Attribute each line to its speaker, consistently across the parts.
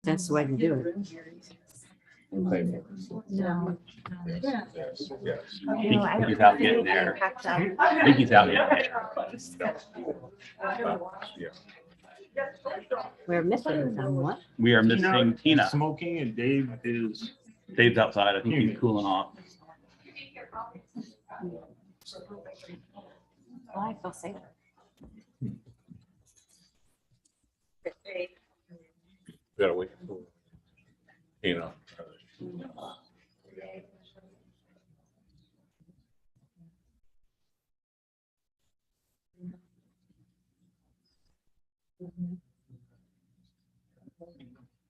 Speaker 1: That's the way to do it.
Speaker 2: No.
Speaker 3: Yes.
Speaker 2: I think he's out getting there. I think he's out getting there.
Speaker 1: We're missing someone.
Speaker 2: We are missing Tina.
Speaker 3: Smoking and Dave's
Speaker 2: outside. I think he's cooling off.
Speaker 1: Oh, I feel safe.
Speaker 4: Gotta wait. You know.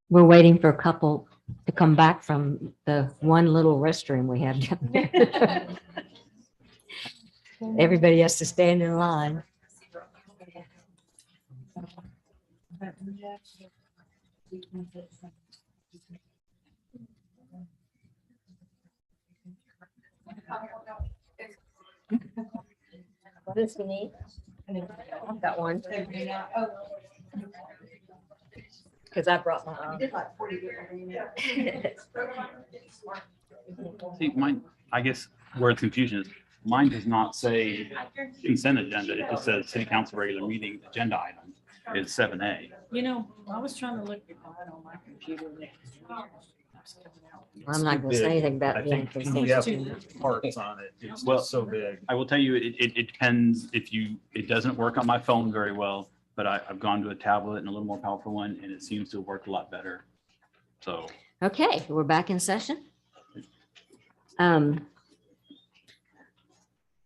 Speaker 1: We're waiting for a couple to come back from the one little restroom we have down there. Everybody has to stand in line. What does he need? I've got one. Because I brought my own.
Speaker 2: See, mine, I guess where it's confusion is, mine does not say consent agenda. It just says city council regular meeting agenda item. It's 7A.
Speaker 5: You know, I was trying to look at that on my computer.
Speaker 1: I'm not going to say anything about
Speaker 3: I
Speaker 1: being
Speaker 3: think we have
Speaker 1: consent.
Speaker 3: parts on it. It's
Speaker 2: Well,
Speaker 3: just so big.
Speaker 2: I will tell you, it depends if it doesn't work on my phone very well, but I've gone to a tablet and a little more powerful one, and it seems to have worked a lot better. So,
Speaker 1: Okay, we're back in session.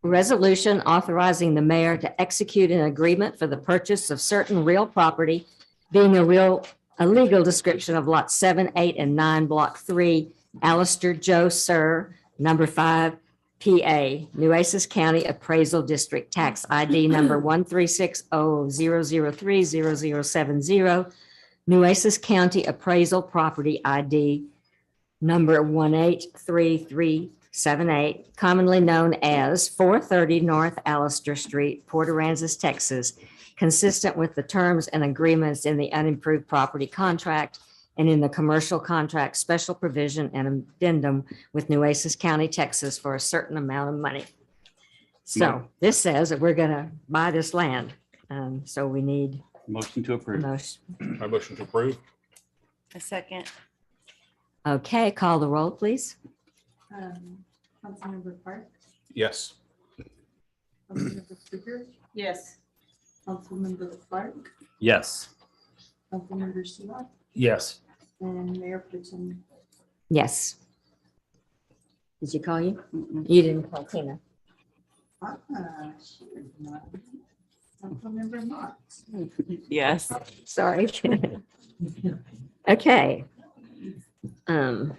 Speaker 1: Resolution authorizing the mayor to execute an agreement for the purchase of certain real property, being a legal description of lot 7, 8, and 9, block 3, Alistair Joe Sir, number 5, PA, Nueces County Appraisal District, tax ID number 13600030070, Nueces County Appraisal Property ID number 183378, commonly known as 430 North Alistair Street, Port Aransas, Texas, consistent with the terms and agreements in the unimproved property contract and in the commercial contract special provision and addendum with Nueces County, Texas, for a certain amount of money. So this says that we're going to buy this land. So we need
Speaker 2: motion to
Speaker 1: a
Speaker 2: approve.
Speaker 1: motion.
Speaker 4: My motion to approve.
Speaker 5: A second.
Speaker 1: Okay, call the roll, please.
Speaker 6: Councilmember Park,
Speaker 4: Yes.
Speaker 6: Councilmember Krueger,
Speaker 5: Yes.
Speaker 6: Councilmember Clark,
Speaker 2: Yes.
Speaker 6: Councilmember Sheila,
Speaker 3: Yes.
Speaker 6: and Mayor Pro Tem.
Speaker 1: Yes. Did you call you? You didn't call Tina.
Speaker 6: She is not. Councilmember Mott.
Speaker 5: Yes.
Speaker 1: Sorry. Okay. A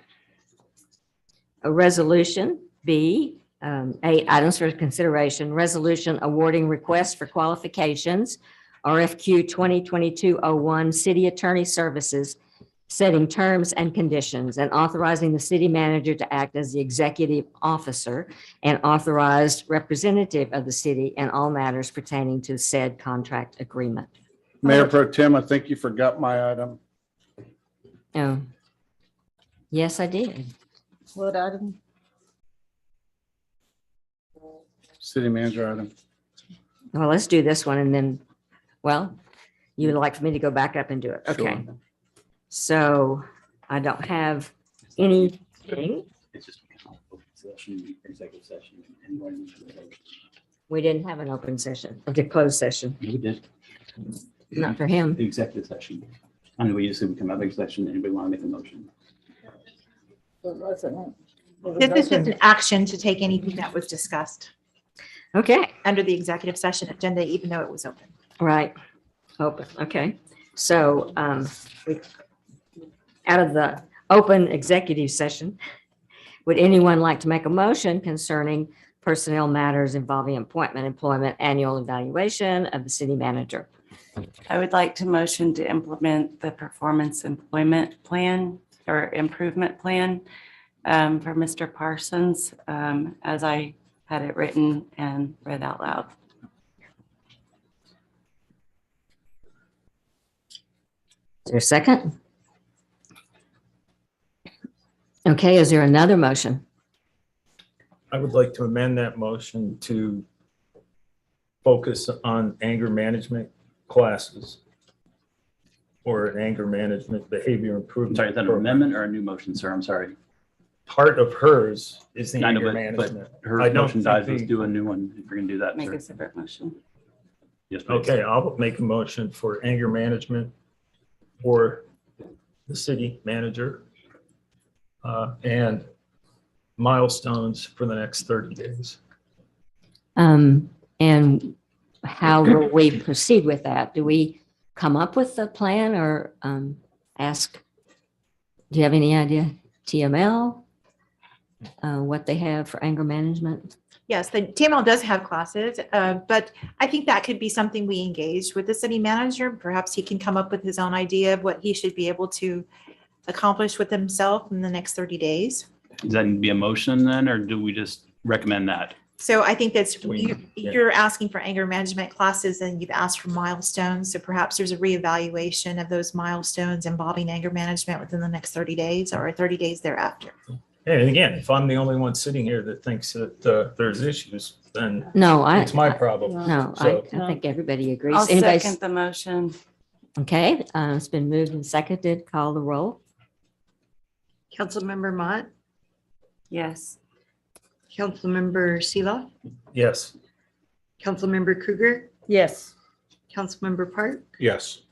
Speaker 1: resolution B, 8 items for consideration, resolution awarding request for qualifications, RFQ 2022-01, city attorney services, setting terms and conditions, and authorizing the city manager to act as the executive officer and authorized representative of the city in all matters pertaining to said contract agreement.
Speaker 7: Mayor Pro Tem, I think you forgot my item.
Speaker 1: Oh, yes, I did.
Speaker 5: What item?
Speaker 7: City manager item.
Speaker 1: Well, let's do this one and then, well, you would like for me to go back up and do it. Okay.
Speaker 7: Sure.
Speaker 1: So I don't have anything.
Speaker 2: It's just open session, executive session. Anyone?
Speaker 1: We didn't have an open session, a closed session,
Speaker 2: We did
Speaker 1: not for him.
Speaker 2: the executive session. I know we just said we come out of executive session. Anybody want to make a motion?
Speaker 8: This is just an action to take anything that was discussed
Speaker 1: Okay,
Speaker 8: under the executive session agenda, even though it was open.
Speaker 1: right. Open, okay. So out of the open executive session, would anyone like to make a motion concerning personnel matters involving appointment, employment, annual evaluation of the city manager?
Speaker 9: I would like to motion to implement the performance employment plan or improvement plan for Mr. Parsons, as I had it written and read out loud.
Speaker 1: Is there a second? Okay, is there another motion?
Speaker 3: I would like to amend that motion to focus on anger management classes or an anger management behavior
Speaker 2: I'm
Speaker 3: improvement.
Speaker 2: sorry, is that an
Speaker 3: program.
Speaker 2: amendment or a new motion, sir? I'm sorry.
Speaker 3: Part of hers is the
Speaker 2: I know,
Speaker 3: anger
Speaker 2: but
Speaker 3: management.
Speaker 2: her
Speaker 3: I don't
Speaker 2: motion dies.
Speaker 3: think
Speaker 2: Let's do a new one if we're gonna do that,
Speaker 9: Make
Speaker 2: sir.
Speaker 9: a separate motion.
Speaker 2: Yes, please.
Speaker 3: Okay, I'll make a motion for anger management for the city manager and milestones for the next 30 days.
Speaker 1: And how will we proceed with that? Do we come up with a plan or ask? Do you have any idea, TML, what they have for anger management?
Speaker 8: Yes, the TML does have classes, but I think that could be something we engage with the city manager. Perhaps he can come up with his own idea of what he should be able to accomplish with himself in the next 30 days.
Speaker 2: Does that need to be a motion then, or do we just recommend that?
Speaker 8: So I think that's,
Speaker 3: Yeah.
Speaker 8: you're asking for anger management classes and you've asked for milestones. So perhaps there's a reevaluation of those milestones involving anger management within the next 30 days or 30 days thereafter.
Speaker 3: And again, if I'm the only one sitting here that thinks that there's issues, then
Speaker 1: No,
Speaker 3: it's my problem.
Speaker 1: no, I think everybody agrees.
Speaker 9: I'll
Speaker 1: Anybody-
Speaker 9: second the motion.
Speaker 1: Okay, it's been moved and seconded. Call the roll.
Speaker 6: Councilmember Mott,
Speaker 9: Yes.
Speaker 6: Councilmember Seeloff,
Speaker 3: Yes.
Speaker 6: Councilmember Kruger,
Speaker 5: Yes.
Speaker 6: Councilmember Park,
Speaker 4: Yes.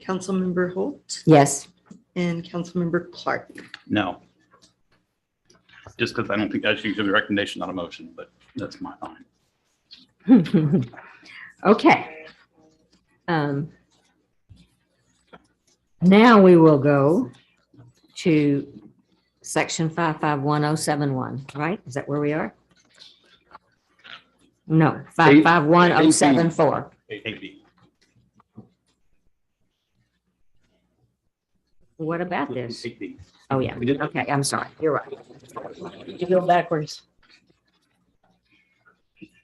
Speaker 6: Councilmember Holt,
Speaker 1: Yes.
Speaker 6: and Councilmember Clark.
Speaker 2: No. Just because I don't think that should be a recommendation, not a motion, but that's my fine.
Speaker 1: Okay. Now we will go to section 551071, right? Is that where we are? No, 551074.
Speaker 2: 8B.
Speaker 1: What about this?
Speaker 2: 8B.
Speaker 1: Oh, yeah.
Speaker 2: We did-
Speaker 1: Okay, I'm sorry. You're right.
Speaker 5: You go backwards.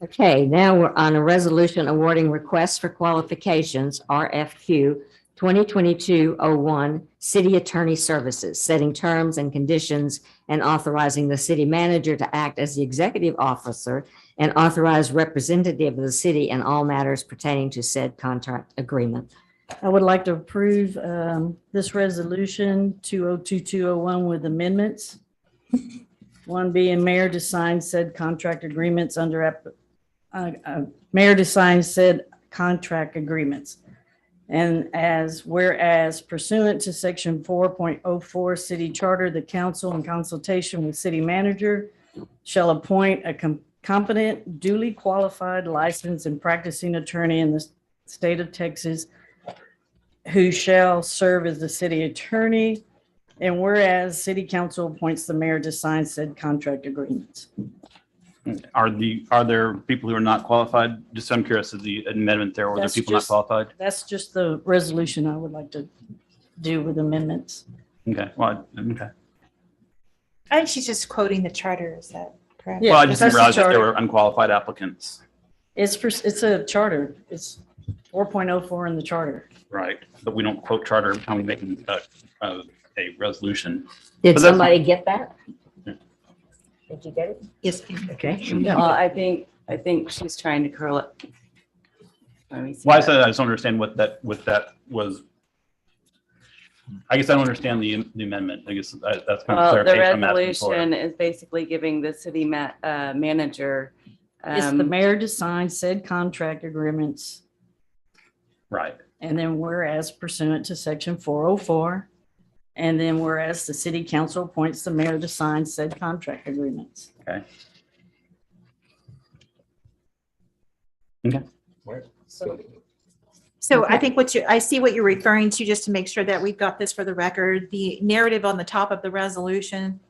Speaker 1: Okay, now we're on a resolution awarding requests for qualifications, RFQ 2022-01, City Attorney Services, setting terms and conditions and authorizing the city manager to act as the executive officer and authorized representative of the city in all matters pertaining to said contract agreement.
Speaker 5: I would like to approve this resolution 202201 with amendments. One being mayor to sign said contract agreements mayor to sign said contract agreements. And whereas pursuant to section 4.04 city charter, the council in consultation with city manager shall appoint a competent, duly qualified, licensed and practicing attorney in the state of Texas who shall serve as the city attorney. And whereas city council appoints the mayor to sign said contract agreements.
Speaker 2: Are there people who are not qualified? Just I'm curious of the amendment there, or are there
Speaker 5: That's
Speaker 2: people not
Speaker 5: just-
Speaker 2: qualified?
Speaker 5: That's just the resolution I would like to do with amendments.
Speaker 2: Okay, well, okay.
Speaker 8: I think she's just quoting the charter. Is that correct?
Speaker 5: Yeah,
Speaker 2: Well, I just
Speaker 5: that's
Speaker 2: didn't
Speaker 5: the
Speaker 2: realize that there
Speaker 5: charter.
Speaker 2: were unqualified applicants,
Speaker 5: It's a charter. It's 4.04 in the charter.
Speaker 2: right? But we don't quote charter every time we make a resolution.
Speaker 1: Did
Speaker 2: But that's-
Speaker 1: somebody get that?
Speaker 2: Yeah.
Speaker 1: Did you get it?
Speaker 6: Yes, ma'am.
Speaker 1: Okay.
Speaker 9: Well, I think she's trying to curl it. Let me see
Speaker 2: Well, I
Speaker 9: that.
Speaker 2: said I just don't understand what that was. I guess I don't understand the amendment. I guess that's kind of
Speaker 9: Well, the
Speaker 2: clarification I'm asking for.
Speaker 9: resolution is basically giving the city manager.
Speaker 5: It's the mayor to sign said contract agreements.
Speaker 2: Right.
Speaker 5: And then whereas pursuant to section 404. And then whereas the city council appoints the mayor to sign said contract agreements.
Speaker 2: Okay.
Speaker 8: So I think I see what you're referring to, just to make sure that we've got this for the record. The narrative on the top of the resolution,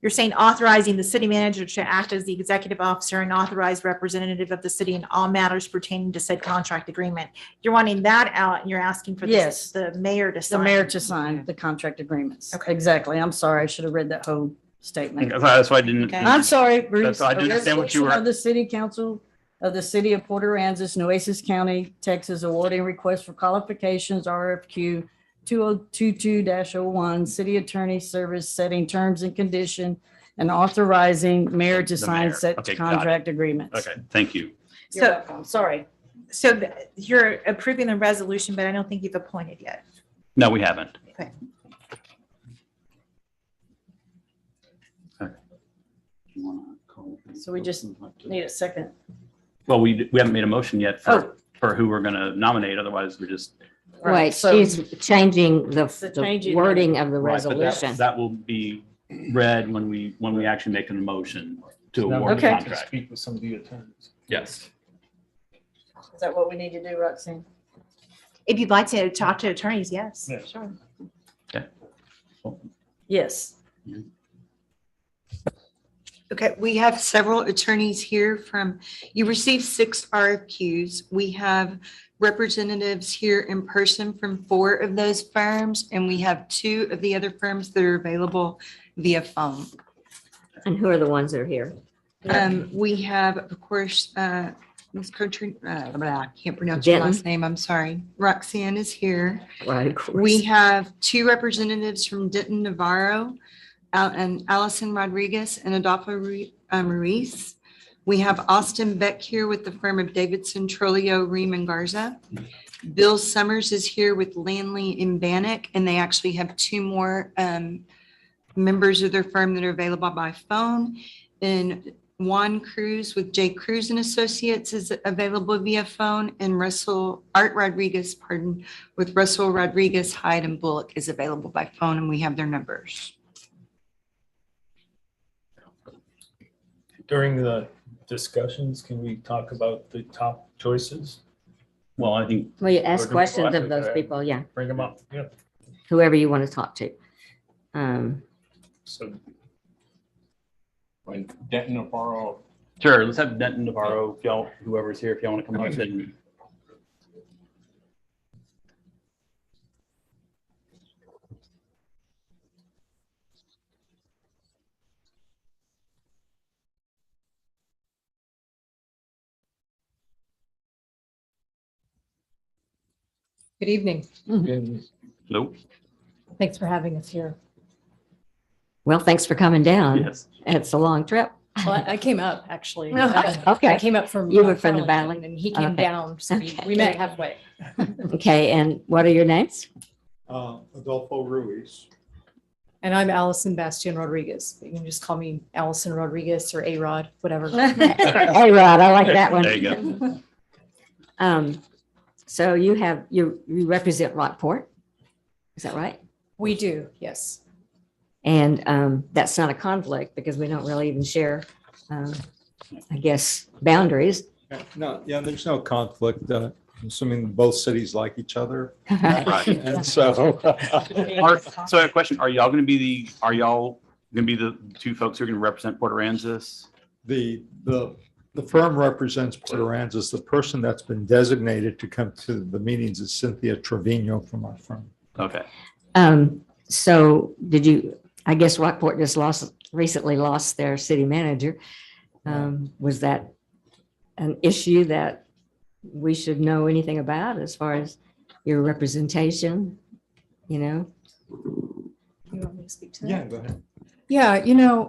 Speaker 8: you're saying authorizing the city manager to act as the executive officer and authorized representative of the city in all matters pertaining to said contract agreement. You're wanting that out and you're asking for
Speaker 5: Yes.
Speaker 8: the mayor to
Speaker 5: The
Speaker 8: sign.
Speaker 5: mayor to sign the contract agreements.
Speaker 8: Okay.
Speaker 5: Exactly. I'm sorry. I should have read that whole statement.
Speaker 2: That's why I didn't.
Speaker 8: Okay.
Speaker 5: I'm sorry, Bruce.
Speaker 2: why I didn't
Speaker 5: A
Speaker 2: understand what you
Speaker 5: resolution
Speaker 2: were-
Speaker 5: of the city council of the city of Port Aransas, Nueces County, Texas, awarding request for qualifications, RFQ 2022-01, city attorney service setting terms and condition and authorizing mayor to
Speaker 2: The
Speaker 5: sign
Speaker 2: mayor.
Speaker 5: such
Speaker 2: Okay, got it.
Speaker 5: contract agreements.
Speaker 2: Okay, thank you.
Speaker 5: You're
Speaker 8: So,
Speaker 5: welcome. Sorry.
Speaker 8: so you're approving the resolution, but I don't think you've appointed yet.
Speaker 2: No, we haven't.
Speaker 8: Okay.
Speaker 5: So we just need a second.
Speaker 2: Well, we haven't made a motion yet for who we're going to nominate. Otherwise, we're just.
Speaker 1: Right,
Speaker 5: So
Speaker 1: she's changing the
Speaker 5: changing
Speaker 1: the wording of the
Speaker 2: Right, but
Speaker 1: resolution.
Speaker 2: that will be read when we actually make a motion to
Speaker 3: Now we
Speaker 2: award the
Speaker 5: Okay.
Speaker 3: need to
Speaker 2: contract.
Speaker 3: Speak with some of the attorneys.
Speaker 2: Yes.
Speaker 5: Is that what we need to do, Roxanne?
Speaker 8: If you'd like to talk to attorneys, yes,
Speaker 3: Yeah.
Speaker 8: sure.
Speaker 5: Yes.
Speaker 6: Okay, we have several attorneys here from, you received 6 RFQs. We have representatives here in person from 4 of those firms, and we have 2 of the other firms that are available via phone.
Speaker 1: And who are the ones that are here?
Speaker 6: We have, of course, Ms. Cochran, I can't pronounce your
Speaker 1: Denton.
Speaker 6: last name, I'm sorry. Roxanne is here.
Speaker 1: Right, of course.
Speaker 6: We have 2 representatives from Denton, Navarro, and Allison Rodriguez and Adolfo Ruiz. We have Austin Beck here with the firm of Davidson, Trolio, Ream, and Garza. Bill Summers is here with Landley and Bannock, and they actually have 2 more members of their firm that are available by phone. And Juan Cruz with J. Cruz and Associates is available via phone, and Art Rodriguez, with Russell Rodriguez, Hyde, and Bullock is available by phone, and we have their numbers.
Speaker 3: During the discussions, can we talk about the top choices?
Speaker 2: Well, I think
Speaker 1: Well, you ask
Speaker 3: Or do-
Speaker 1: questions of those
Speaker 3: okay.
Speaker 1: people, yeah,
Speaker 3: Bring them up. Yeah.
Speaker 1: whoever you want to talk to.
Speaker 3: So
Speaker 4: When Denton Navarro,
Speaker 2: sure. Let's have Denton Navarro, if y'all, whoever's here, if y'all want to come up and.
Speaker 10: Good evening.
Speaker 2: Nope.
Speaker 10: Thanks for having us here.
Speaker 1: Well, thanks for coming down.
Speaker 2: Yes.
Speaker 1: It's a long trip.
Speaker 10: Well, I came up, actually.
Speaker 1: Okay.
Speaker 10: I came up from.
Speaker 1: You were from the
Speaker 10: Arlington,
Speaker 1: valley?
Speaker 10: And he came
Speaker 1: Okay.
Speaker 10: down, so we
Speaker 1: Okay.
Speaker 10: met halfway.
Speaker 1: Okay, and what are your names?
Speaker 7: Adolfo Ruiz.
Speaker 10: And I'm Allison Bastian Rodriguez. You can just call me Allison Rodriguez or A-Rod, whatever.
Speaker 1: Hey, Rod, I like that one.
Speaker 2: There you go.
Speaker 1: So you represent Rockport, is that right?
Speaker 10: We do, yes.
Speaker 1: And that's not a conflict because we don't really even share, I guess, boundaries.
Speaker 11: No, yeah, there's no conflict, assuming both cities like each other.
Speaker 2: Right.
Speaker 11: And so,
Speaker 2: So a question, are y'all going to be the 2 folks who are going to represent Port Aransas?
Speaker 11: the firm represents Port Aransas. The person that's been designated to come to the meetings is Cynthia Trevino from our firm.
Speaker 2: Okay.
Speaker 1: So I guess Rockport just recently lost their city manager. Was that an issue that we should know anything about as far as your representation, you know?
Speaker 10: You want me to speak to that?
Speaker 11: Yeah, go ahead.
Speaker 10: Yeah,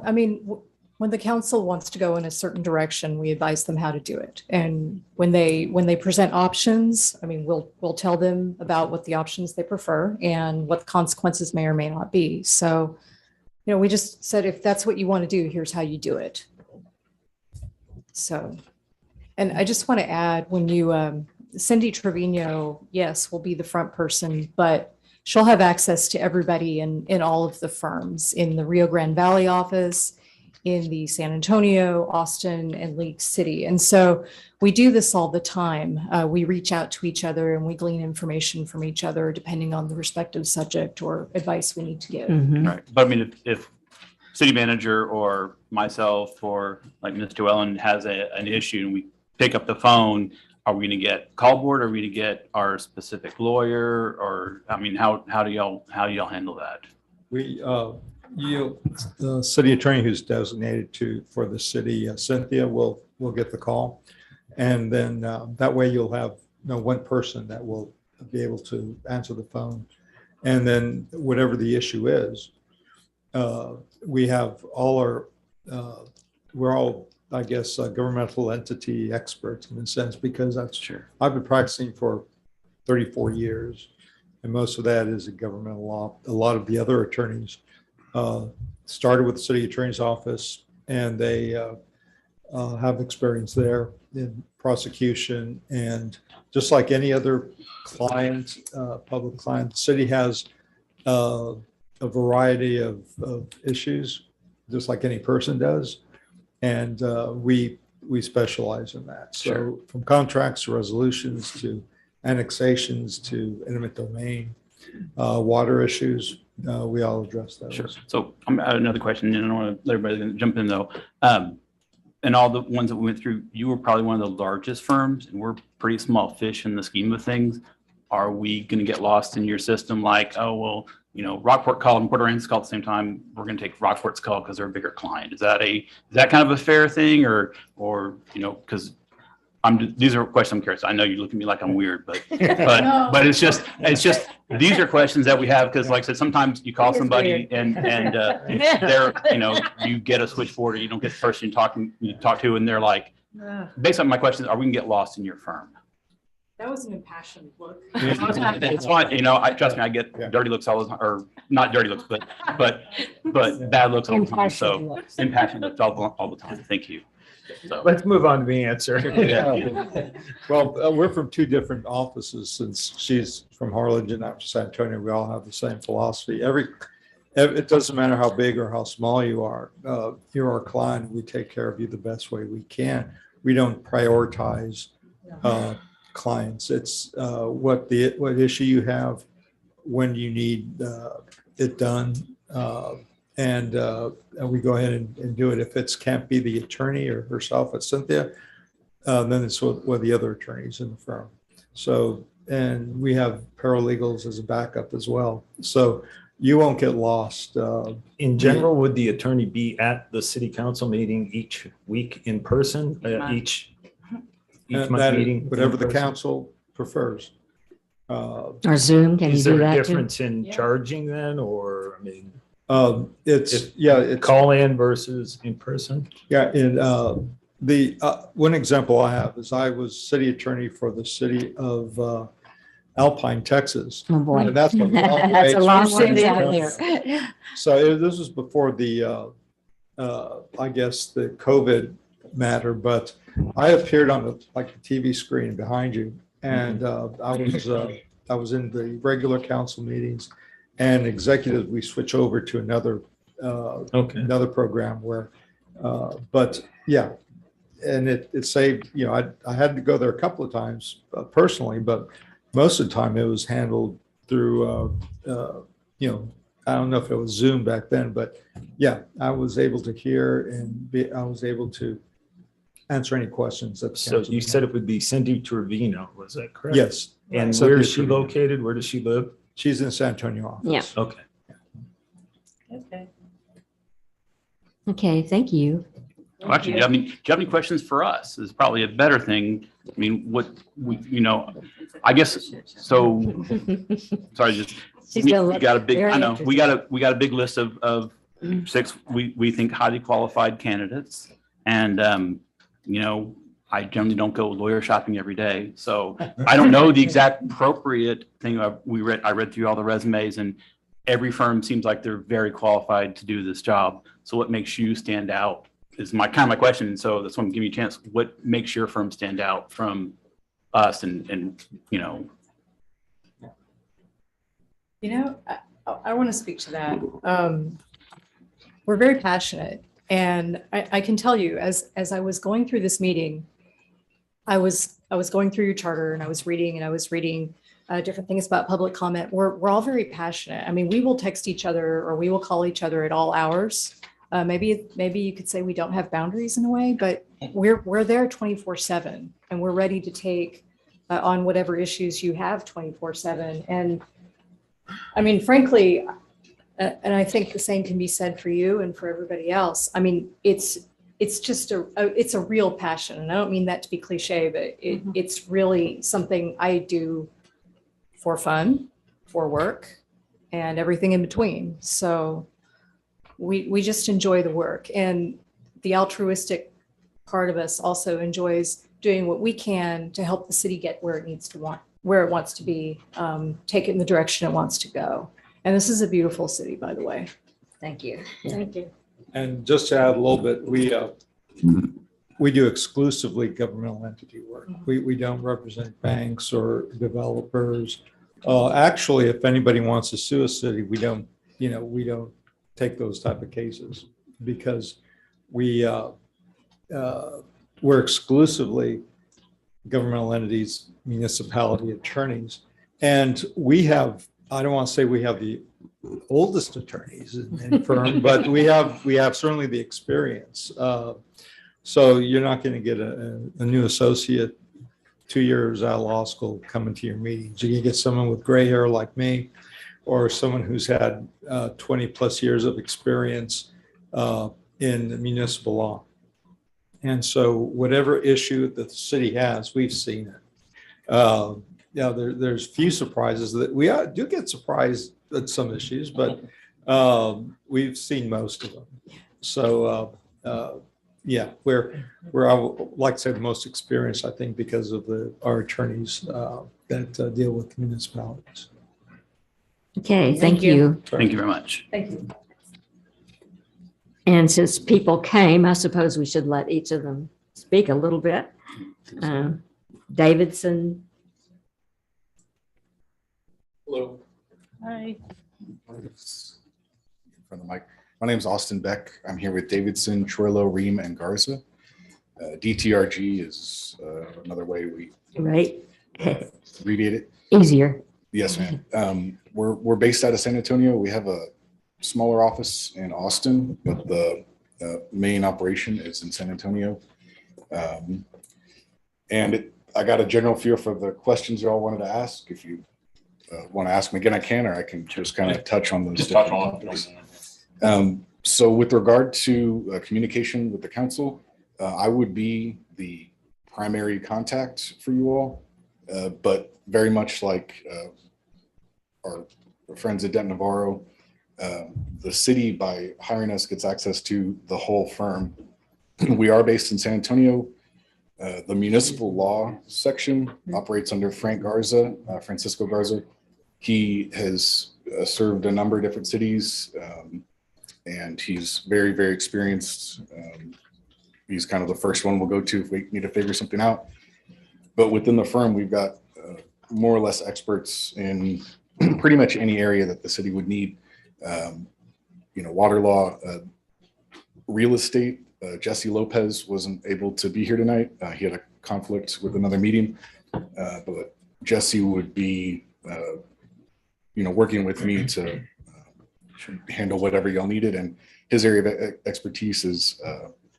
Speaker 10: I mean, when the council wants to go in a certain direction, we advise them how to do it. And when they present options, I mean, we'll tell them about what the options they prefer and what the consequences may or may not be. So, we just said, if that's what you want to do, here's how you do it. So, and I just want to add, when you, Cindy Trevino, yes, will be the front person, but she'll have access to everybody in all of the firms, in the Rio Grande Valley office, in the San Antonio, Austin, and League City. And so we do this all the time. We reach out to each other and we glean information from each other depending on the respective subject or advice we need to give.
Speaker 1: Mhm.
Speaker 2: Right. But I mean, if city manager or myself or like Ms. Joellen has an issue and we pick up the phone, are we going to get call board? Or are we going to get our specific lawyer? Or, I mean, how do y'all handle that?
Speaker 11: The city attorney who's designated for the city, Cynthia, will get the call. And then that way you'll have one person that will be able to answer the phone. And then whatever the issue is, we have all our, we're all, I guess, governmental entity experts in a sense, because that's
Speaker 2: Sure.
Speaker 11: I've been practicing for 34 years, and most of that is in governmental law. A lot of the other attorneys started with the city attorney's office, and they have experience there in prosecution. And just like any other client, public client, the city has a variety of issues, just like any person does. And we specialize in that. So
Speaker 2: Sure.
Speaker 11: from contracts to resolutions to annexations to eminent domain, water issues, we all address those.
Speaker 2: Sure. So I have another question, and I don't want to let everybody jump in though. And all the ones that we went through, you were probably one of the largest firms, and we're pretty small fish in the scheme of things. Are we going to get lost in your system? Like, oh, well, you know, Rockport called and Port Aransas called at the same time. We're going to take Rockport's call because they're a bigger client. Is that kind of a fair thing, or you know, because these are questions I'm curious. I know you look at me like I'm weird, but it's just these are questions that we have because, like I said, sometimes you call somebody and they're, you know, you get a switchboard or you don't get the person you talk to, and they're like, based on my questions, are we going to get lost in your firm?
Speaker 10: That was an impassioned look.
Speaker 2: It's fine. You know, trust me, I get dirty looks all the time, or not dirty looks, but bad looks all the time. So impassioned looks all the time. Thank you. So
Speaker 3: Let's move on to the answer.
Speaker 11: Well, we're from two different offices. Since she's from Harlingen, I'm from San Antonio, we all have the same philosophy. It doesn't matter how big or how small you are. You're our client. We take care of you the best way we can. We don't prioritize clients. It's what issue you have, when you need it done, and we go ahead and do it. If it can't be the attorney or herself, it's Cynthia, then it's with the other attorneys in the firm. So, and we have paralegals as a backup as well. So you won't get lost.
Speaker 3: In general, would the attorney be at the city council meeting each week in person, each month meeting?
Speaker 11: Whatever the council prefers.
Speaker 1: Or Zoom, can you
Speaker 3: Is
Speaker 1: do
Speaker 3: there a
Speaker 1: that too?
Speaker 3: difference in charging then, or, I mean,
Speaker 11: It's
Speaker 3: call in versus in person?
Speaker 11: Yeah, and the one example I have is I was city attorney for the city of Alpine, Texas.
Speaker 1: Oh, boy.
Speaker 11: And that's a long
Speaker 1: That's a
Speaker 11: way
Speaker 1: long
Speaker 11: to-
Speaker 1: ways out there.
Speaker 11: So this was before the, I guess, the COVID matter, but I appeared on the TV screen behind you, and I was in the regular council meetings and executives. We switch over to another program where, but yeah, and it saved. You know, I had to go there a couple of times personally, but most of the time it was handled through, you know, I don't know if it was Zoom back then, but yeah, I was able to hear and I was able to answer any questions.
Speaker 3: So you said it would be Cindy Trevino, was that correct?
Speaker 11: Yes.
Speaker 3: And
Speaker 11: Cindy
Speaker 3: where is she
Speaker 11: Trevino.
Speaker 3: located? Where does she live?
Speaker 11: She's in San Antonio office.
Speaker 1: Yeah.
Speaker 3: Okay.
Speaker 5: Okay.
Speaker 1: Okay, thank you.
Speaker 2: Well, actually, do you have any questions for us? Is probably a better thing. I mean, what we, you know, I guess, so, sorry, just,
Speaker 1: She's
Speaker 2: we
Speaker 1: gonna look
Speaker 2: got a big,
Speaker 1: very
Speaker 2: I know, we
Speaker 1: interested.
Speaker 2: got a big list of 6, we think highly qualified candidates. And, you know, I generally don't go lawyer shopping every day. So I don't know the exact appropriate thing. I read through all the resumes, and every firm seems like they're very qualified to do this job. So what makes you stand out is my question. So that's why I'm giving you a chance. What makes your firm stand out from us? And you know.
Speaker 10: You know, I want to speak to that. We're very passionate. And I can tell you, as I was going through this meeting, I was going through your charter, and I was reading different things about public comment. We're all very passionate. I mean, we will text each other or we will call each other at all hours. Maybe you could say we don't have boundaries in a way, but we're there 24/7, and we're ready to take on whatever issues you have 24/7. And I mean, frankly, and I think the same can be said for you and for everybody else. I mean, it's just it's a real passion. And I don't mean that to be cliche, but it's really something I do for fun, for work, and everything in between. So we just enjoy the work, and the altruistic part of us also enjoys doing what we can to help the city get where it wants to be, take it in the direction it wants to go. And this is a beautiful city, by the way.
Speaker 1: Thank you.
Speaker 5: Thank you.
Speaker 11: And just to add a little bit, we do exclusively governmental entity work. We don't represent banks or developers. Actually, if anybody wants to sue a city, we don't take those type of cases because we're exclusively governmental entities, municipality attorneys. And we have, I don't want to say we have the oldest attorneys in firm, but we have certainly the experience. So you're not going to get a new associate 2 years out of law school coming to your meetings. You can get someone with gray hair like me, or someone who's had 20 plus years of experience in municipal law. And so whatever issue that the city has, we've seen it. There's few surprises that we do get surprised at some issues, but we've seen most of them. So we're I would like to say the most experienced, I think, because of our attorneys that deal with municipalities.
Speaker 1: Okay, thank you.
Speaker 2: Thank you very much.
Speaker 5: Thank you.
Speaker 1: And since people came, I suppose we should let each of them speak a little bit. Davidson.
Speaker 12: Hello.
Speaker 5: Hi.
Speaker 12: In front of the mic. My name is Austin Beck. I'm here with Davidson, Troilo, Ream, and Garza. DTRG is another way we
Speaker 1: Right.
Speaker 12: abbreviate it.
Speaker 1: Easier.
Speaker 12: Yes, ma'am. We're based out of San Antonio. We have a smaller office in Austin, but the main operation is in San Antonio. I got a general feel for the questions you all wanted to ask. If you want to ask me again, I can, or I can just kind of touch on those different topics. So with regard to communication with the council, I would be the primary contact for you all, but very much like our friends at Denton Navarro, the city, by hiring us, gets access to the whole firm. We are based in San Antonio. The municipal law section operates under Francisco Garza. He has served a number of different cities, and he's very, very experienced. He's kind of the first one we'll go to if we need to figure something out. But within the firm, we've got more or less experts in pretty much any area that the city would need. Water law, real estate. Jesse Lopez wasn't able to be here tonight. He had a conflict with another meeting, but Jesse would be, working with me to handle whatever y'all needed. And his area of expertise is,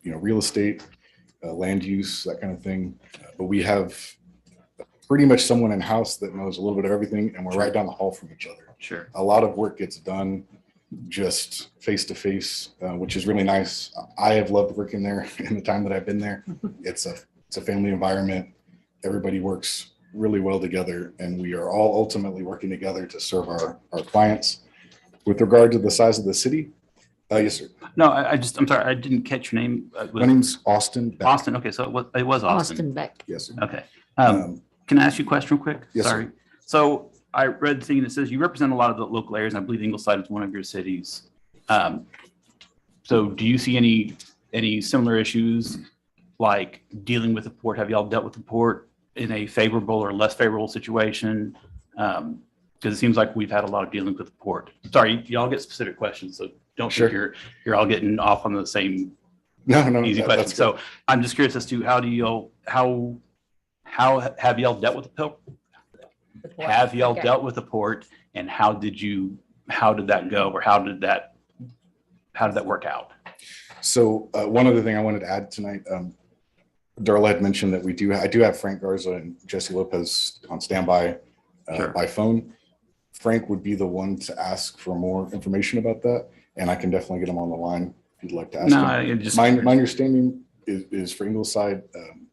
Speaker 12: real estate, land use, that kind of thing. But we have pretty much someone in-house that knows a little bit of everything, and we're right down the hall from each other.
Speaker 2: Sure.
Speaker 12: A lot of work gets done just face to face, which is really nice. I have loved working there in the time that I've been there. It's a family environment. Everybody works really well together, and we are all ultimately working together to serve our clients. With regard to the size of the city, yes, sir.
Speaker 2: No, I'm sorry, I didn't catch your name.
Speaker 12: My name's Austin Beck.
Speaker 2: Austin. Okay, so it was Austin.
Speaker 1: Austin Beck.
Speaker 12: Yes, sir.
Speaker 2: Okay. Can I ask you a question real quick?
Speaker 12: Yes, sir.
Speaker 2: Sorry. So I read the thing that says you represent a lot of the local areas, and I believe Ingleside is one of your cities. So do you see any similar issues like dealing with the port? Have y'all dealt with the port in a favorable or less favorable situation? Because it seems like we've had a lot of dealings with the port. Sorry, y'all get specific questions, so don't think you're all getting off on the same easy question. So I'm just curious as to how have y'all dealt with the port? Have y'all dealt with the port, and how did that go, or how did that work out?
Speaker 12: So one other thing I wanted to add tonight, Darla had mentioned that I do have Frank Garza and Jesse Lopez on standby by phone. Frank would be the one to ask for more information about that, and I can definitely get him on the line if you'd like to ask him. My understanding is for Ingleside,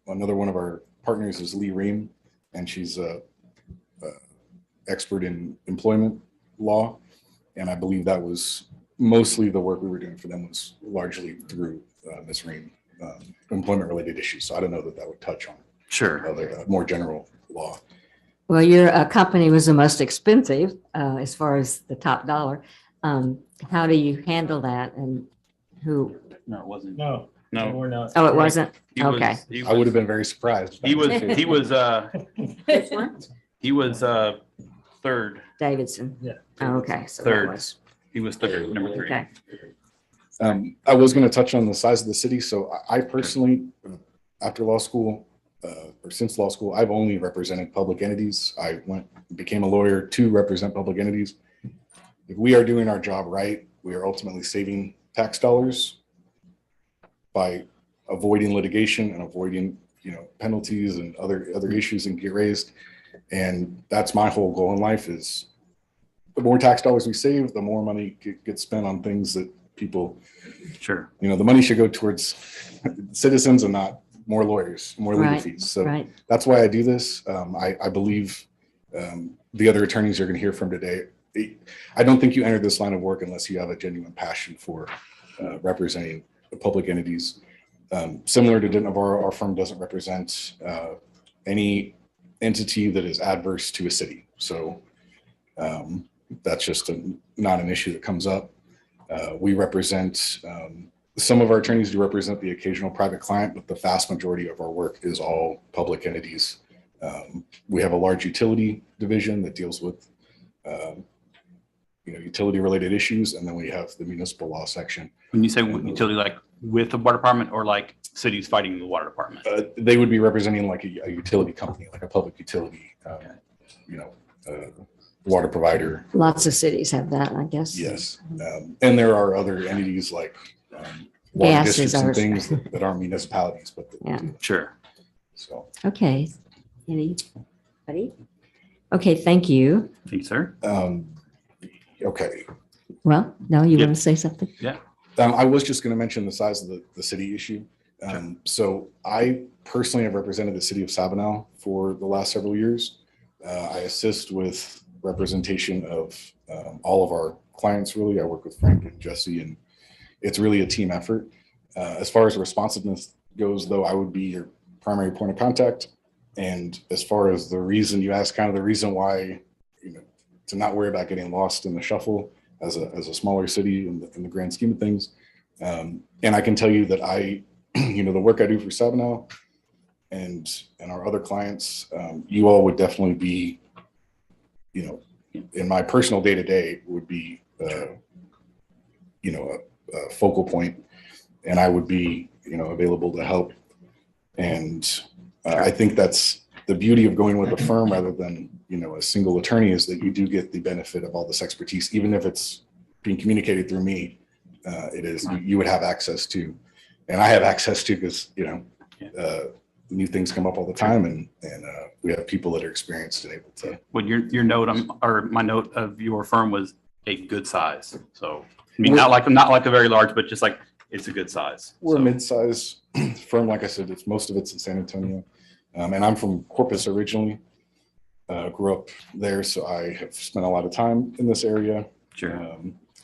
Speaker 12: another one of our partners is Lee Ream, and she's a expert in employment law. And I believe that was mostly the work we were doing for them was largely through Ms. Ream, employment-related issues. So I don't know that that would touch on
Speaker 2: Sure.
Speaker 12: other more general law.
Speaker 1: Well, your company was the most expensive as far as the top dollar. How do you handle that and who?
Speaker 2: No, it wasn't.
Speaker 3: No,
Speaker 2: No.
Speaker 3: we're not.
Speaker 1: Oh, it wasn't?
Speaker 2: He was-
Speaker 1: Okay.
Speaker 2: he
Speaker 12: I would
Speaker 2: was-
Speaker 12: have been very surprised.
Speaker 2: He was third.
Speaker 1: Davidson.
Speaker 3: Yeah.
Speaker 1: Oh, okay. So that
Speaker 2: Third.
Speaker 1: was-
Speaker 2: He was third, number 3.
Speaker 1: Okay.
Speaker 12: I was going to touch on the size of the city. So I personally, after law school, or since law school, I've only represented public entities. I became a lawyer to represent public entities. If we are doing our job right, we are ultimately saving tax dollars by avoiding litigation and avoiding, penalties and other issues that get raised. And that's my whole goal in life is the more tax dollars we save, the more money gets spent on things that people,
Speaker 2: Sure.
Speaker 12: the money should go towards citizens and not more lawyers, more legal
Speaker 1: Right,
Speaker 12: fees. So
Speaker 1: right.
Speaker 12: that's why I do this. I believe the other attorneys you're going to hear from today, I don't think you enter this line of work unless you have a genuine passion for representing the public entities. Similar to Denton Navarro, our firm doesn't represent any entity that is adverse to a city. So that's just not an issue that comes up. We represent, some of our attorneys do represent the occasional private client, but the vast majority of our work is all public entities. We have a large utility division that deals with utility related issues. And then we have the municipal law section.
Speaker 2: When you say utility, like with the water department or like cities fighting the water department?
Speaker 12: They would be representing like a utility company, like a public utility, water provider.
Speaker 1: Lots of cities have that, I guess.
Speaker 12: Yes. And there are other entities like water
Speaker 1: Gas is
Speaker 12: districts and
Speaker 1: ours.
Speaker 12: things that aren't municipalities, but
Speaker 1: Yeah.
Speaker 2: Sure.
Speaker 12: so.
Speaker 1: Okay. Anybody? Okay, thank you.
Speaker 2: Thank you, sir.
Speaker 12: Okay.
Speaker 1: Well, no, you
Speaker 2: Yep.
Speaker 1: want to say something?
Speaker 12: I was just going to mention the size of the city issue. So I personally have represented the city of Sabinal for the last several years. I assist with representation of all of our clients, really. I work with Frank and Jesse, and it's really a team effort. As far as responsiveness goes, though, I would be your primary point of contact. And as far as the reason you asked, kind of the reason why, to not worry about getting lost in the shuffle as a smaller city in the grand scheme of things. And I can tell you that the work I do for Sabinal and our other clients, you all would definitely be, in my personal day-to-day would be, a focal point, and I would be, available to help. And I think that's the beauty of going with a firm rather than, a single attorney, is that you do get the benefit of all this expertise, even if it's being communicated through me. You would have access to, and I have access to, because, new things come up all the time, and we have people that are experienced and able to.
Speaker 2: Well, your note or my note of your firm was a good size. So I mean, not like a very large, but just like it's a good size.
Speaker 12: We're
Speaker 2: So,
Speaker 12: a mid-size firm. Like I said, most of it's in San Antonio. And I'm from Corpus originally. Grew up there, so I have spent a lot of time in this area.
Speaker 2: Sure.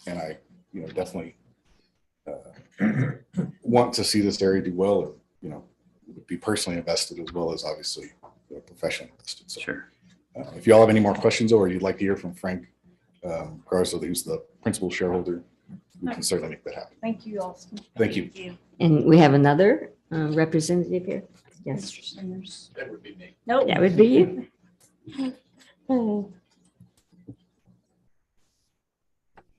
Speaker 12: And I, definitely want to see this area do well, and, be personally invested as well as obviously professionally invested. So,
Speaker 2: Sure.
Speaker 12: if y'all have any more questions, or you'd like to hear from Frank Garza, who's the principal shareholder, we can certainly make that happen.
Speaker 5: Thank you, Austin.
Speaker 12: Thank you.
Speaker 1: And we have another representative here. Yes,
Speaker 4: That would be me.
Speaker 5: Nope.
Speaker 1: that would be you.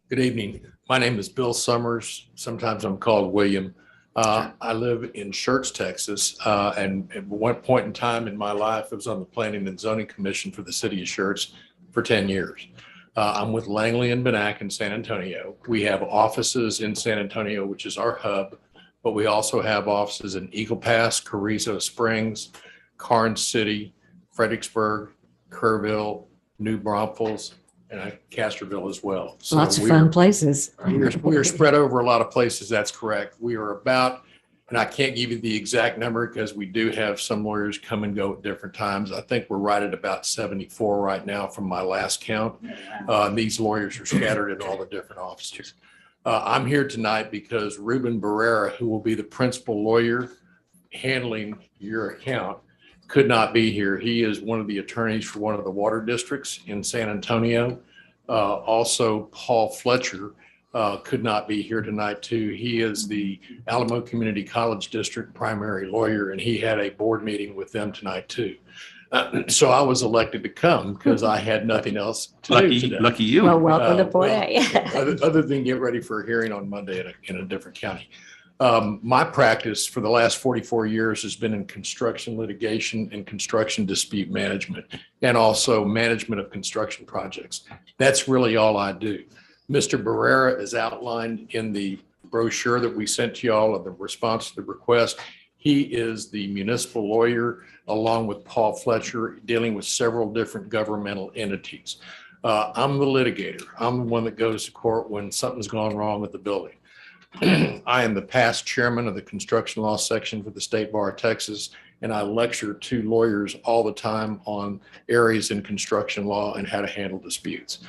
Speaker 13: Good evening. My name is Bill Summers. Sometimes I'm called William. I live in Schertz, Texas, and at one point in time in my life, I was on the Planning and Zoning Commission for the city of Schertz for 10 years. I'm with Langley and Benack in San Antonio. We have offices in San Antonio, which is our hub, but we also have offices in Eagle Pass, Carrizo Springs, Karnes City, Fredericksburg, Kerrville, New Braunfels, and Castroville as well. So
Speaker 1: Lots of
Speaker 13: we
Speaker 1: fun
Speaker 13: are-
Speaker 1: places.
Speaker 13: we are spread over a lot of places. That's correct. We are about, And I can't give you the exact number because we do have some lawyers come and go at different times. I think we're right at about 74 right now from my last count. These lawyers are scattered in all the different offices. I'm here tonight because Ruben Barrera, who will be the principal lawyer handling your account, could not be here. He is one of the attorneys for one of the water districts in San Antonio. Also, Paul Fletcher could not be here tonight too. He is the Alamo Community College District primary lawyer, and he had a board meeting with them tonight too. So I was elected to come because I had nothing else to do today.
Speaker 2: Lucky you.
Speaker 1: Well, welcome to Port A.
Speaker 13: Other than get ready for a hearing on Monday in a different county. My practice for the last 44 years has been in construction litigation and construction dispute management, and also management of construction projects. That's really all I do. Mr. Barrera is outlined in the brochure that we sent to y'all of the response to the request. He is the municipal lawyer, along with Paul Fletcher, dealing with several different governmental entities. I'm the litigator. I'm the one that goes to court when something's gone wrong with the building. I am the past chairman of the construction law section for the State Bar of Texas, and I lecture to lawyers all the time on areas in construction law and how to handle disputes.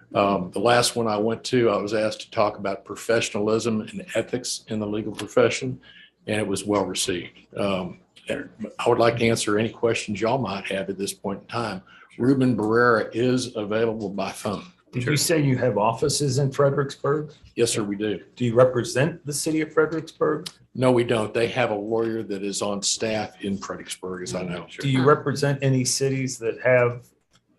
Speaker 13: The last one I went to, I was asked to talk about professionalism and ethics in the legal profession, and it was well received. I would like to answer any questions y'all might have at this point in time. Ruben Barrera is available by phone.
Speaker 3: Did you say you have offices in Fredericksburg?
Speaker 13: Yes, sir, we do.
Speaker 3: Do you represent the city of Fredericksburg?
Speaker 13: No, we don't. They have a lawyer that is on staff in Fredericksburg, as I know.
Speaker 3: Do you represent any cities that have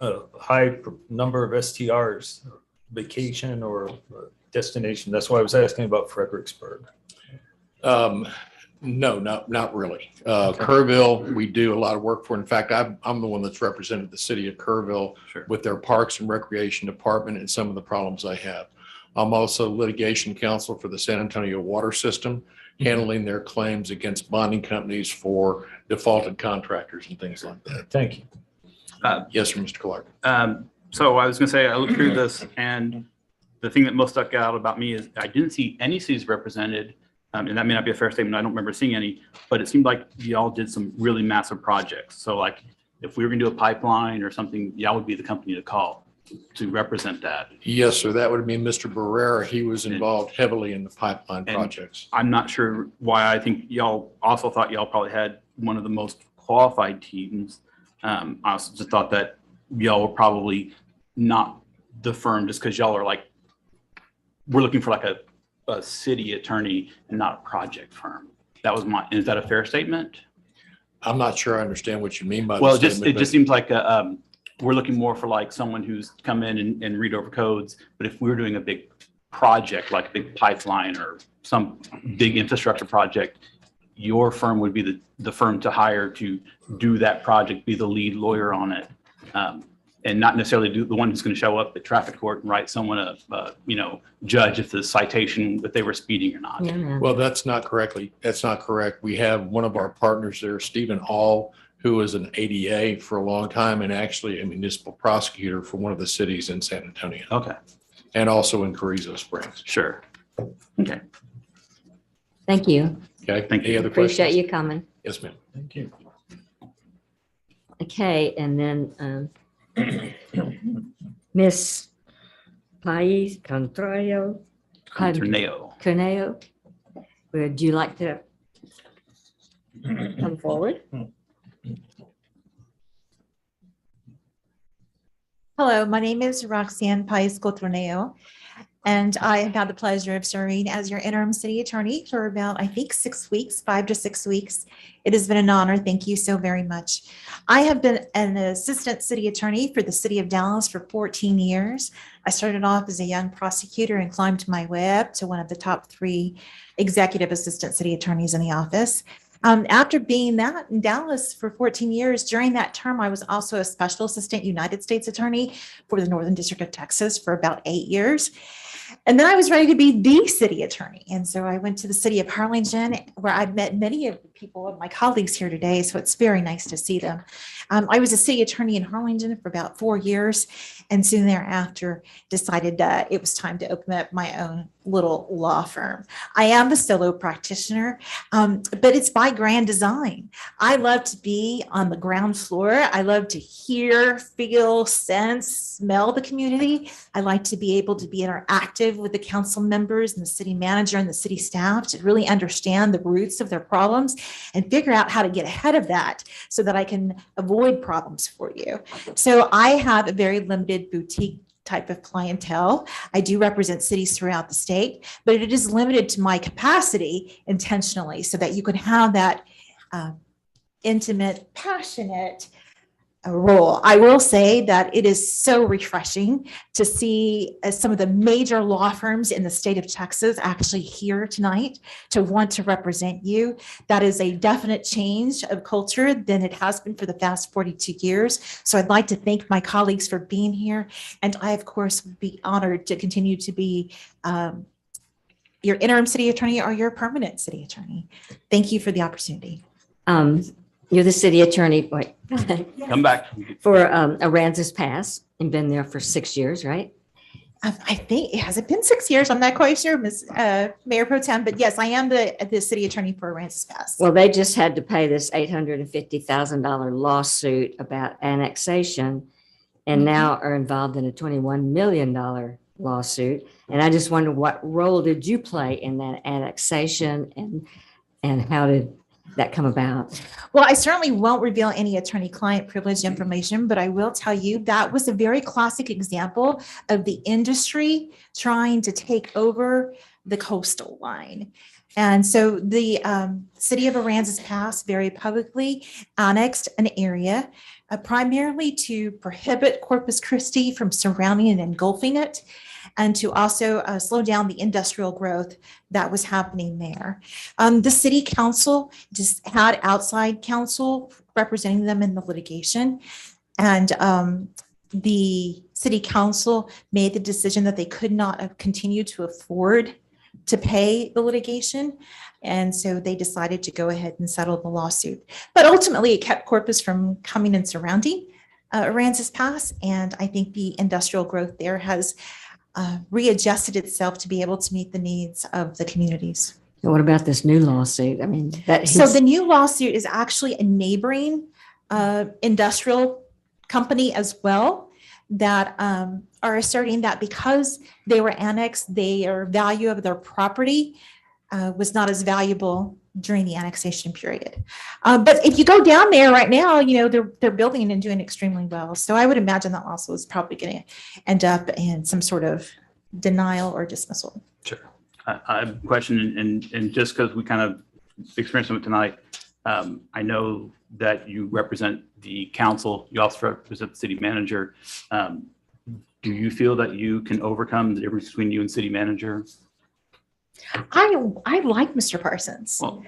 Speaker 3: a high number of STRs, vacation or destination? That's why I was asking about Fredericksburg.
Speaker 13: No, not really. Kerrville, we do a lot of work for. In fact, I'm the one that's represented the city of Kerrville with their Parks and Recreation Department and some of the problems they have. I'm also litigation counsel for the San Antonio water system, handling their claims against bonding companies for defaulted contractors and things like that.
Speaker 3: Thank you.
Speaker 13: Yes, sir, Mr. Clark.
Speaker 2: So I was going to say, I looked through this, and the thing that most stuck out about me is I didn't see any cities represented. And that may not be a fair statement. I don't remember seeing any, but it seemed like y'all did some really massive projects. So like if we were gonna do a pipeline or something, y'all would be the company to call to represent that.
Speaker 13: Yes, sir. That would be Mr. Barrera. He was involved heavily in the pipeline projects.
Speaker 2: I'm not sure why. I think y'all also thought y'all probably had one of the most qualified teams. I also just thought that y'all were probably not the firm just because y'all are like, we're looking for like a city attorney and not a project firm. That was is that a fair statement?
Speaker 13: I'm not sure I understand what you mean by
Speaker 2: well,
Speaker 13: the
Speaker 2: it just seems like we're looking more for like someone who's come in and read over codes. But if we were doing a big project, like a big pipeline or some big infrastructure project, your firm would be the firm to hire to do that project, be the lead lawyer on it. And not necessarily do the one who's going to show up at traffic court and write someone judge if the citation, if they were speeding or not.
Speaker 1: Yeah.
Speaker 13: Well, that's not correct. We have one of our partners there, Stephen All, who was an ADA for a long time and actually a municipal prosecutor for one of the cities in San Antonio.
Speaker 2: Okay.
Speaker 13: And also in Carrizo Springs.
Speaker 2: Sure. Okay.
Speaker 1: Thank you.
Speaker 13: Okay.
Speaker 2: Thank you.
Speaker 13: Any other questions?
Speaker 1: Appreciate you coming.
Speaker 13: Yes, ma'am.
Speaker 3: Thank you.
Speaker 1: Okay, and then Miss Pais Contrario. Corneo, would you like to come forward?
Speaker 8: Hello, my name is Roxanne Paez Cotroneo, and I have had the pleasure of serving as your interim city attorney for about, I think, 6 weeks, 5 to 6 weeks. It has been an honor. Thank you so very much. I have been an assistant city attorney for the city of Dallas for 14 years. I started off as a young prosecutor and climbed my way up to one of the top 3 executive assistant city attorneys in the office. After being that in Dallas for 14 years, during that term, I was also a special assistant United States attorney for the Northern District of Texas for about 8 years. And then I was ready to be the city attorney. And so I went to the city of Harlingen, where I've met many of the people of my colleagues here today. So it's very nice to see them. I was a city attorney in Harlingen for about 4 years, and soon thereafter decided it was time to open up my own little law firm. I am a solo practitioner, but it's by grand design. I love to be on the ground floor. I love to hear, feel, sense, smell the community. I like to be able to be interactive with the council members and the city manager and the city staff to really understand the roots of their problems and figure out how to get ahead of that so that I can avoid problems for you. So I have a very limited boutique type of clientele. I do represent cities throughout the state, but it is limited to my capacity intentionally so that you can have that intimate, passionate role. I will say that it is so refreshing to see some of the major law firms in the state of Texas actually here tonight to want to represent you. That is a definite change of culture than it has been for the past 42 years. So I'd like to thank my colleagues for being here. And I, of course, would be honored to continue to be your interim city attorney or your permanent city attorney. Thank you for the opportunity.
Speaker 1: You're the city attorney, wait,
Speaker 2: Come back.
Speaker 1: for Aransas Pass and been there for 6 years, right?
Speaker 8: I think, has it been 6 years? I'm not quite sure, Ms. Mayor Pro Tem, but yes, I am the city attorney for Aransas Pass.
Speaker 1: Well, they just had to pay this $850,000 lawsuit about annexation and now are involved in a $21 million lawsuit. And I just wonder, what role did you play in that annexation and how did that come about?
Speaker 8: Well, I certainly won't reveal any attorney-client privileged information, but I will tell you that was a very classic example of the industry trying to take over the coastal line. And so the city of Aransas Pass very publicly annexed an area primarily to prohibit Corpus Christi from surrounding and engulfing it, and to also slow down the industrial growth that was happening there. The city council just had outside counsel representing them in the litigation. And the city council made the decision that they could not continue to afford to pay the litigation. And so they decided to go ahead and settle the lawsuit. But ultimately, it kept Corpus from coming and surrounding Aransas Pass. And I think the industrial growth there has readjusted itself to be able to meet the needs of the communities.
Speaker 1: And what about this new lawsuit? I mean,
Speaker 8: So the new lawsuit is actually a neighboring industrial company as well that are asserting that because they were annexed, their value of their property was not as valuable during the annexation period. But if you go down there right now, you know, they're building and doing extremely well. So I would imagine that also is probably going to end up in some sort of denial or dismissal.
Speaker 2: Sure. I have a question, and just because we kind of experienced it tonight, I know that you represent the council, you also represent the city manager. Do you feel that you can overcome the difference between you and city manager?
Speaker 8: I like Mr. Parsons.
Speaker 2: Well,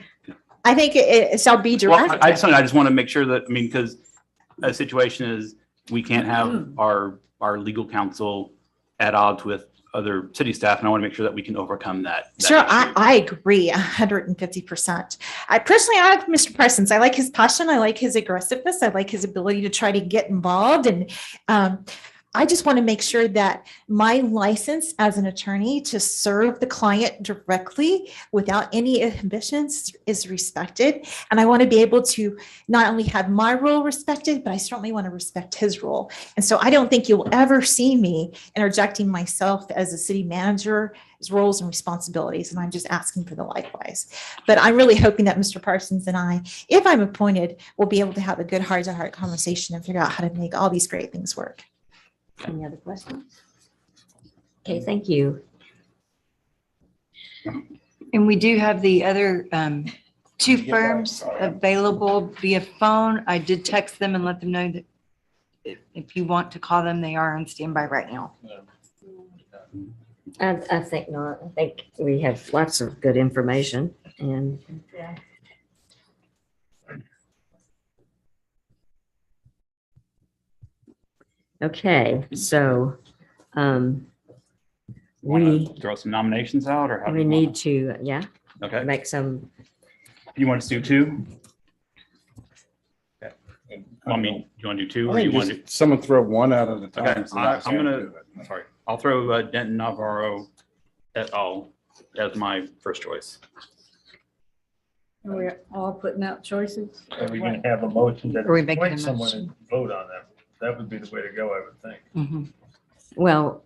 Speaker 8: I think it shall be direct.
Speaker 2: well, I just want to make sure that, I mean, because a situation is we can't have our legal counsel at odds with other city staff, and I want to make sure that we can overcome that.
Speaker 8: Sure,
Speaker 2: issue.
Speaker 8: I agree 150%. I personally, I like Mr. Parsons. I like his passion. I like his aggressiveness. I like his ability to try to get involved. And I just want to make sure that my license as an attorney to serve the client directly without any inhibitions is respected. And I want to be able to not only have my role respected, but I certainly want to respect his role. And so I don't think you'll ever see me interjecting myself as a city manager's roles and responsibilities. And I'm just asking for the likewise. But I'm really hoping that Mr. Parsons and I, if I'm appointed, will be able to have a good heart-to-heart conversation and figure out how to make all these great things work.
Speaker 1: Any other questions? Okay, thank you.
Speaker 14: And we do have the other two firms available via phone. I did text them and let them know that if you want to call them, they are on standby right now.
Speaker 1: I think not. I think we have lots of good information and okay, so we
Speaker 2: throw some nominations out, or how do
Speaker 1: we
Speaker 2: you
Speaker 1: need
Speaker 2: want
Speaker 1: to, yeah,
Speaker 2: Okay.
Speaker 1: make some.
Speaker 2: You want us to do two? Okay. Well, I mean, you want to do two,
Speaker 12: I
Speaker 2: or you
Speaker 12: think
Speaker 2: want to?
Speaker 12: just someone throw one out at a time.
Speaker 2: Okay,
Speaker 12: so that's
Speaker 2: I'm
Speaker 12: how
Speaker 2: gonna.
Speaker 12: we do it.
Speaker 2: Sorry, I'll throw Denton Navarro et al. As my first choice.
Speaker 5: Are we all putting out choices?
Speaker 3: Are we going to have a motion that
Speaker 6: Are we making a
Speaker 3: appoints someone
Speaker 6: motion?
Speaker 3: and vote on that? That would be the way to go, I would think.
Speaker 14: Mm-hmm.
Speaker 1: Well,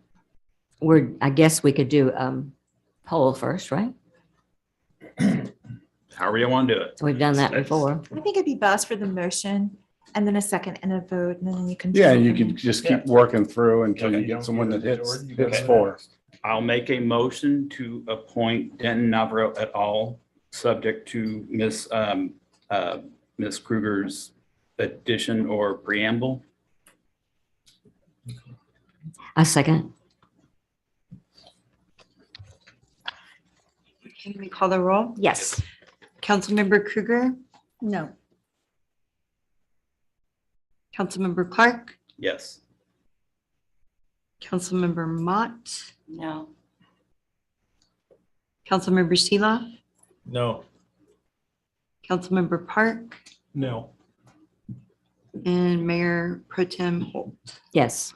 Speaker 1: I guess we could do poll first, right?
Speaker 2: However you want to do it.
Speaker 1: We've done that before.
Speaker 8: I think it'd be best for the motion and then a second and a vote, and then you can.
Speaker 12: Yeah, you can just keep working through until
Speaker 2: Okay.
Speaker 12: you get someone that hits
Speaker 2: Okay.
Speaker 12: 4.
Speaker 2: I'll make a motion to appoint Denton Navarro et al., subject to Ms. Kruger's addition or preamble.
Speaker 1: A second.
Speaker 6: Can we call the roll?
Speaker 1: Yes.
Speaker 6: Councilmember Kruger,
Speaker 5: No.
Speaker 6: Councilmember Clark,
Speaker 2: Yes.
Speaker 6: Councilmember Mott,
Speaker 9: No.
Speaker 6: Councilmember Seeloff,
Speaker 3: No.
Speaker 6: Councilmember Park,
Speaker 3: No.
Speaker 6: and Mayor Pro Tem Holt.
Speaker 1: Yes.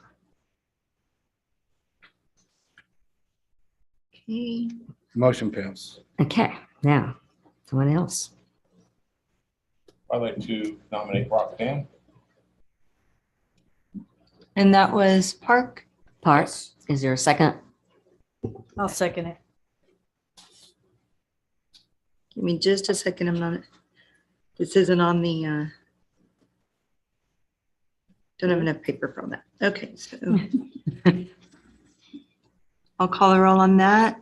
Speaker 6: Okay.
Speaker 12: Motion fails.
Speaker 1: Okay, now, someone else.
Speaker 4: I'd like to nominate Roxanne.
Speaker 6: And that was Park.
Speaker 1: Parks, is there a second?
Speaker 5: I'll second it.
Speaker 6: Give me just a second. I'm not, this isn't on the, don't have enough paper for that. Okay, so I'll call a roll on that.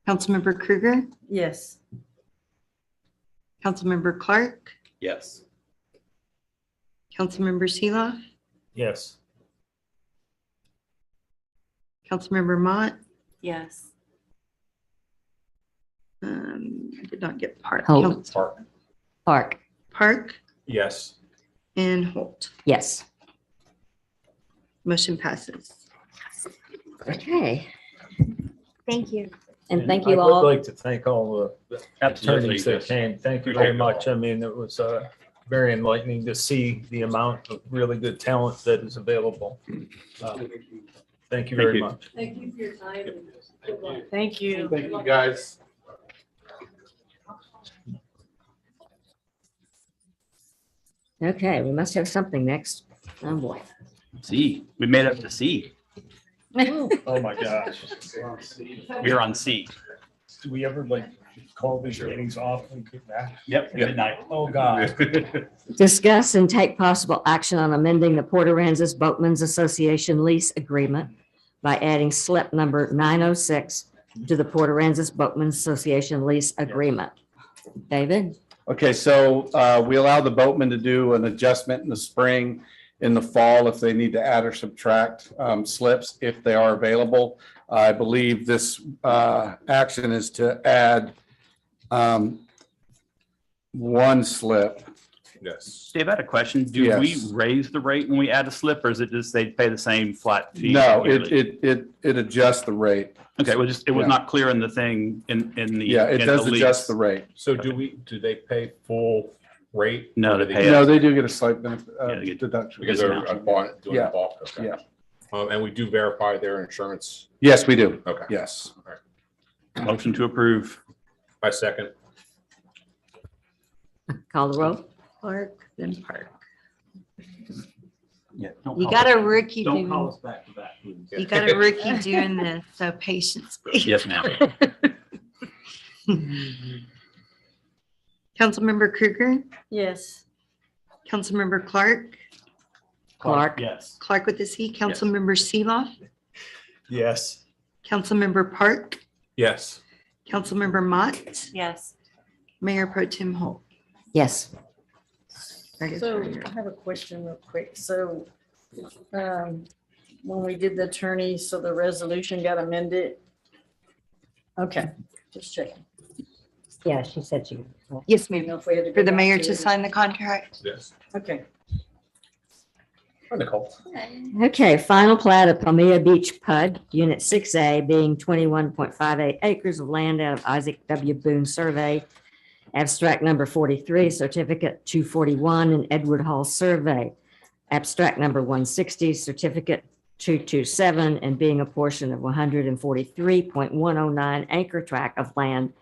Speaker 6: Councilmember Kruger,
Speaker 5: Yes.
Speaker 6: Councilmember Clark,
Speaker 2: Yes.
Speaker 6: Councilmember Seeloff,
Speaker 3: Yes.
Speaker 6: Councilmember Mott.
Speaker 9: Yes.
Speaker 6: I did not get Park.
Speaker 1: Holt.
Speaker 4: Park.
Speaker 1: Park,
Speaker 6: Park
Speaker 4: Yes.
Speaker 6: and Holt.
Speaker 1: yes.
Speaker 6: Motion passes.
Speaker 1: Okay,
Speaker 8: Thank you.
Speaker 1: and thank
Speaker 3: I
Speaker 1: you
Speaker 3: would
Speaker 1: all.
Speaker 3: like to thank all the attorneys that came. Thank you very much. I mean, it was very enlightening to see the amount of really good talent that is available. Thank you very
Speaker 2: you.
Speaker 3: much.
Speaker 5: Thank you for your time. Thank you.
Speaker 4: Thank you, guys.
Speaker 1: Okay, we must have something next. Oh, boy.
Speaker 2: C. We made it to C.
Speaker 3: Oh, my gosh.
Speaker 2: We're on C.
Speaker 3: Do we ever like call these meetings off and get back?
Speaker 2: Yep, midnight.
Speaker 3: Oh, God.
Speaker 1: Discuss and take possible action on amending the Port Aransas Boatman's Association lease agreement by adding slip number 906 to the Port Aransas Boatman's Association lease agreement. David?
Speaker 12: Okay, so we allow the boatmen to do an adjustment in the spring, in the fall, if they need to add or subtract slips, if they are available. I believe this action is to add one slip.
Speaker 4: Yes.
Speaker 2: Dave, I had a question. Do we
Speaker 12: Yes.
Speaker 2: raise the rate when we add a slip, or is it just they pay the same flat fee?
Speaker 12: No,
Speaker 2: yearly?
Speaker 12: it adjusts the rate.
Speaker 2: Okay, well, just, it was
Speaker 12: Yeah.
Speaker 2: not clear in the thing, in the.
Speaker 12: Yeah, it
Speaker 2: in
Speaker 12: does
Speaker 2: the
Speaker 12: adjust
Speaker 2: lease.
Speaker 12: the rate.
Speaker 4: So do they pay full rate?
Speaker 2: No, they pay
Speaker 12: No, they do get a slight benefit
Speaker 2: Yeah, they get-
Speaker 12: deduction.
Speaker 4: Because they're doing
Speaker 12: Yeah.
Speaker 4: bulk. Okay.
Speaker 12: Yeah.
Speaker 4: And we do verify their insurance.
Speaker 12: Yes, we do.
Speaker 4: Okay.
Speaker 12: Yes.
Speaker 2: Motion to approve.
Speaker 4: I second.
Speaker 1: Call the roll?
Speaker 6: Clark, then Park.
Speaker 2: Yeah.
Speaker 6: You got a rookie
Speaker 2: Don't call
Speaker 6: doing,
Speaker 2: us back to back, please.
Speaker 6: you got a rookie doing this, so patience, please.
Speaker 2: Yes, ma'am.
Speaker 6: Councilmember Kruger,
Speaker 5: Yes.
Speaker 6: Councilmember Clark,
Speaker 1: Clark?
Speaker 2: Yes.
Speaker 6: Clark with a C, Councilmember Seeloff,
Speaker 3: Yes.
Speaker 6: Councilmember Park,
Speaker 4: Yes.
Speaker 6: Councilmember Mott,
Speaker 9: Yes.
Speaker 6: Mayor Pro Tem Holt.
Speaker 1: Yes.
Speaker 5: So I have a question real quick. So when we did the attorney, so the resolution got amended? Okay, just checking.
Speaker 1: Yeah, she said she.
Speaker 6: Yes,
Speaker 5: You
Speaker 6: ma'am.
Speaker 5: know, if we had to go
Speaker 6: For the
Speaker 5: back
Speaker 6: mayor
Speaker 5: to
Speaker 6: to
Speaker 5: it.
Speaker 6: sign the contract.
Speaker 4: Yes.
Speaker 5: Okay.
Speaker 4: Nicole.
Speaker 1: Okay, final plat of Palmia Beach PUD, Unit 6A, being 21.58 acres of land out of Isaac W. Boone Survey. Abstract number 43, certificate 241, and Edward Hall Survey. Abstract number 160, certificate 227 and being a portion of 143.109 acre tract of land.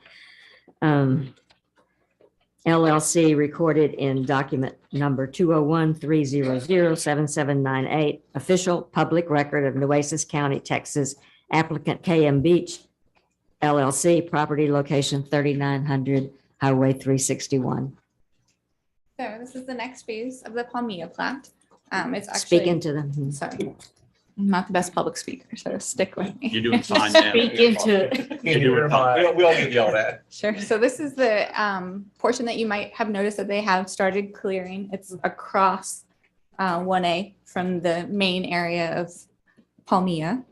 Speaker 1: LLC recorded in document number 201-300-7798, official public record of Nueces County, Texas, applicant KM Beach LLC, property location 3900 Highway 361.
Speaker 15: So this is the next phase of the Palmilla plat. It's
Speaker 1: Speak
Speaker 15: actually,
Speaker 1: into them.
Speaker 15: sorry, I'm not the best public speaker, so stick with me.
Speaker 2: You're doing fine, man.
Speaker 5: Speak into it.
Speaker 2: You're doing fine.
Speaker 4: We all get yelled at.
Speaker 15: Sure. So this is the portion that you might have noticed that they have started clearing. It's across 1A from the main area of Palmilla.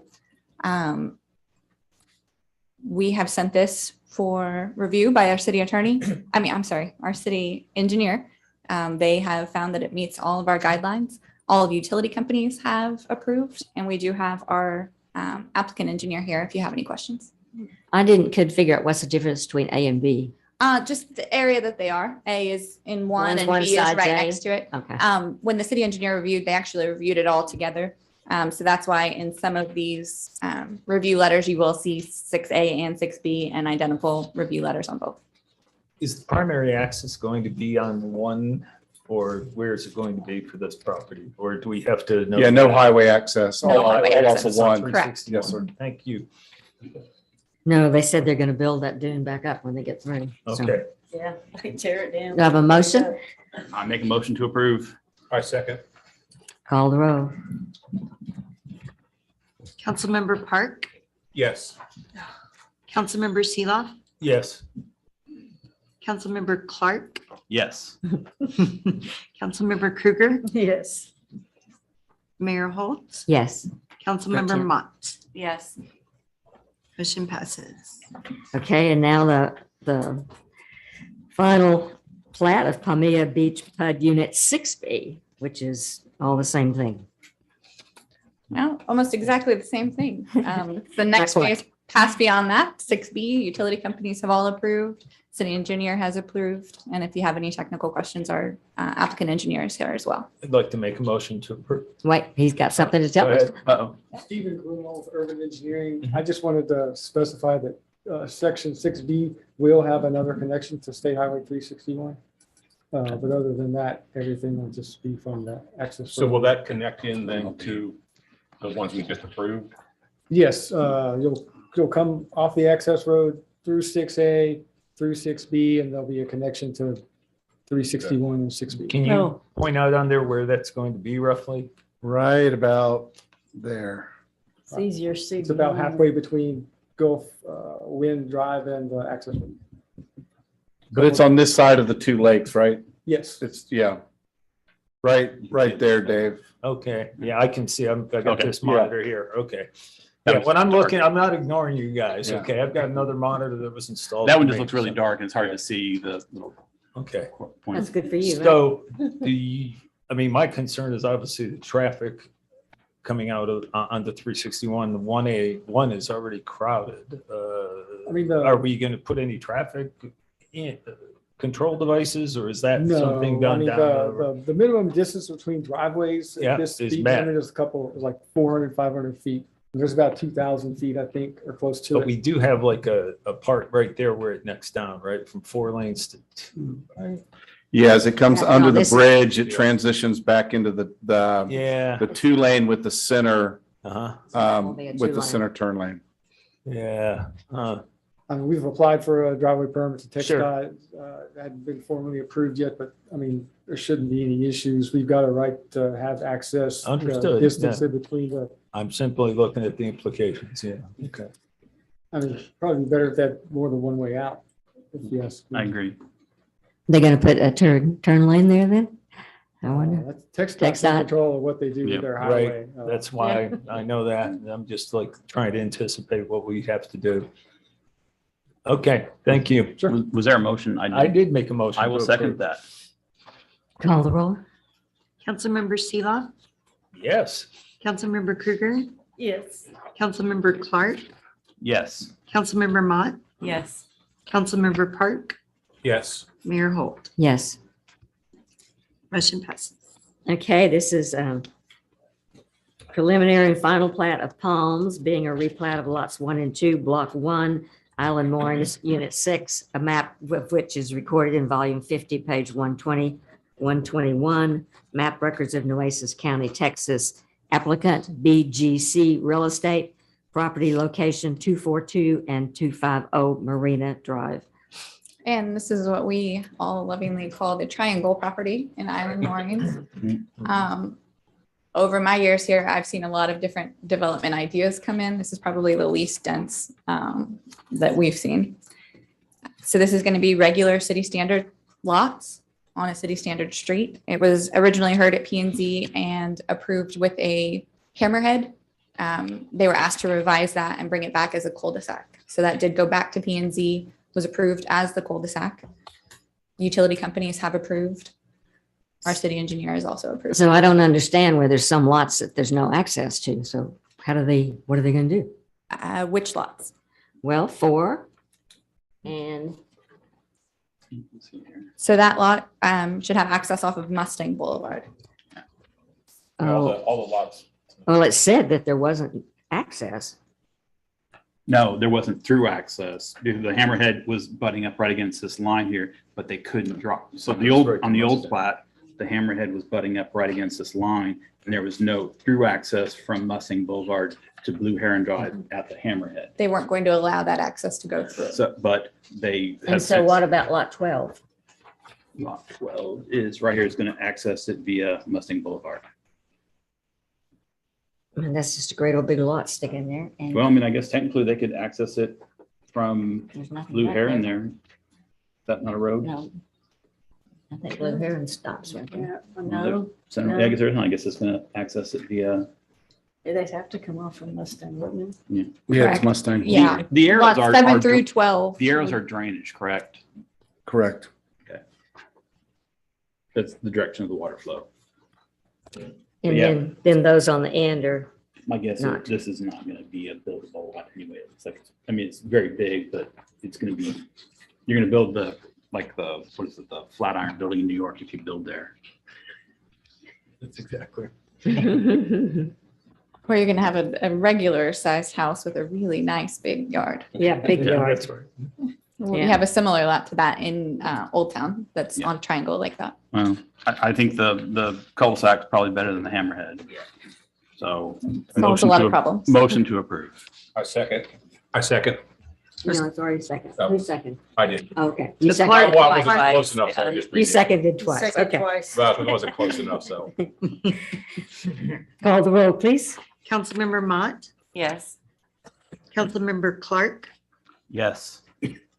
Speaker 15: We have sent this for review by our city attorney. Our city engineer. They have found that it meets all of our guidelines. All of utility companies have approved, and we do have our applicant engineer here if you have any questions.
Speaker 1: Could figure out what's the difference between A and B.
Speaker 15: Just the area that they are. A is in one
Speaker 1: One's
Speaker 15: and
Speaker 1: one
Speaker 15: B is
Speaker 1: side,
Speaker 15: right
Speaker 1: A?
Speaker 15: next to it.
Speaker 1: Okay.
Speaker 15: When the city engineer reviewed, they actually reviewed it all together. So that's why in some of these review letters, you will see 6A and 6B and identical review letters on both.
Speaker 3: Is the primary access going to be on one, or where is it going to be for this property? Or do we have to?
Speaker 4: Yeah, no highway access.
Speaker 15: No
Speaker 4: all
Speaker 15: highway
Speaker 4: all off
Speaker 15: access.
Speaker 4: of one.
Speaker 15: Correct.
Speaker 4: Yes, sir.
Speaker 3: Thank you.
Speaker 1: No, they said they're going to build that dune back up when they get through. So,
Speaker 3: Okay.
Speaker 5: Yeah, tear it down.
Speaker 1: do I have a motion?
Speaker 2: I make a motion to approve.
Speaker 4: I second.
Speaker 1: Call the roll.
Speaker 6: Councilmember Park,
Speaker 4: Yes.
Speaker 6: Councilmember Seeloff,
Speaker 3: Yes.
Speaker 6: Councilmember Clark,
Speaker 2: Yes.
Speaker 6: Councilmember Kruger,
Speaker 5: Yes.
Speaker 6: Mayor Holt,
Speaker 1: Yes.
Speaker 6: Councilmember
Speaker 1: Gotcha.
Speaker 6: Mott.
Speaker 9: Yes.
Speaker 6: Motion passes.
Speaker 1: Okay, and now the final plat of Palmilla Beach PUD Unit 6B, which is all the same thing.
Speaker 15: No, almost exactly the same thing. The next
Speaker 1: quite.
Speaker 15: phase passed beyond that, 6B, utility companies have all approved, city engineer has approved, and if you have any technical questions, our applicant engineer is here as well.
Speaker 3: I'd like to make a motion to approve.
Speaker 1: Wait, he's got something to tell
Speaker 3: Go
Speaker 1: us.
Speaker 3: ahead.
Speaker 2: Uh-oh.
Speaker 7: Stephen Grunwald, Urban Engineering. I just wanted to specify that Section 6B will have another connection to State Highway 361. But other than that, everything will just be from the access.
Speaker 4: So will that connect in then to the ones we just approved?
Speaker 7: Yes, you'll come off the access road through 6A, through 6B, and there'll be a connection to 361 and 6B.
Speaker 3: Can you
Speaker 5: No.
Speaker 3: point out on there where that's going to be roughly?
Speaker 11: Right about there.
Speaker 5: It's easier to see.
Speaker 7: It's about halfway between Gulf Wind Drive and the access road.
Speaker 16: But it's on this side of the two lakes, right?
Speaker 7: Yes.
Speaker 16: It's, yeah. Right there, Dave.
Speaker 3: Okay, yeah, I can see, I got
Speaker 2: Okay,
Speaker 3: this
Speaker 16: yeah.
Speaker 3: monitor here, okay.
Speaker 2: That
Speaker 3: Yeah,
Speaker 2: was
Speaker 3: when I'm
Speaker 2: dark.
Speaker 3: looking, I'm not ignoring you guys,
Speaker 16: Yeah.
Speaker 3: okay? I've got another monitor that was installed.
Speaker 2: That one
Speaker 3: for
Speaker 2: just
Speaker 3: me,
Speaker 2: looks really
Speaker 3: so-
Speaker 2: dark and it's hard to see the little
Speaker 3: Okay.
Speaker 1: That's
Speaker 2: points.
Speaker 1: good for you. right?
Speaker 3: So my concern is obviously the traffic coming out of, onto 361, the 1A, is already crowded.
Speaker 7: I mean,
Speaker 3: Are we going to put any traffic in, control devices, or is that
Speaker 7: No,
Speaker 3: something
Speaker 7: I
Speaker 3: done
Speaker 7: mean,
Speaker 3: down? the-
Speaker 7: the minimum distance between driveways,
Speaker 3: Yeah,
Speaker 7: at this
Speaker 3: is
Speaker 7: speed
Speaker 3: bad.
Speaker 7: limit is is like 400, 500 feet. And there's about 2,000 feet, I think, or close to
Speaker 3: But
Speaker 7: it.
Speaker 3: we do have like a part right there where it necks down, right, from 4 lanes to 2, right?
Speaker 16: Yeah, as it comes
Speaker 1: Yeah,
Speaker 16: under
Speaker 1: no,
Speaker 16: the
Speaker 1: this-
Speaker 16: bridge, it transitions back into the
Speaker 3: Yeah.
Speaker 16: 2 lane with the center,
Speaker 3: Uh-huh,
Speaker 1: will be a
Speaker 16: with the
Speaker 1: 2-lane.
Speaker 16: center turn lane.
Speaker 3: yeah.
Speaker 7: I mean, we've applied for a driveway permit to
Speaker 3: Sure.
Speaker 7: TxDOT. Hadn't been formally approved yet, but I mean, there shouldn't be any issues. We've got a right to have access.
Speaker 3: Understood,
Speaker 7: Distance
Speaker 3: yeah.
Speaker 7: in between
Speaker 3: I'm simply looking at the implications, yeah, okay.
Speaker 7: I mean, probably better if they had more than one way out. If you ask me.
Speaker 2: I agree.
Speaker 1: They're going to put a turn lane there then? I wonder.
Speaker 7: That's TxDOT's in
Speaker 1: TxDOT.
Speaker 7: control of what they do
Speaker 2: Yeah.
Speaker 7: with their
Speaker 3: Right,
Speaker 7: highway.
Speaker 3: that's why I know that, and I'm just like trying to anticipate what we have to do. Okay, thank you.
Speaker 2: Was there a motion?
Speaker 3: I did make a motion.
Speaker 2: I will
Speaker 3: to
Speaker 2: second
Speaker 3: approve.
Speaker 2: that.
Speaker 1: Call the roll.
Speaker 6: Councilmember Seeloff,
Speaker 3: Yes,
Speaker 6: Councilmember Kruger,
Speaker 5: Yes.
Speaker 6: Councilmember Clark,
Speaker 2: Yes.
Speaker 6: Councilmember Mott,
Speaker 9: Yes.
Speaker 6: Councilmember Park,
Speaker 4: Yes.
Speaker 6: Mayor Holt.
Speaker 1: Yes.
Speaker 6: Motion passes.
Speaker 1: Okay, this is Preliminary and final plat of Palms, being a replat of lots 1 and 2, Block 1, Island Moorings, Unit 6, a map of which is recorded in Volume 50, page 120, 121, map records of Nueces County, Texas. Applicant BGC Real Estate, property location 242 and 250 Marina Drive.
Speaker 15: And this is what we all lovingly call the triangle property in Island Moorings. Over my years here, I've seen a lot of different development ideas come in. This is probably the least dense that we've seen. So this is going to be regular city standard lots on a city standard street. It was originally heard at P&Z and approved with a hammerhead. They were asked to revise that and bring it back as a cul-de-sac. So that did go back to P&Z, was approved as the cul-de-sac. Utility companies have approved. Our city engineer is also approved.
Speaker 1: So I don't understand where there's some lots that there's no access to. So what are they going to do?
Speaker 15: Which lots?
Speaker 1: Well, 4 and
Speaker 15: So that lot should have access off of Mustang Boulevard.
Speaker 2: All the lots.
Speaker 1: well, it said that there wasn't access.
Speaker 2: No, there wasn't through access. The hammerhead was butting up right against this line here, but they couldn't drop. So on the old plat, the hammerhead was butting up right against this line, and there was no through access from Mustang Boulevard to Blue Heron Drive at the hammerhead.
Speaker 15: They weren't going to allow that access to go through.
Speaker 2: So, but they.
Speaker 1: And so what about lot 12?
Speaker 2: Lot 12 is right here, is going to access it via Mustang Boulevard.
Speaker 1: I mean, that's just a great old big lot sticking there. And
Speaker 2: Well, I mean, I guess technically they could access it from
Speaker 1: there's nothing
Speaker 2: Blue
Speaker 1: back
Speaker 2: Heron there. Is that not a road?
Speaker 1: No. I think Blue Heron stops right there.
Speaker 5: No,
Speaker 2: So
Speaker 5: No.
Speaker 2: I guess there's not. I guess it's going to access it via.
Speaker 5: they'd have to come off from Mustang, wouldn't
Speaker 16: Yeah, it's
Speaker 15: Correct.
Speaker 16: Mustang.
Speaker 15: Yeah.
Speaker 2: The arrows
Speaker 15: Lots
Speaker 2: are
Speaker 15: 7 through 12.
Speaker 2: The arrows are drainage, correct?
Speaker 12: Correct.
Speaker 2: That's the direction of the water flow.
Speaker 1: And
Speaker 2: Yeah.
Speaker 1: then those on the end are,
Speaker 2: My guess is
Speaker 1: Not.
Speaker 2: this is not going to be a buildable lot anyway. It's like, I mean, it's very big, but it's going to be, you're going to build the what is it, the Flatiron building in New York if you build there.
Speaker 3: That's exactly.
Speaker 15: Where you're going to have a regular sized house with a really nice big yard.
Speaker 1: yeah, big
Speaker 2: Yeah,
Speaker 1: yard.
Speaker 3: That's right.
Speaker 15: We
Speaker 1: Yeah.
Speaker 15: have a similar lot to that in Old Town that's
Speaker 2: Yeah.
Speaker 15: on a triangle like that.
Speaker 2: Well, I think the cul-de-sac is probably better than the hammerhead. So.
Speaker 15: Solves a lot of problems.
Speaker 2: Motion to approve.
Speaker 4: I second. I second.
Speaker 1: No, it's already second.
Speaker 4: Oh.
Speaker 1: Who's second?
Speaker 4: I did.
Speaker 1: Okay. You
Speaker 4: Well,
Speaker 1: seconded
Speaker 4: I wasn't
Speaker 1: twice.
Speaker 4: close enough, so I just
Speaker 1: You
Speaker 4: read it.
Speaker 1: seconded twice. Okay.
Speaker 4: Well, it wasn't close enough, so.
Speaker 1: Call the roll, please.
Speaker 6: Councilmember Mott,
Speaker 9: Yes.
Speaker 6: Councilmember Clark,
Speaker 2: Yes.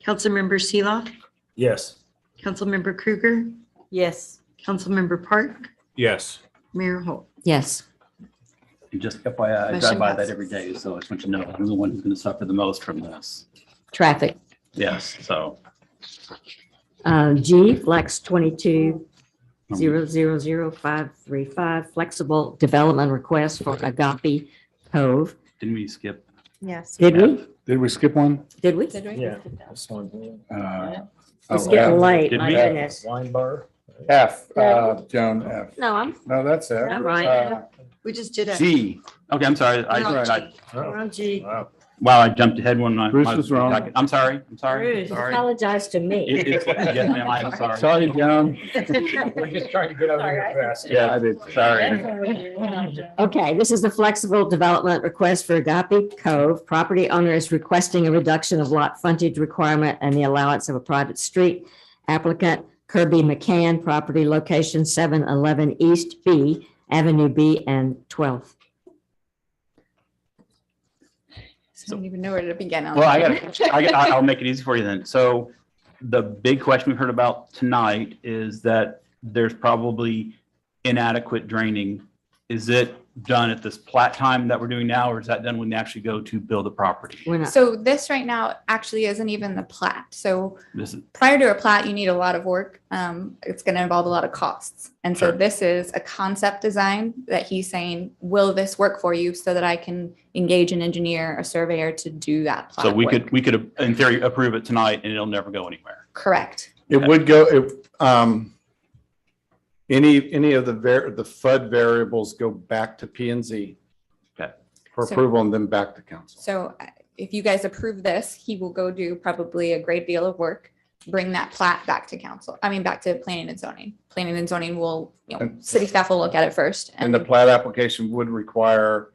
Speaker 6: Councilmember Seeloff,
Speaker 3: Yes.
Speaker 6: Councilmember Kruger,
Speaker 5: Yes.
Speaker 6: Councilmember Park,
Speaker 4: Yes.
Speaker 6: Mayor Holt.
Speaker 1: Yes.
Speaker 2: And just FYI, I
Speaker 15: Motion
Speaker 2: drive by that
Speaker 15: passes.
Speaker 2: every day, so I just want you to know I'm the one who's going to suffer the most from this.
Speaker 1: Traffic.
Speaker 2: Yes, so.
Speaker 1: G, Flex 22000535, flexible development request for Agape Cove.
Speaker 2: Didn't we skip?
Speaker 8: Yes.
Speaker 1: Did we?
Speaker 16: Did we skip one?
Speaker 1: Did we?
Speaker 3: Yeah. This one.
Speaker 1: It's
Speaker 16: Oh,
Speaker 1: getting
Speaker 16: F.
Speaker 1: late,
Speaker 2: Did
Speaker 1: my
Speaker 2: we?
Speaker 1: goodness.
Speaker 3: Wine bar.
Speaker 16: F, Joan, F.
Speaker 1: No, I'm
Speaker 16: No, that's F.
Speaker 1: I'm right.
Speaker 6: We just did it.
Speaker 2: G. Okay, I'm sorry.
Speaker 6: We're on G.
Speaker 3: Oh,
Speaker 5: We're on G.
Speaker 3: wow.
Speaker 2: Wow, I jumped ahead one.
Speaker 16: Bruce was wrong.
Speaker 2: I'm sorry. I'm sorry.
Speaker 5: Bruce.
Speaker 2: Sorry.
Speaker 1: Apologize to me.
Speaker 2: Yes, ma'am, I'm sorry.
Speaker 16: Sorry, Joan.
Speaker 3: We're just trying to get out here fast.
Speaker 2: Yeah, I did. Sorry.
Speaker 1: Okay, this is the flexible development request for Agape Cove. Property owner is requesting a reduction of lot frontage requirement and the allowance of a private street. Applicant Kirby McCann, property location 711 East B, Avenue B and 12th.
Speaker 15: I don't even know where to begin on.
Speaker 2: Well,
Speaker 15: that.
Speaker 2: I'll make it easy for you then. So the big question we heard about tonight is that there's probably inadequate draining. Is it done at this plat time that we're doing now, or is that done when they actually go to build a property?
Speaker 1: We're not,
Speaker 15: So this right now actually isn't even the plat. So
Speaker 2: This is,
Speaker 15: prior to a plat, you need a lot of work. It's going to involve a lot of costs. And so
Speaker 2: Sure.
Speaker 15: this is a concept design that he's saying, will this work for you so that I can engage an engineer, a surveyor to do that plat
Speaker 2: so we
Speaker 15: work?
Speaker 2: could in theory approve it tonight and it'll never go anywhere.
Speaker 15: Correct.
Speaker 16: It would go, any of the FUD variables go back to P and Z. for
Speaker 15: So-
Speaker 16: approval and then back to council.
Speaker 15: So if you guys approve this, he will go do probably a great deal of work, bring that plat back to council, back to planning and zoning. Planning and zoning will, city staff will look at it first.
Speaker 16: And the plat application would require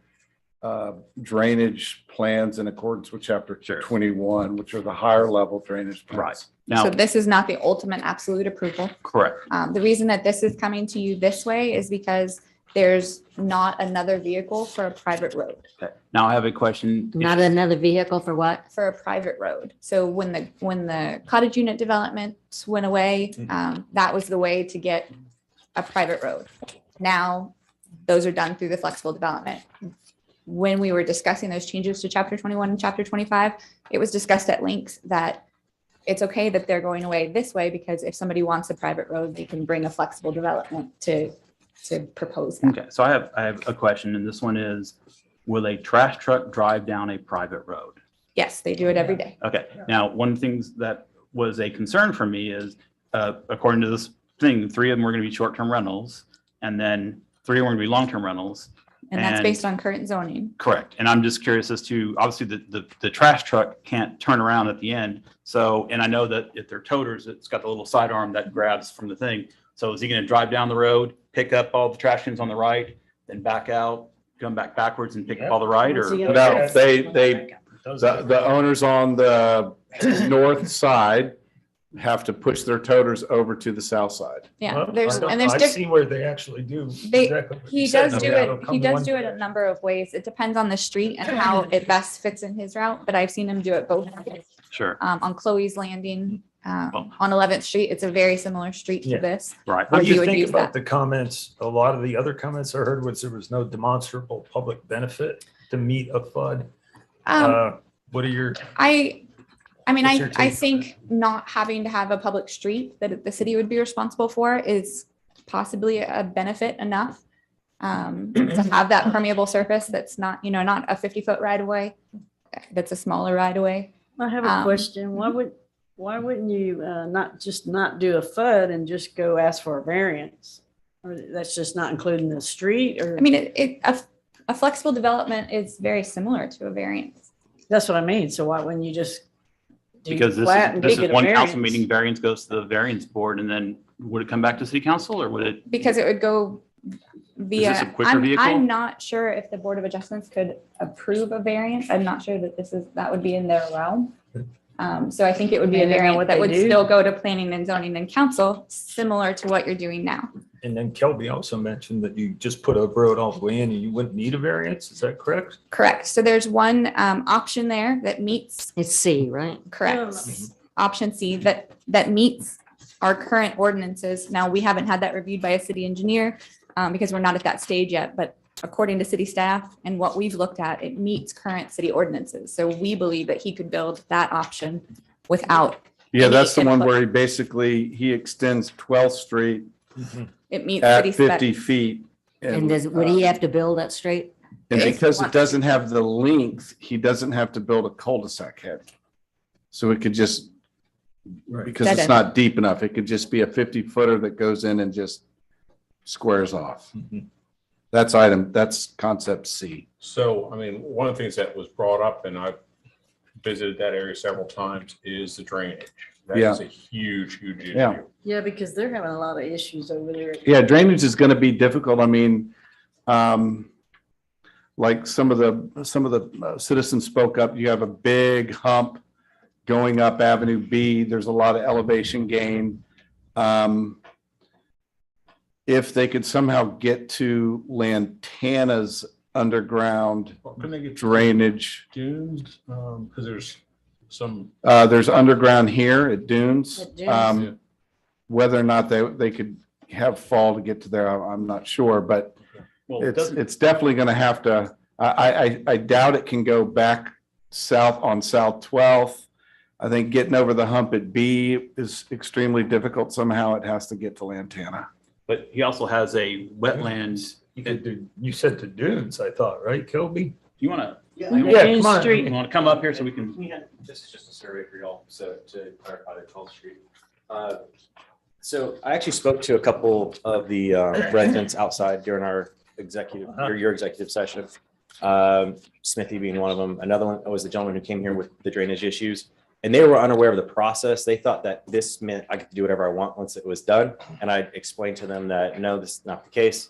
Speaker 16: drainage plans in accordance with chapter 21, which are the higher level drainage plans.
Speaker 2: Right.
Speaker 15: So
Speaker 2: Now,
Speaker 15: this is not the ultimate absolute approval.
Speaker 2: correct.
Speaker 15: The reason that this is coming to you this way is because there's not another vehicle for a private road.
Speaker 2: Okay. Now I have a question.
Speaker 1: Not another vehicle for what?
Speaker 15: For a private road. So when the cottage unit developments went away, that was the way to get a private road. Now, those are done through the flexible development. When we were discussing those changes to chapter 21 and chapter 25, it was discussed at length that it's okay that they're going away this way, because if somebody wants a private road, they can bring a flexible development to propose that.
Speaker 2: Okay, so I have a question, and this one is, will a trash truck drive down a private road?
Speaker 15: Yes, they do it every day.
Speaker 2: Okay, now, one of the things that was a concern for me is, according to this thing, 3 of them were gonna be short-term rentals, and then 3 were gonna be long-term rentals.
Speaker 15: And that's based on current zoning.
Speaker 2: Correct, and I'm just curious as to, obviously, the trash truck can't turn around at the end, so, and I know that if they're toters, it's got the little sidearm that grabs from the thing, so is he gonna drive down the road, pick up all the trash cans on the right, then back out, come back backwards and pick up all the right, or?
Speaker 16: No, the owners on the north side have to push their toters over to the south side.
Speaker 15: Yeah,
Speaker 3: Well,
Speaker 15: there's
Speaker 3: I've seen where they actually do. exactly what
Speaker 15: he
Speaker 3: you said.
Speaker 15: does do
Speaker 3: It'll
Speaker 15: it,
Speaker 3: come
Speaker 15: he does
Speaker 3: one
Speaker 15: do it
Speaker 3: way.
Speaker 15: a number of ways. It depends on the street and how it best fits in his route, but I've seen him do it both ways.
Speaker 2: Sure.
Speaker 15: On Chloe's Landing, on 11th Street, it's a very similar street
Speaker 3: Yeah.
Speaker 15: to this.
Speaker 2: Right.
Speaker 3: What do
Speaker 15: He
Speaker 3: you
Speaker 15: would
Speaker 3: think
Speaker 15: use
Speaker 3: about
Speaker 15: that.
Speaker 3: the comments? A lot of the other comments I heard was there was no demonstrable public benefit to meet a FUD. What are your,
Speaker 15: I mean,
Speaker 3: What's your
Speaker 15: I
Speaker 3: take?
Speaker 15: think not having to have a public street that the city would be responsible for is possibly a benefit enough. To have that permeable surface that's not, not a 50-foot right of way, that's a smaller right of way.
Speaker 5: I have a question. Why wouldn't you not do a FUD and just go ask for a variance? Or that's just not including the street, or?
Speaker 15: I mean, a flexible development is very similar to a variance.
Speaker 5: That's what I mean. So why wouldn't you just? do
Speaker 2: Because this
Speaker 5: flat
Speaker 2: is,
Speaker 5: and
Speaker 2: this
Speaker 5: make
Speaker 2: is
Speaker 5: it a
Speaker 2: one council
Speaker 5: variance?
Speaker 2: meeting, variance goes to the variance board, and then would it come back to city council, or would it?
Speaker 15: Because it would go via.
Speaker 2: this a quicker vehicle?
Speaker 15: I'm not sure if the Board of Adjustments could approve a variance. I'm not sure that that would be in their realm. So I think it would be a
Speaker 5: And they know
Speaker 15: variance
Speaker 5: what
Speaker 15: that
Speaker 5: they
Speaker 15: would
Speaker 5: do?
Speaker 15: still go to planning and zoning and council, similar to what you're doing now.
Speaker 3: and then Kelby also mentioned that you just put a road all the way in and you wouldn't need a variance. Is that correct?
Speaker 15: Correct. So there's one option there that meets.
Speaker 1: It's C, right?
Speaker 15: Correct. Option C that meets our current ordinances. Now, we haven't had that reviewed by a city engineer because we're not at that stage yet, but according to city staff and what we've looked at, it meets current city ordinances. So we believe that he could build that option without.
Speaker 16: Yeah,
Speaker 15: any
Speaker 16: that's the one
Speaker 15: input.
Speaker 16: where he extends 12th Street
Speaker 15: It meets
Speaker 16: at
Speaker 15: city
Speaker 16: 50
Speaker 15: specs.
Speaker 16: feet.
Speaker 1: And would he have to build that straight?
Speaker 16: And
Speaker 15: If he
Speaker 16: because it
Speaker 15: wants
Speaker 16: doesn't have the length, he doesn't have to build a cul-de-sac head. So it could just, because
Speaker 15: Dead
Speaker 16: it's
Speaker 15: end.
Speaker 16: not deep enough, it could just be a 50-footer that goes in and just squares off. That's concept C.
Speaker 4: So, I mean, one of the things that was brought up, and I've visited that area several times, is the drainage. That
Speaker 16: Yeah.
Speaker 4: is a huge, huge issue.
Speaker 16: Yeah.
Speaker 5: Yeah, because they're having a lot of issues over there.
Speaker 16: Yeah, drainage is going to be difficult. I mean, like some of the citizens spoke up, you have a big hump going up Avenue B. There's a lot of elevation gain. If they could somehow get to Lantana's underground
Speaker 4: Well, couldn't they get
Speaker 16: drainage,
Speaker 4: dunes? Because there's some.
Speaker 16: there's underground here at Dunes.
Speaker 5: At Dunes.
Speaker 4: Yeah.
Speaker 16: Whether or not they could have fall to get to there, I'm not sure, but
Speaker 2: Well, doesn't-
Speaker 16: it's definitely going to have to, I doubt it can go back south on South 12th. I think getting over the hump at B is extremely difficult. Somehow it has to get to Lantana.
Speaker 2: But he also has a wetlands.
Speaker 3: You said the dunes, I thought, right, Kelby?
Speaker 2: Do you want to?
Speaker 3: Yeah,
Speaker 5: Dunes
Speaker 3: come on.
Speaker 5: Street.
Speaker 2: You want to come up here so we can?
Speaker 17: This is just a survey for y'all, so to clarify the 12th Street. So I actually spoke to a couple of the residents outside during our executive, or your executive session. Smithy being one of them. Another one was the gentleman who came here with the drainage issues. And they were unaware of the process. They thought that this meant I could do whatever I want once it was done. And I explained to them that, no, this is not the case.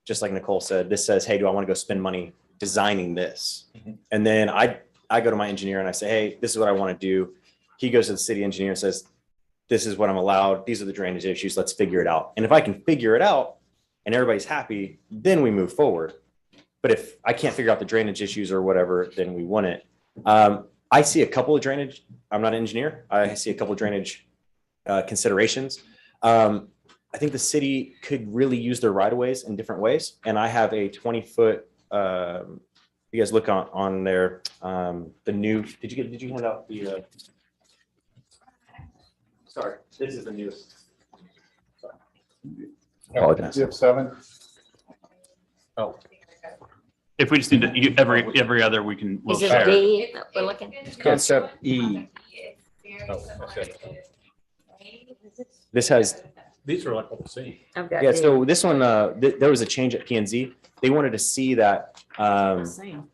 Speaker 17: Just like Nicole said, this says, hey, do I want to go spend money designing this? And then I go to my engineer and I say, hey, this is what I want to do. He goes to the city engineer and says, this is what I'm allowed. These are the drainage issues. Let's figure it out. And if I can figure it out and everybody's happy, then we move forward. But if I can't figure out the drainage issues or whatever, then we want it. I see a couple of drainage. I'm not an engineer. I see a couple of drainage considerations. I think the city could really use their right of ways in different ways. And I have a 20-foot. You guys look on there. The new. Did you hand out the? Sorry, this is the newest. Sorry. Apologize.
Speaker 12: You have 7?
Speaker 17: Oh.
Speaker 2: If we just need to, every other, we can. we'll
Speaker 1: Is it
Speaker 2: share.
Speaker 1: D that we're looking?
Speaker 16: Concept E.
Speaker 17: This has.
Speaker 4: These are like all the same.
Speaker 1: I've got
Speaker 17: Yeah,
Speaker 1: D.
Speaker 17: so this one, there was a change at P&Z. They wanted to see that.
Speaker 8: Same.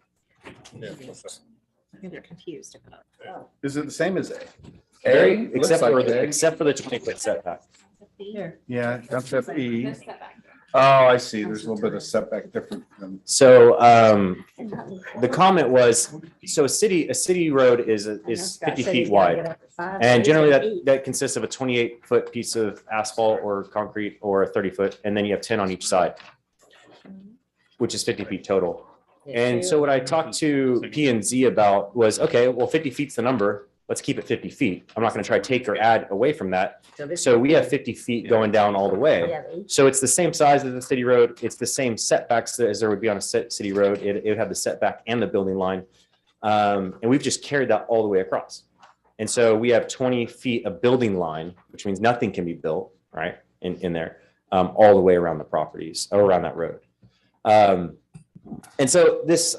Speaker 4: Yeah.
Speaker 8: I think they're confused about it.
Speaker 16: Is it the same as A?
Speaker 17: Very,
Speaker 16: Looks
Speaker 17: except
Speaker 16: like
Speaker 17: for
Speaker 16: A.
Speaker 17: except for the 20-foot setback.
Speaker 5: Here.
Speaker 16: Yeah, concept E. Oh, I see. There's a little bit of setback different than.
Speaker 17: So the comment was, so a city road is 50 feet wide. And generally that consists of a 28-foot piece of asphalt or concrete or a 30-foot, and then you have 10 on each side, which is 50 feet total. And so what I talked to P&Z about was, okay, well, 50 feet's the number. Let's keep it 50 feet. I'm not going to try to take or add away from that. So we have 50 feet going down all the way. So it's the same size as the city road. It's the same setbacks as there would be on a city road. It would have the setback and the building line. And we've just carried that all the way across. And so we have 20 feet of building line, which means nothing can be built, right, in there, all the way around the properties or around that road. And so this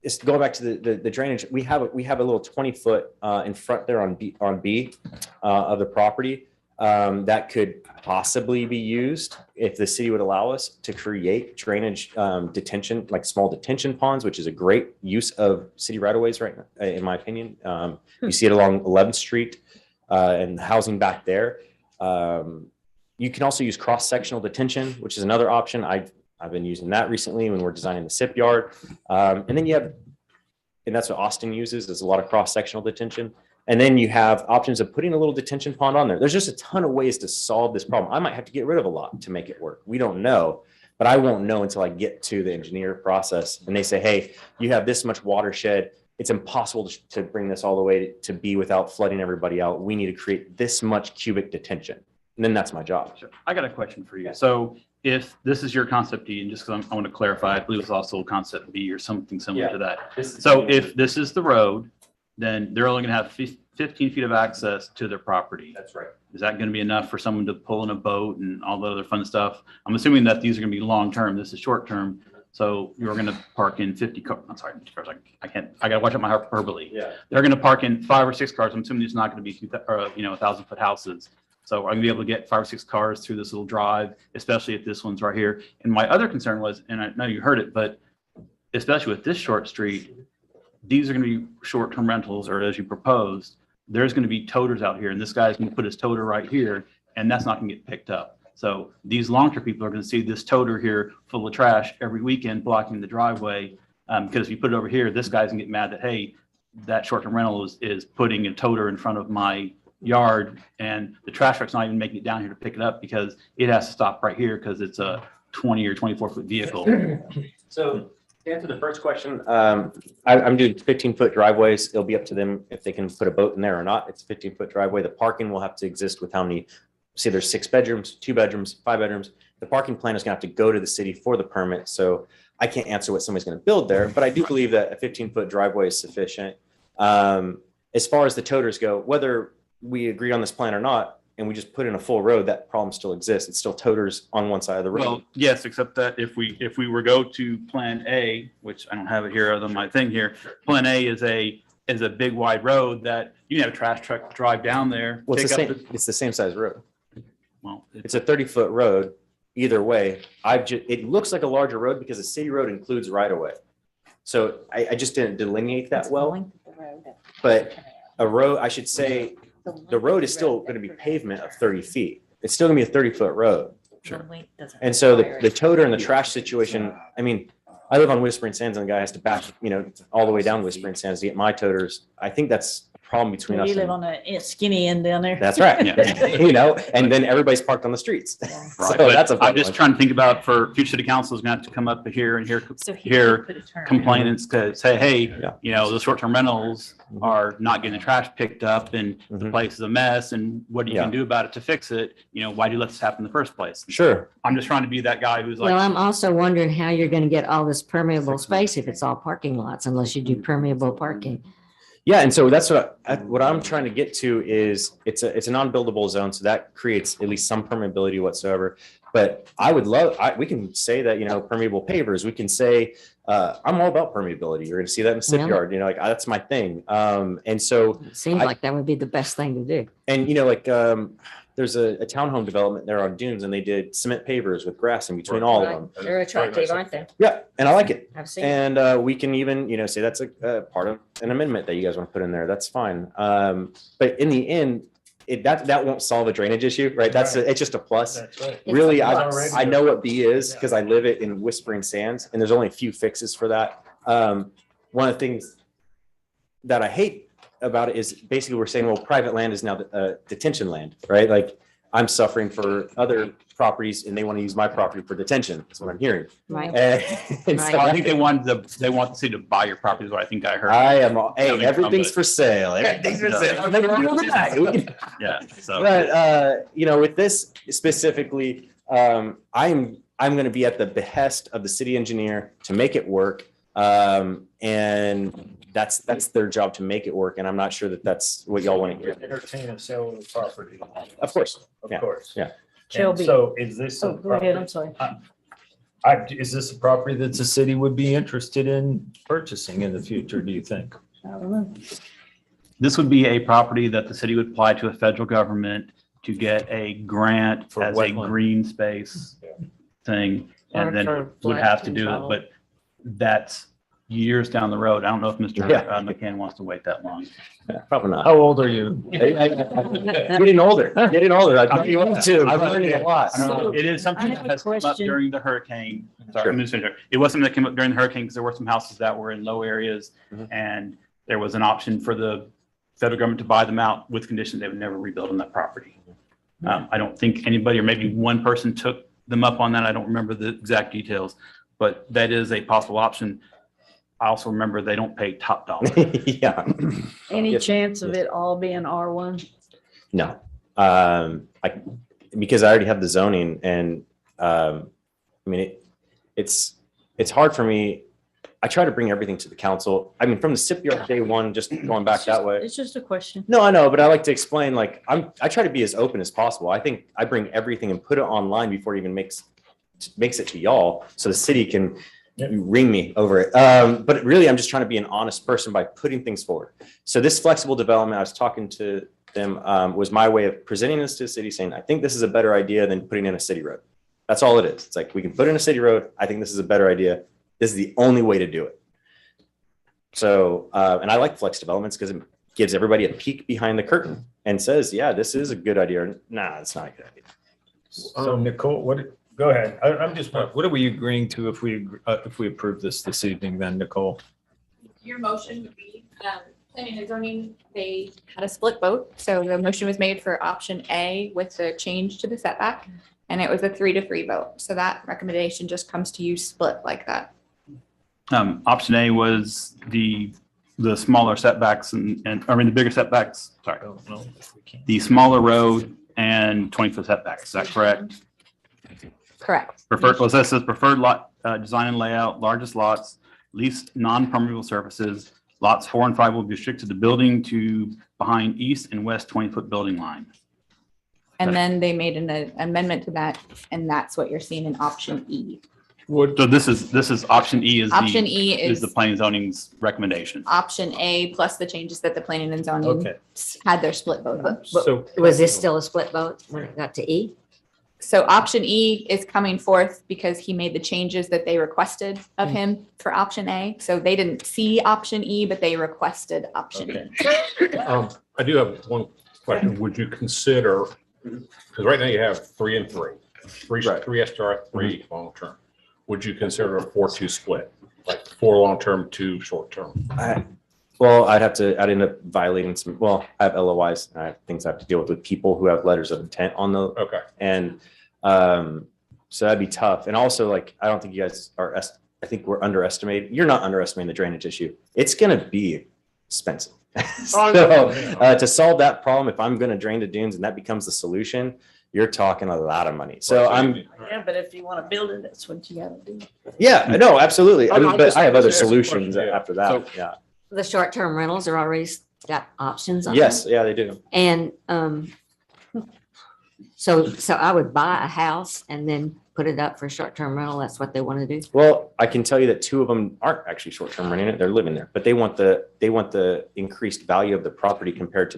Speaker 17: is going back to the drainage. We have a little 20-foot in front there on B of the property that could possibly be used if the city would allow us to create drainage detention, like small detention ponds, which is a great use of city right of ways, right? In my opinion, you see it along 11th Street and housing back there. You can also use cross-sectional detention, which is another option. I've been using that recently when we're designing the SIP yard. And then you have, and that's what Austin uses, is a lot of cross-sectional detention. And then you have options of putting a little detention pond on there. There's just a ton of ways to solve this problem. I might have to get rid of a lot to make it work. We don't know, but I won't know until I get to the engineer process. And they say, hey, you have this much watershed. It's impossible to bring this all the way to be without flooding everybody out. We need to create this much cubic detention. And then that's my job.
Speaker 2: Sure. I got a question for you. So if this is your concept D, and just because I want to clarify, I believe it's also concept B or something similar to that. So if this is the road, then they're only going to have 15 feet of access to their property.
Speaker 17: That's right.
Speaker 2: Is that going to be enough for someone to pull in a boat and all the other fun stuff? I'm assuming that these are going to be long-term. This is short-term. So you're going to park in 50 cars. I'm sorry, 50 cars. I got to watch out my hyperbole.
Speaker 17: Yeah.
Speaker 2: They're going to park in 5 or 6 cars. I'm assuming it's not going to be 1,000-foot houses. So I'm gonna be able to get 5 or 6 cars through this little drive, especially if this one's right here. And my other concern was, and I know you heard it, but especially with this short street, these are gonna be short-term rentals, or as you proposed, there's gonna be toters out here, and this guy's gonna put his toter right here, and that's not gonna get picked up. So these long-term people are gonna see this toter here full of trash every weekend blocking the driveway. Because if you put it over here, this guy's gonna get mad that, hey, that short-term rental is putting a toter in front of my yard, and the trash truck's not even making it down here to pick it up because it has to stop right here because it's a 20 or 24-foot vehicle.
Speaker 17: So to answer the first question, I'm doing 15-foot driveways. It'll be up to them if they can put a boat in there or not. It's a 15-foot driveway. The parking will have to exist with how many, say there's 6 bedrooms, 2 bedrooms, 5 bedrooms. The parking plan is gonna have to go to the city for the permit. So I can't answer what somebody's gonna build there, but I do believe that a 15-foot driveway is sufficient. As far as the toters go, whether we agree on this plan or not, and we just put in a full road, that problem still exists. It's still toters on one side of the road.
Speaker 2: Well, yes, except that if we were go to Plan A, which I don't have it here other than my thing here, Plan A is a big wide road that you can have a trash truck drive down there.
Speaker 17: Well, it's the same size road.
Speaker 2: Well,
Speaker 17: it's a 30-foot road either way. It looks like a larger road because a city road includes right of way. So I just didn't delineate that well, but a road, I should say, the road is still going to be pavement of 30 feet. It's still gonna be a 30-foot road.
Speaker 2: Sure.
Speaker 17: And so the toter and the trash situation, I mean, I live on Whispering Sands and the guy has to back, all the way down Whispering Sands to get my toters. I think that's a problem between us.
Speaker 5: You live
Speaker 17: and-
Speaker 5: on the skinny end down there.
Speaker 17: That's right. And then everybody's parked on the streets.
Speaker 2: Right,
Speaker 17: So
Speaker 2: but
Speaker 17: that's a
Speaker 2: I'm
Speaker 17: problem.
Speaker 2: just trying to think about for future city council is gonna have to come up here and hear complainants to say, hey, the short-term rentals are not getting the trash picked up and the place is a mess and what you can do about it to fix it? Why do you let this happen in the first place?
Speaker 17: Sure.
Speaker 2: I'm just trying to be that guy who's like.
Speaker 1: Well, I'm also wondering how you're going to get all this permeable space if it's all parking lots, unless you do permeable parking.
Speaker 17: Yeah, and so that's what I'm trying to get to is it's a non-buildable zone, so that creates at least some permeability whatsoever. But I would we can say that, permeable pavers, we can say, I'm all about permeability. You're gonna see that in the SIP yard, that's my thing. And so.
Speaker 1: It seems like that would be the best thing to do.
Speaker 17: And, there's a townhome development there on Dunes and they did cement pavers with grass in between all of them.
Speaker 1: They're attractive, aren't they?
Speaker 17: Yeah, and I like it.
Speaker 1: I've seen
Speaker 17: And we can even, say that's a part of an amendment that you guys want to put in there. That's fine. But in the end, that won't solve a drainage issue, right? It's just a plus.
Speaker 3: That's right.
Speaker 17: Really,
Speaker 3: It's a plus.
Speaker 17: I know what B is because I live it in Whispering Sands and there's only a few fixes for that. One of the things that I hate about it is basically we're saying, well, private land is now detention land, right? Like I'm suffering for other properties and they want to use my property for detention. That's what I'm hearing.
Speaker 1: Right.
Speaker 17: And
Speaker 2: So I think they want the city to buy your property is what I think I heard.
Speaker 17: Hey, everything's for sale. Everything's for sale.
Speaker 2: Yeah. So.
Speaker 17: But with this specifically, I'm going to be at the behest of the city engineer to make it work. And that's their job to make it work. And I'm not sure that that's what y'all want to hear.
Speaker 3: Entertain a sale of the property.
Speaker 17: Of course.
Speaker 3: Of
Speaker 17: Yeah.
Speaker 3: course.
Speaker 17: Yeah.
Speaker 5: Shelby.
Speaker 3: So is this?
Speaker 5: Oh, go ahead, I'm sorry.
Speaker 3: Is this a property that the city would be interested in purchasing in the future, do you think?
Speaker 5: I don't know.
Speaker 2: This would be a property that the city would apply to a federal government to get a grant
Speaker 3: For
Speaker 2: as a
Speaker 3: wetland.
Speaker 2: green space thing.
Speaker 1: Or
Speaker 2: And then
Speaker 1: for
Speaker 2: would
Speaker 1: flood
Speaker 2: have to do it,
Speaker 1: control.
Speaker 2: but that's years down the road. I don't know if Mr. McCann wants to wait that long.
Speaker 17: Probably not.
Speaker 3: How old are you?
Speaker 17: Getting older. I tell you what, too. I'm learning a lot.
Speaker 2: It is something
Speaker 5: I
Speaker 2: that
Speaker 5: have a
Speaker 2: has come up
Speaker 5: question.
Speaker 2: during the hurricane. Sorry,
Speaker 17: Sure.
Speaker 2: I'm just finishing. It was something that came up during the hurricane because there were some houses that were in low areas
Speaker 17: Mhm.
Speaker 2: and there was an option for the federal government to buy them out with conditions they would never rebuild on that property. I don't think anybody, or maybe one person took them up on that. I don't remember the exact details, but that is a possible option. I also remember they don't pay top dollar.
Speaker 17: Yeah.
Speaker 5: Any
Speaker 17: Yes.
Speaker 5: chance of it all being R1?
Speaker 17: No. Because I already have the zoning and, it's hard for me. I try to bring everything to the council. I mean, from the SIP yard day one, just going back that way.
Speaker 5: It's just a question.
Speaker 17: No, I know, but I like to explain, I try to be as open as possible. I think I bring everything and put it online before it even makes it to y'all, so the city can ring me over it. But really, I'm just trying to be an honest person by putting things forward. So this flexible development, I was talking to them, was my way of presenting this to the city, saying, I think this is a better idea than putting in a city road. That's all it is. It's like, we can put in a city road. I think this is a better idea. This is the only way to do it. So, and I like flex developments because it gives everybody a peek behind the curtain and says, yeah, this is a good idea. Or, nah, it's not a good idea.
Speaker 3: So Nicole, go ahead. I'm just, what are we agreeing to if we approve this evening then, Nicole?
Speaker 15: Your motion would be, planning and zoning, they had a split vote. So the motion was made for option A with the change to the setback. And it was a 3-3 vote. So that recommendation just comes to you split like that.
Speaker 2: Option A was the smaller setbacks and the bigger setbacks, sorry. The smaller road and 20-foot setbacks, is that correct?
Speaker 15: Correct.
Speaker 2: Preferred, well, this says preferred lot, design and layout, largest lots, least non-permeable surfaces. Lots 4 and 5 will be restricted to building to behind east and west 20-foot building line.
Speaker 15: And then they made an amendment to that, and that's what you're seeing in option E.
Speaker 2: So this is option E
Speaker 15: Option E
Speaker 2: is the
Speaker 15: is
Speaker 2: planning and zoning's recommendation.
Speaker 15: option A plus the changes that the planning and zoning
Speaker 3: Okay.
Speaker 15: had their split vote.
Speaker 3: So
Speaker 1: Was this still a split vote when it got to E?
Speaker 15: So option E is coming forth because he made the changes that they requested of him for option A. So they didn't see option E, but they requested option E.
Speaker 4: I do have one question. Would you consider, because right now you have 3 and 3, three STR, 3 long-term. Would you consider a 4-2 split, like 4 long-term, 2 short-term?
Speaker 17: Well, I'd end up violating some, well, I have LOIs and I have things I have to deal with people who have letters of intent on the.
Speaker 4: Okay.
Speaker 17: And so that'd be tough. And also, like, I don't think you guys are, I think we're underestimating. You're not underestimating the drainage issue. It's going to be expensive. So to solve that problem, if I'm going to drain the dunes and that becomes the solution, you're talking a lot of money. So
Speaker 5: Yeah, but if you want to build it, that's what you gotta do.
Speaker 17: yeah, no, absolutely. I mean, but I have other
Speaker 4: Just ask a question,
Speaker 17: solutions
Speaker 4: yeah.
Speaker 17: after that. Yeah.
Speaker 1: The short-term rentals are already got options on them?
Speaker 17: Yes. Yeah, they do.
Speaker 1: And so I would buy a house and then put it up for short-term rental. That's what they want to do.
Speaker 17: Well, I can tell you that 2 of them aren't actually short-term renting it. They're living there, but they want the increased value of the property compared to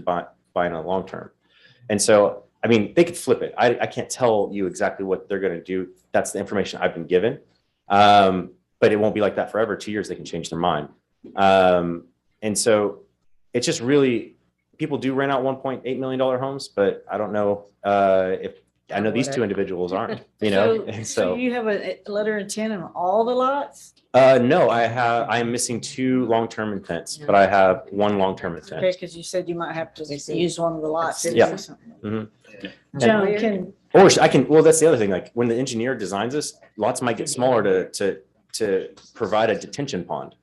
Speaker 17: buying a long-term. And so, I mean, they could flip it. I can't tell you exactly what they're going to do. That's the information I've been given. But it won't be like that forever. 2 years, they can change their mind. And so it's just really, people do rent out $1.8 million homes, but I don't know if, I know these 2 individuals aren't, you know, and
Speaker 5: So you have a letter of intent on all the lots?
Speaker 17: no, I am missing 2 long-term intents, but I have 1 long-term
Speaker 5: Okay,
Speaker 17: intent.
Speaker 5: because you said you might have to use one of the lots. to do
Speaker 17: Yeah.
Speaker 5: something.
Speaker 17: Mhm.
Speaker 5: Joan, can,
Speaker 17: Or I can, well, that's the other thing, like when the engineer designs this, lots might get smaller to provide a detention pond,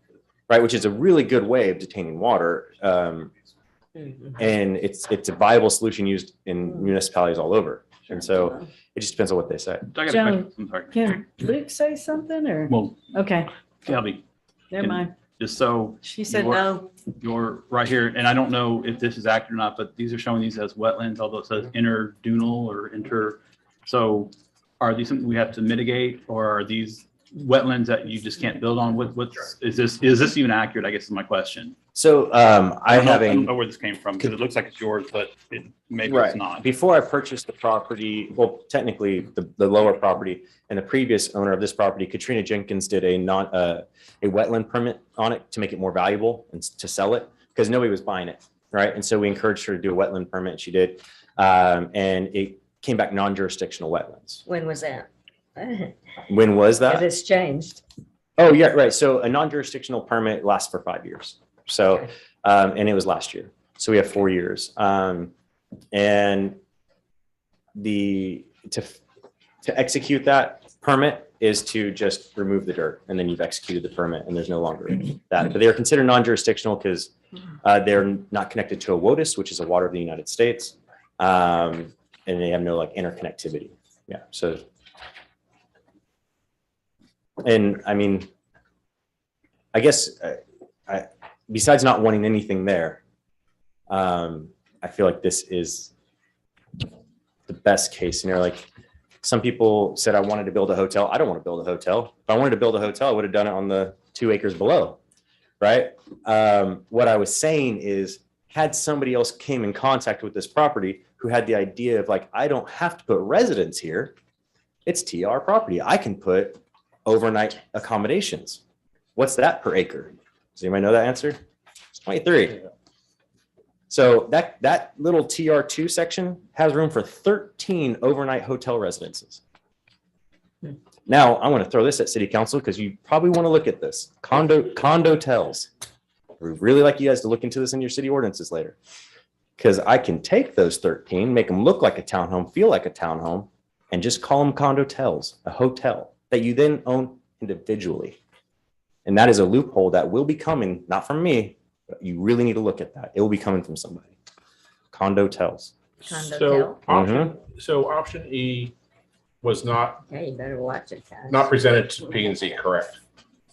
Speaker 17: right? Which is a really good way of detaining water. And it's a viable solution used in municipalities all over. And so it just depends on what they say.
Speaker 2: I got a
Speaker 5: Joan,
Speaker 2: question. I'm sorry.
Speaker 5: can Luke say something or?
Speaker 2: Well,
Speaker 5: Okay,
Speaker 2: Kelby,
Speaker 5: never mind.
Speaker 2: just so
Speaker 5: She said
Speaker 2: You're-
Speaker 5: no.
Speaker 2: you're right here, and I don't know if this is accurate or not, but these are showing these as wetlands, although it says interdunal or inter. So are these something we have to mitigate, or are these wetlands that you just can't build on? Is this even accurate, I guess is my question.
Speaker 17: So I
Speaker 2: don't know where this came from, because it looks like it's yours, but maybe it's not.
Speaker 17: Before I purchased the property, well, technically the lower property, and the previous owner of this property, Katrina Jenkins, did a wetland permit on it to make it more valuable and to sell it, because nobody was buying it, right? And so we encouraged her to do a wetland permit, and she did. And it came back non-jurisdictional wetlands.
Speaker 1: When was that?
Speaker 17: When was that?
Speaker 1: It's changed.
Speaker 17: Oh, yeah, right. So a non-jurisdictional permit lasts for 5 years. So, and it was last year. So we have 4 years. And to execute that permit is to just remove the dirt, and then you've executed the permit and there's no longer that. But they are considered non-jurisdictional because they're not connected to a WOTUS, which is a water of the United States. And they have no like interconnectivity. Yeah. So, and I mean, I guess besides not wanting anything there, I feel like this is the best case scenario. Like some people said, I wanted to build a hotel. I don't want to build a hotel. If I wanted to build a hotel, I would have done it on the 2 acres below, right? What I was saying is, had somebody else came in contact with this property who had the idea of like, I don't have to put residents here. It's TR property. I can put overnight accommodations. What's that per acre? Does anybody know that answer? It's 23. So that little TR2 section has room for 13 overnight hotel residences. Now I'm going to throw this at city council because you probably want to look at this. Condotels. We really like you guys to look into this in your city ordinances later. Because I can take those 13, make them look like a townhome, feel like a townhome, and just call them condotels, a hotel that you then own individually. And that is a loophole that will be coming, not from me, but you really need to look at that. It will be coming from somebody. Condotels.
Speaker 4: So option E was not
Speaker 1: Hey, you better watch it, guys.
Speaker 4: not presented to P and Z, correct?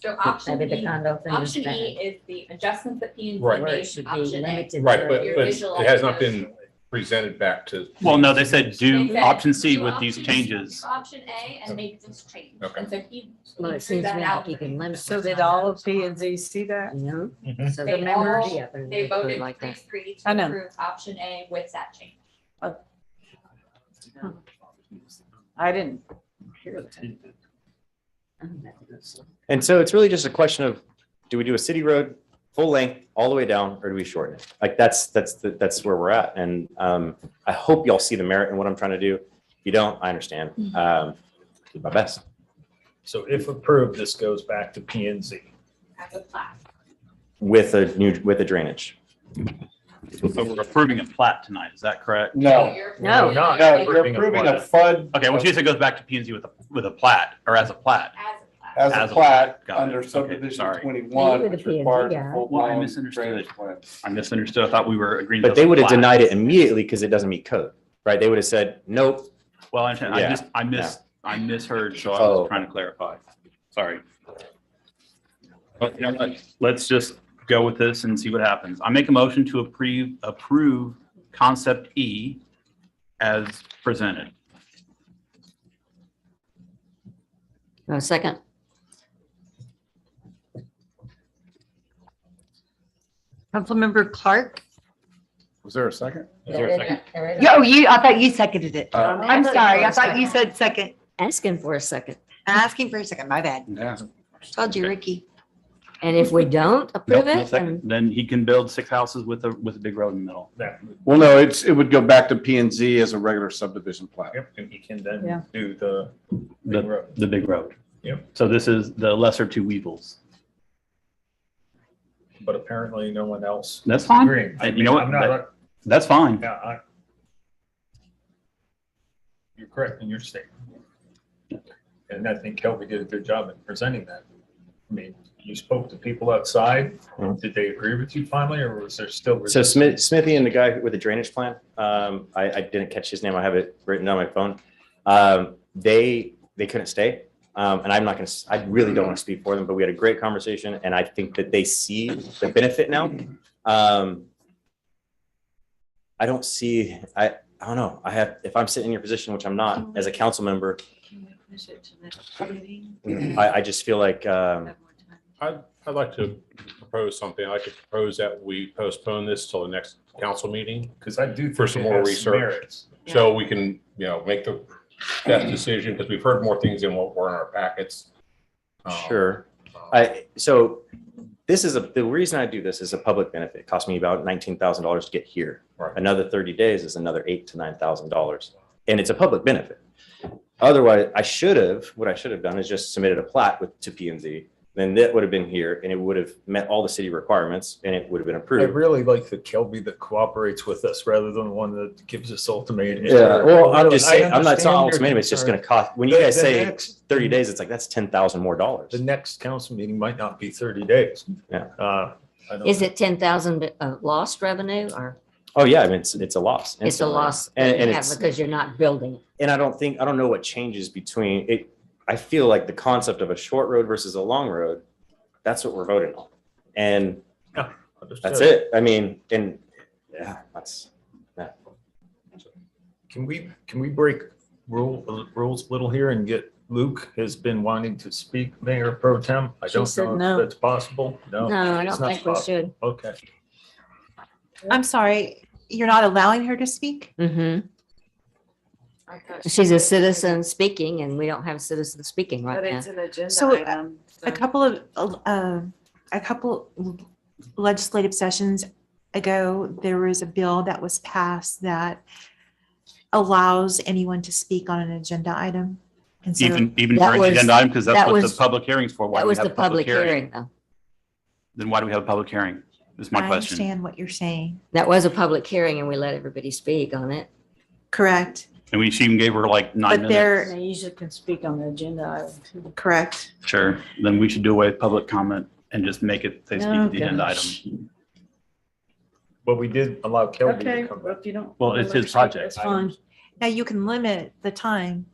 Speaker 15: So option
Speaker 1: Maybe the
Speaker 15: E,
Speaker 1: condo thing is
Speaker 15: option
Speaker 1: bad.
Speaker 15: E is the adjustments that P and Z
Speaker 4: Right.
Speaker 1: Where it
Speaker 15: made,
Speaker 1: should be
Speaker 15: option A.
Speaker 1: limited.
Speaker 4: Right, but
Speaker 15: Your
Speaker 4: it
Speaker 15: visual
Speaker 4: has not
Speaker 15: alternative.
Speaker 4: been presented back to.
Speaker 2: Well, no, they said do
Speaker 15: They said
Speaker 2: option C
Speaker 15: do
Speaker 2: with these
Speaker 15: option-
Speaker 2: changes.
Speaker 15: Option A and make this change.
Speaker 4: Okay.
Speaker 15: And so he
Speaker 1: Well, it
Speaker 15: threw
Speaker 1: seems to
Speaker 15: that
Speaker 1: me
Speaker 15: out.
Speaker 1: like you can limit.
Speaker 5: So did all of P and Z see that?
Speaker 1: No. So
Speaker 15: They
Speaker 1: the members.
Speaker 15: all- They voted
Speaker 1: like that.
Speaker 15: 3-3
Speaker 5: I
Speaker 15: to
Speaker 5: know.
Speaker 15: approve option A with that change.
Speaker 5: I didn't hear that.
Speaker 17: And so it's really just a question of, do we do a city road full length all the way down, or do we shorten it? Like that's where we're at. And I hope y'all see the merit in what I'm trying to do. If you don't, I understand. Do my best.
Speaker 3: So if approved, this goes back to P and Z.
Speaker 17: With a drainage.
Speaker 2: So we're approving a plat tonight, is that correct?
Speaker 16: No.
Speaker 1: No.
Speaker 3: Not
Speaker 16: No, you're
Speaker 3: approving a
Speaker 16: approving a
Speaker 3: plat.
Speaker 16: FUD
Speaker 2: Okay, well, she said it goes back to P and Z with a plat, or as a plat.
Speaker 16: as
Speaker 2: As
Speaker 16: a
Speaker 2: a
Speaker 16: plat
Speaker 2: got it.
Speaker 16: under
Speaker 2: Okay,
Speaker 16: subdivision
Speaker 2: sorry.
Speaker 1: You were
Speaker 16: 21,
Speaker 1: the
Speaker 16: which
Speaker 1: P&Z
Speaker 16: requires
Speaker 1: guy.
Speaker 16: a
Speaker 2: Well, I
Speaker 16: full-blown
Speaker 2: misunderstood.
Speaker 16: drainage plan.
Speaker 2: I misunderstood. I thought we were agreeing.
Speaker 17: But they would have denied it immediately because it doesn't meet code, right? They would have said, nope.
Speaker 2: Well, I understand.
Speaker 17: Yeah.
Speaker 2: I misheard, so I
Speaker 17: Oh.
Speaker 2: was trying to clarify. Sorry. But you know what? Let's just go with this and see what happens. I make a motion to approve concept E as presented.
Speaker 1: A second.
Speaker 6: Councilmember Clark.
Speaker 16: Was there a second?
Speaker 2: Is there a second?
Speaker 14: I thought you seconded it. I'm sorry. I thought you said second.
Speaker 1: Asking for a second.
Speaker 6: Asking for a second, my bad.
Speaker 16: Yeah.
Speaker 6: Told you, Ricky.
Speaker 1: And if we don't approve
Speaker 2: Nope, no
Speaker 1: it,
Speaker 2: second. Then he can build 6 houses with a big road in the middle.
Speaker 16: Well, no, it would go back to P and Z as a regular subdivision plat.
Speaker 3: Yep, and he can
Speaker 5: Yeah.
Speaker 3: then do the big road.
Speaker 2: The big road.
Speaker 3: Yep.
Speaker 2: So this is the lesser two evils.
Speaker 3: But apparently no one else.
Speaker 2: That's fine.
Speaker 3: agreeing. I
Speaker 2: And you know
Speaker 3: mean,
Speaker 2: what?
Speaker 3: I'm not,
Speaker 2: That's fine.
Speaker 3: yeah, you're correct in your statement. And I think Kelby did a good job in presenting that. I mean, you spoke to people outside. Did they agree with you finally, or was there still?
Speaker 17: So Smithy and the guy with the drainage plan, I didn't catch his name. I have it written on my phone. They couldn't stay. And I'm not going to, I really don't want to speak for them, but we had a great conversation and I think that they see the benefit now. I don't see, I don't know. if I'm sitting in your position, which I'm not as a council member, I just feel like,
Speaker 4: I'd like to propose something. I'd like to propose that we postpone this till the next council meeting
Speaker 3: Because I do.
Speaker 4: for
Speaker 3: think
Speaker 4: some
Speaker 3: it
Speaker 4: more
Speaker 3: has
Speaker 4: research.
Speaker 3: merits.
Speaker 4: So we can, make the best decision, because we've heard more things than what were in our packets.
Speaker 17: sure. So this is the reason I do this is a public benefit. It cost me about $19,000 to get here.
Speaker 4: Right.
Speaker 17: Another 30 days is another $8,000 to $9,000. And it's a public benefit. Otherwise, what I should have done is just submitted a plat to P and Z. Then that would have been here and it would have met all the city requirements and it would have been
Speaker 3: I
Speaker 17: approved.
Speaker 3: really like the Kelby that cooperates with us rather than the one that gives us ultimatums.
Speaker 17: Yeah, well, I'm just
Speaker 3: I
Speaker 17: saying, I'm not, it's not
Speaker 3: understand
Speaker 17: ultimatum,
Speaker 3: your
Speaker 17: it's just
Speaker 3: concern.
Speaker 17: gonna cost, when you
Speaker 3: The-
Speaker 17: guys
Speaker 3: the
Speaker 17: say
Speaker 3: next-
Speaker 17: 30 days, it's like, that's 10,000 more dollars.
Speaker 3: The next council meeting might not be 30 days.
Speaker 17: Yeah.
Speaker 3: I don't
Speaker 1: is
Speaker 3: know.
Speaker 1: it 10,000 lost revenue or
Speaker 17: Oh, yeah, I mean, it's a loss.
Speaker 1: it's a
Speaker 17: instantly.
Speaker 1: loss
Speaker 17: And
Speaker 1: that you have
Speaker 17: it's,
Speaker 1: because you're not building it?
Speaker 17: and I don't know what changes between it. I feel like the concept of a short road versus a long road, that's what we're voting on. And that's it. I mean, and yeah,
Speaker 3: Can we break rules a little here and get Luke has been wanting to speak, Mayor Pro Tem? I
Speaker 1: She
Speaker 3: don't
Speaker 1: said
Speaker 3: know
Speaker 1: no.
Speaker 3: if that's possible. No,
Speaker 1: No, I
Speaker 3: it's
Speaker 1: don't
Speaker 3: not
Speaker 1: think we
Speaker 3: possible.
Speaker 1: should.
Speaker 3: Okay.
Speaker 8: I'm sorry, you're not allowing her to speak?
Speaker 1: Mm-hmm. She's a citizen speaking and we don't have citizens speaking right
Speaker 5: But
Speaker 1: now.
Speaker 5: it's an agenda
Speaker 8: So,
Speaker 5: item.
Speaker 8: A couple legislative sessions ago, there was a bill that was passed that allows anyone to speak on an agenda item. And so
Speaker 2: Even
Speaker 1: That
Speaker 2: during the
Speaker 1: was-
Speaker 2: agenda item, because that's
Speaker 1: that
Speaker 2: what
Speaker 1: was-
Speaker 2: the public hearing's for. Why
Speaker 1: That
Speaker 2: do we
Speaker 1: was
Speaker 2: have
Speaker 1: the
Speaker 2: a
Speaker 1: public hearing though.
Speaker 2: Then why do we have a public hearing? Is my
Speaker 8: I
Speaker 2: question.
Speaker 8: understand what you're saying.
Speaker 1: That was a public hearing and we let everybody speak on it.
Speaker 8: Correct,
Speaker 2: And she even gave her like 9
Speaker 8: but
Speaker 2: minutes.
Speaker 8: they're,
Speaker 5: They usually can speak on the agenda item too.
Speaker 8: correct.
Speaker 2: Sure, then we should do away with public comment and just make it, they speak
Speaker 5: Oh,
Speaker 2: at the agenda
Speaker 5: gosh.
Speaker 2: item.
Speaker 3: But we did allow Kelby
Speaker 5: Okay,
Speaker 3: to come
Speaker 5: well,
Speaker 3: back.
Speaker 5: if you don't.
Speaker 2: Well,
Speaker 5: wanna
Speaker 2: it's
Speaker 5: let her
Speaker 2: his
Speaker 5: speak,
Speaker 2: project.
Speaker 5: That's fine.
Speaker 8: Now you can limit the time.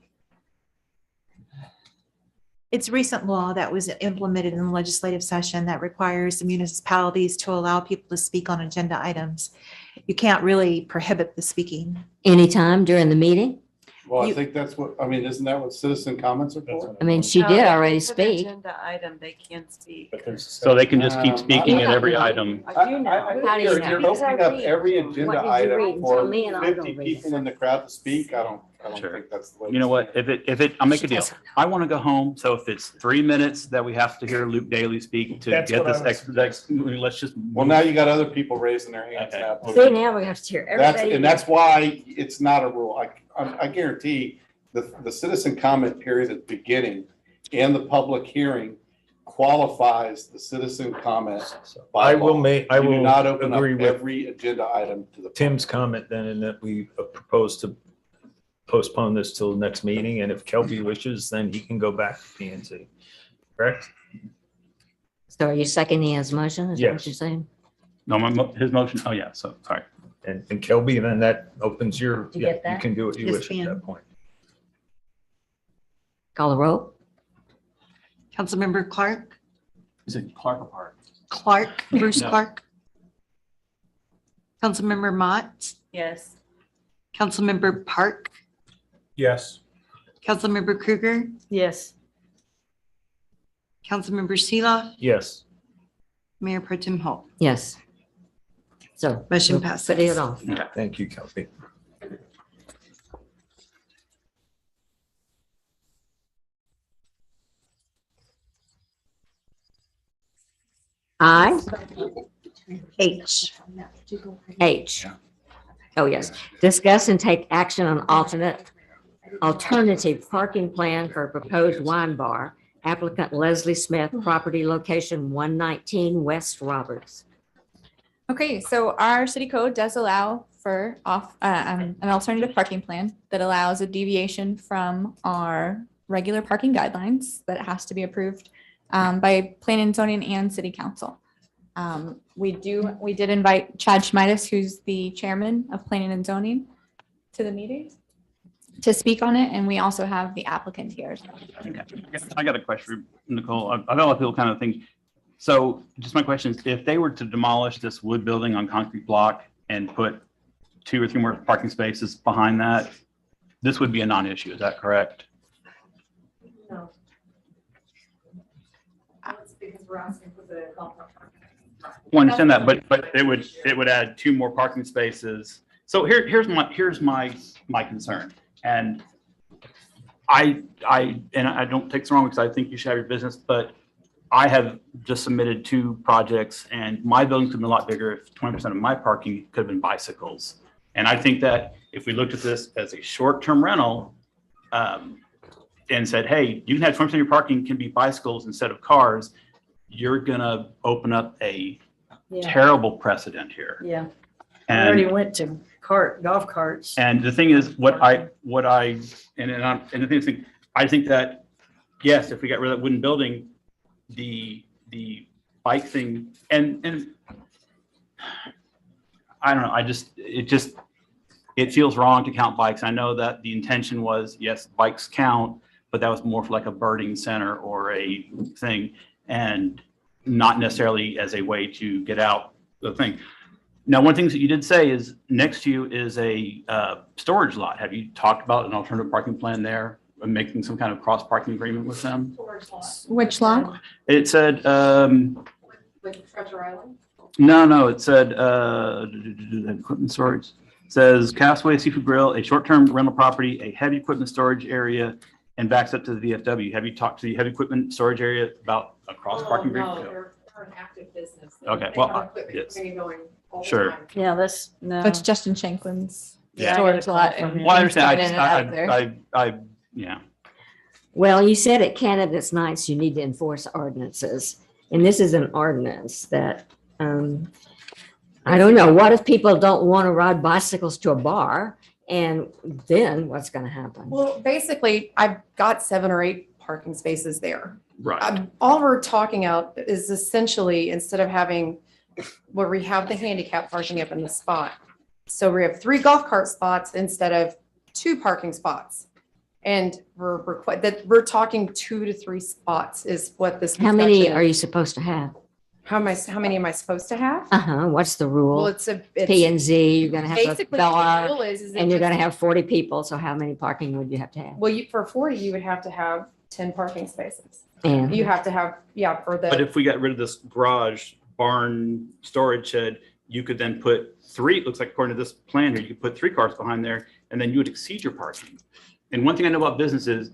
Speaker 8: It's recent law that was implemented in the legislative session that requires the municipalities to allow people to speak on agenda items. You can't really prohibit the speaking.
Speaker 1: Anytime during the meeting?
Speaker 16: Well, I
Speaker 8: You-
Speaker 16: think that's what, I mean, isn't that what citizen comments are for?
Speaker 1: I mean, she did already speak.
Speaker 5: Agenda item, they can speak.
Speaker 3: But there's-
Speaker 2: So they can just keep speaking at every
Speaker 1: Yeah.
Speaker 2: item.
Speaker 5: I do know.
Speaker 16: I think
Speaker 1: How do you
Speaker 16: you're
Speaker 1: know?
Speaker 16: you're
Speaker 1: Because I
Speaker 16: opening up
Speaker 1: read.
Speaker 16: every
Speaker 1: What
Speaker 16: agenda
Speaker 1: did you read?
Speaker 16: item
Speaker 1: Tell
Speaker 16: for
Speaker 1: me and I'll go
Speaker 16: 50
Speaker 1: read it.
Speaker 16: people in the crowd to speak. I don't
Speaker 12: I don't
Speaker 2: Sure.
Speaker 12: think that's the way.
Speaker 2: You know what? If it, I'll make a
Speaker 1: She
Speaker 2: deal.
Speaker 1: doesn't
Speaker 2: I want to go home. So if it's 3 minutes that we have to hear Luke Daly speak to
Speaker 3: That's
Speaker 2: get
Speaker 3: what I
Speaker 2: this let's just.
Speaker 12: Well, now you got other people raising their hands
Speaker 2: Okay.
Speaker 12: now.
Speaker 1: See, now we have to hear everybody.
Speaker 12: And that's why it's not a rule. I guarantee the citizen comment period at the beginning and the public hearing qualifies the citizen comment. by
Speaker 3: I will
Speaker 12: law.
Speaker 3: make, I
Speaker 12: You do
Speaker 3: will
Speaker 12: not open up
Speaker 3: agree with
Speaker 12: every agenda item to the.
Speaker 3: Tim's comment then, in that we propose to postpone this till the next meeting, and if Kelby wishes, then he can go back to P and Z. Correct?
Speaker 1: So are you seconding his motion? Is that what
Speaker 3: Yes.
Speaker 1: you're saying?
Speaker 2: No, his motion. Oh, yeah. So sorry.
Speaker 3: And Kelby, then that opens your,
Speaker 1: Did you
Speaker 3: yeah,
Speaker 1: get that?
Speaker 3: you can do what you
Speaker 6: Yes,
Speaker 3: wish at
Speaker 6: ma'am.
Speaker 3: that point.
Speaker 1: Call the roll?
Speaker 6: Councilmember Clark,
Speaker 2: Is it Clark or Park?
Speaker 6: Clark, Bruce
Speaker 2: No.
Speaker 6: Clark. Councilmember Mott,
Speaker 5: Yes.
Speaker 6: Councilmember Park,
Speaker 3: Yes.
Speaker 6: Councilmember Krueger,
Speaker 5: Yes.
Speaker 6: Councilmember Seeloff,
Speaker 3: Yes.
Speaker 6: Mayor Pro Tem Holt.
Speaker 1: Yes. So.
Speaker 6: Motion
Speaker 1: we'll
Speaker 6: passes.
Speaker 1: Put it off.
Speaker 3: Thank you, Kelby.
Speaker 1: I,
Speaker 6: H.
Speaker 1: H. Oh, yes. Discuss and take action on alternative parking plan for a proposed wine bar. Applicant Leslie Smith, property location 119 West Roberts.
Speaker 15: Okay, so our city code does allow for an alternative parking plan that allows a deviation from our regular parking guidelines that has to be approved by planning and zoning and city council. We did invite Chad Schmidas, who's the chairman of planning and zoning, to the meeting to speak on it. And we also have the applicant here.
Speaker 2: I got a question, for Nicole. I know a lot of people kind of think, so just my question is, if they were to demolish this wood building on concrete block and put 2 or 3 more parking spaces behind that, this would be a non-issue. Is that correct?
Speaker 10: No. That's because we're asking for the complex.
Speaker 2: Well, I understand that, but it would add 2 more parking spaces. So here's my concern. And I don't take this wrong because I think you should have your business, but I have just submitted 2 projects and my building could have been a lot bigger if 20% of my parking could have been bicycles. And I think that if we looked at this as a short-term rental and said, hey, you can have 20% of your parking can be bicycles instead of cars, you're gonna open up a terrible precedent here.
Speaker 5: Yeah. I
Speaker 2: And
Speaker 5: already went to golf carts.
Speaker 2: and the thing is, I think that, yes, if we got rid of that wooden building, the bike thing, and I don't know, it feels wrong to count bikes. I know that the intention was, yes, bikes count, but that was more for like a birding center or a thing, and not necessarily as a way to get out the thing. Now, one of the things that you did say is next to you is a storage lot. Have you talked about an alternative parking plan there, making some kind of cross parking agreement with them?
Speaker 15: Which lot?
Speaker 2: It said,
Speaker 10: With Treasure Island?
Speaker 2: no, it said, equipment storage. It says Castaway Seafood Grill, a short-term rental property, a heavy equipment storage area, and backs up to the VFW. Have you talked to the heavy equipment storage area about a cross parking agreement?
Speaker 10: No, they're an active business.
Speaker 2: Okay,
Speaker 10: They
Speaker 2: well,
Speaker 10: have equipment
Speaker 2: yes.
Speaker 10: going all the
Speaker 2: Sure.
Speaker 10: time.
Speaker 5: Yeah, that's, no.
Speaker 15: That's Justin Shanklin's
Speaker 2: Yeah.
Speaker 15: storage lot. and
Speaker 2: Well, I
Speaker 15: he's
Speaker 2: understand.
Speaker 15: coming in and out of there.
Speaker 2: Yeah.
Speaker 1: Well, you said at candidates nights, you need to enforce ordinances. And this is an ordinance that, I don't know, what if people don't want to ride bicycles to a bar? And then what's going to happen?
Speaker 18: Well, basically, I've got 7 or 8 parking spaces there.
Speaker 2: Right.
Speaker 18: All we're talking out is essentially, instead of having, where we have the handicap parking up in the spot. So we have 3 golf cart spots instead of 2 parking spots. And we're talking 2 to 3 spots is what this.
Speaker 1: How many
Speaker 18: discussion
Speaker 1: are
Speaker 18: is.
Speaker 1: you supposed to have?
Speaker 18: How many am I supposed to have?
Speaker 1: What's the
Speaker 18: Well,
Speaker 1: rule?
Speaker 18: it's
Speaker 1: P and Z, you're gonna have a
Speaker 18: basically
Speaker 1: bar,
Speaker 18: the rule is
Speaker 1: and you're gonna have 40 people, so how many parking would you have to have?
Speaker 18: Well, for 40, you would have to have 10 parking spaces.
Speaker 1: And
Speaker 18: You have to have, for the.
Speaker 2: But if we got rid of this garage barn storage shed, you could then put three, it looks like according to this plan here, you could put 3 cars behind there and then you would exceed your parking. And one thing I know about business is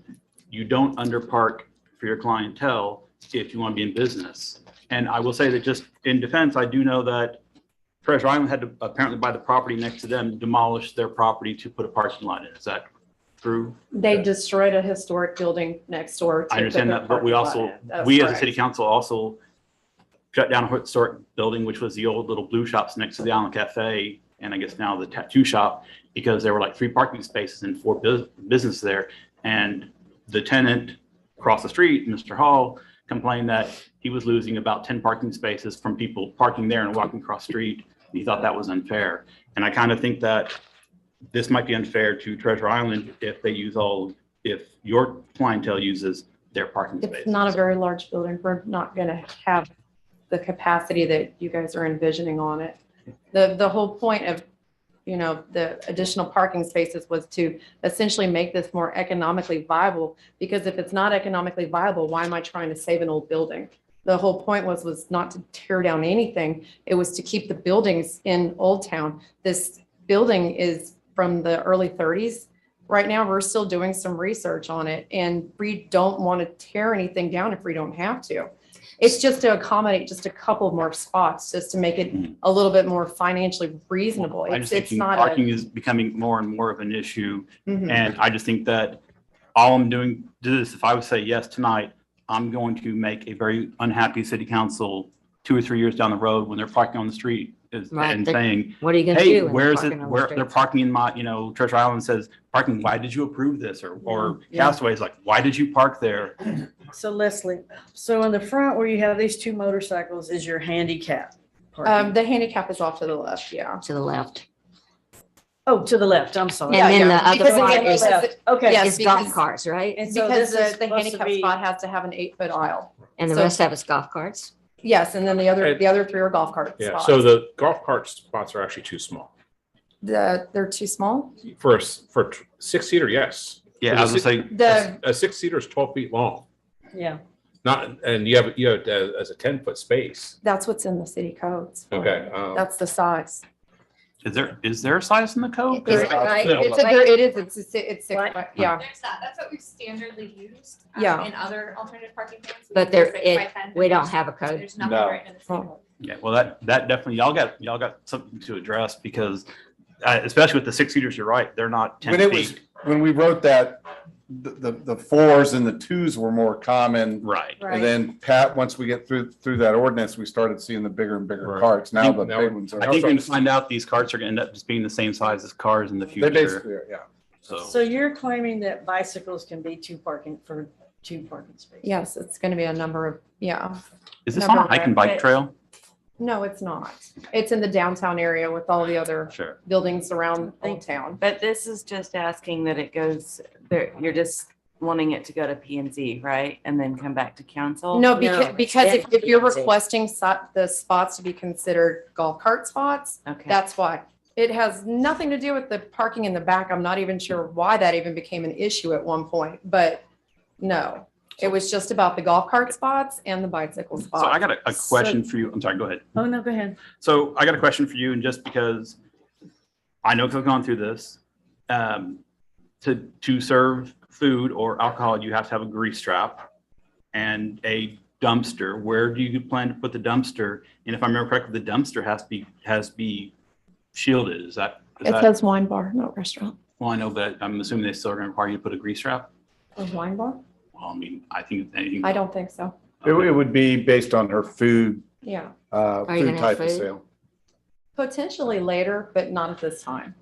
Speaker 2: you don't underpark for your clientele if you want to be in business. And I will say that just in defense, I do know that Treasure Island had to apparently buy the property next to them, demolish their property to put a parking lot in. Is that true?
Speaker 18: They destroyed a historic building next door. to
Speaker 2: I understand
Speaker 18: put their
Speaker 2: that, but we
Speaker 18: parking lot
Speaker 2: also,
Speaker 18: in. That's
Speaker 2: we as a
Speaker 18: correct.
Speaker 2: city council also shut down a historic building, which was the old little blue shops next to the Island Cafe, and I guess now the tattoo shop, because there were like 3 parking spaces and 4 business there. And the tenant across the street, Mr. Hall, complained that he was losing about 10 parking spaces from people parking there and walking across the street. He thought that was unfair. And I kind of think that this might be unfair to Treasure Island if they use if your clientele uses their parking spaces.
Speaker 18: It's not a very large building. We're not going to have the capacity that you guys are envisioning on it. The whole point of, the additional parking spaces was to essentially make this more economically viable, because if it's not economically viable, why am I trying to save an old building? The whole point was not to tear down anything. It was to keep the buildings in Old Town. This building is from the early 30s. Right now, we're still doing some research on it, and we don't want to tear anything down if we don't have to. It's just to accommodate just a couple more spots, just to make it a little bit more financially reasonable.
Speaker 2: I just
Speaker 18: It's
Speaker 2: think
Speaker 18: not
Speaker 2: parking is becoming more and more of an issue.
Speaker 18: Mhm.
Speaker 2: And I just think that all I'm doing to this, if I would say yes tonight, I'm going to make a very unhappy city council 2 or 3 years down the road when they're parking on the street
Speaker 1: Right,
Speaker 2: and
Speaker 1: they're-
Speaker 2: saying,
Speaker 1: what are you gonna
Speaker 2: hey,
Speaker 1: do when
Speaker 2: where
Speaker 1: they're
Speaker 2: is it?
Speaker 1: parking on the
Speaker 2: Where
Speaker 1: street?
Speaker 2: they're parking in my, Treasure Island says parking. Why did you approve this? Or Castaway's like, why did you park there?
Speaker 5: So Leslie, so in the front where you have these 2 motorcycles is your handicap parking?
Speaker 18: The handicap is off to the left, yeah.
Speaker 1: To the left.
Speaker 5: Oh, to the left, I'm sorry.
Speaker 1: And then the other
Speaker 18: Because
Speaker 1: part
Speaker 18: again,
Speaker 1: is,
Speaker 18: because-
Speaker 5: Okay.
Speaker 18: Yes,
Speaker 1: is golf
Speaker 18: because-
Speaker 1: carts, right?
Speaker 5: And so
Speaker 18: Because
Speaker 5: this is
Speaker 18: the
Speaker 5: supposed to
Speaker 18: handicap
Speaker 5: be-
Speaker 18: spot has to have an 8-foot aisle.
Speaker 1: And the
Speaker 18: So-
Speaker 1: rest of it's golf carts?
Speaker 18: Yes, and then the other 3 are golf cart
Speaker 4: Yeah,
Speaker 18: spots.
Speaker 4: so the golf cart spots are actually too small.
Speaker 18: They're too small?
Speaker 4: For 6-seater, yes.
Speaker 2: Yeah, I was gonna say,
Speaker 18: The,
Speaker 4: A 6-seater is 12 feet long,
Speaker 5: Yeah.
Speaker 4: and you have as a 10-foot space.
Speaker 18: that's what's in the city codes.
Speaker 4: Okay.
Speaker 18: That's the size.
Speaker 2: is there a size in the code?
Speaker 18: It's six, yeah.
Speaker 15: There's that. That's what we standardly use.
Speaker 18: Yeah.
Speaker 15: In other alternative parking plans.
Speaker 1: But there, we don't have a code.
Speaker 15: There's nothing
Speaker 16: No.
Speaker 15: written in the city.
Speaker 2: Yeah, well, that definitely, y'all got something to address because especially with the 6-seaters, you're right, they're not 10
Speaker 16: When it was,
Speaker 2: feet.
Speaker 16: when we wrote that, the 4s and the 2s were more common.
Speaker 2: Right.
Speaker 16: And then once we get through that ordinance, we started seeing the bigger and bigger
Speaker 4: Right.
Speaker 16: carts. Now the
Speaker 4: Now
Speaker 16: big ones are.
Speaker 2: I think you're gonna find out these carts are gonna end up just being the same size as cars in the
Speaker 16: They
Speaker 2: future.
Speaker 16: basically are, yeah.
Speaker 5: So you're claiming that bicycles can be 2 parking spaces?
Speaker 18: Yes, it's going to be a number of, yeah.
Speaker 2: Is this on a hike and bike trail?
Speaker 18: No, it's not. It's in the downtown area with all the other
Speaker 2: Sure.
Speaker 18: buildings around Old Town.
Speaker 9: But this is just asking that it goes, you're just wanting it to go to P and Z, right? And then come back to council?
Speaker 18: No,
Speaker 1: No,
Speaker 18: because
Speaker 1: it's
Speaker 18: if you're
Speaker 1: empty.
Speaker 18: requesting the spots to be considered golf cart spots,
Speaker 9: Okay.
Speaker 18: that's why. It has nothing to do with the parking in the back. I'm not even sure why that even became an issue at one point, but no. It was just about the golf cart spots and the bicycle spots.
Speaker 2: So I got a question for you. I'm sorry, go ahead.
Speaker 5: Oh, no, go ahead.
Speaker 2: So I got a question for you, and just because I know because I've gone through this, to serve food or alcohol, you have to have a grease trap and a dumpster. Where do you plan to put the dumpster? And if I remember correctly, the dumpster has to be shielded. Is that?
Speaker 18: It says wine bar, not restaurant.
Speaker 2: Well, I know, but I'm assuming they still are going to require you to put a grease trap.
Speaker 18: A wine bar?
Speaker 2: Well, I mean, I think anything.
Speaker 18: I don't think so.
Speaker 16: It would be based on her food,
Speaker 18: Yeah.
Speaker 1: Are you
Speaker 16: food
Speaker 1: gonna have
Speaker 16: type of
Speaker 1: food?
Speaker 16: sale.
Speaker 18: Potentially later, but not at this time.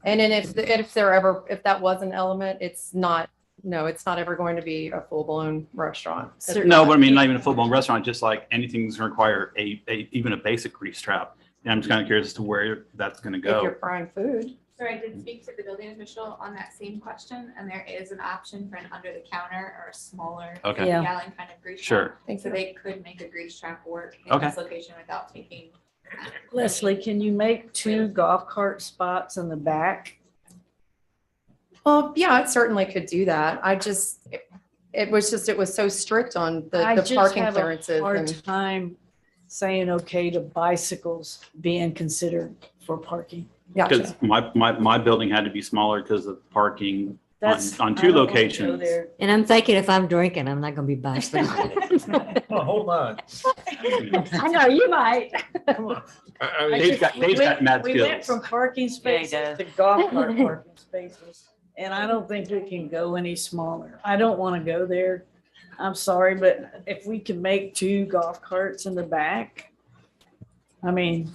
Speaker 18: And then if that was an element, it's not ever going to be a full-blown restaurant.
Speaker 2: No, but I mean, not even a full-blown restaurant, just like anything's going to require even a basic grease trap. And I'm just kind of curious as to where that's going to
Speaker 18: If you're
Speaker 2: go.
Speaker 18: frying food.
Speaker 15: So I did speak to the building official on that same question, and there is an option for an under the counter or a smaller
Speaker 2: Okay.
Speaker 5: Yeah.
Speaker 15: gallon kind of grease
Speaker 2: Sure.
Speaker 15: trap. So they could make a grease trap work in
Speaker 2: Okay.
Speaker 15: this location without taking.
Speaker 5: Leslie, can you make 2 golf cart spots in the back?
Speaker 18: Well, yeah, it certainly could do that. it was so strict on
Speaker 5: I
Speaker 18: the
Speaker 5: just
Speaker 18: parking
Speaker 5: have a
Speaker 18: clearances.
Speaker 5: hard
Speaker 18: And
Speaker 5: time saying okay to bicycles being considered for parking.
Speaker 2: Because my building had to be smaller because of parking on
Speaker 5: I
Speaker 2: two
Speaker 5: don't wanna go
Speaker 2: locations.
Speaker 5: there.
Speaker 1: And I'm thinking if I'm drinking, I'm not gonna be bicycling.
Speaker 3: Oh, hold on.
Speaker 5: I know, you might.
Speaker 4: I mean,
Speaker 2: Dave's got mad
Speaker 5: We went
Speaker 2: skills.
Speaker 5: from parking spaces
Speaker 9: does.
Speaker 5: to golf cart parking spaces, and I don't think we can go any smaller. I don't want to go there. I'm sorry, but if we can make 2 golf carts in the back, I mean,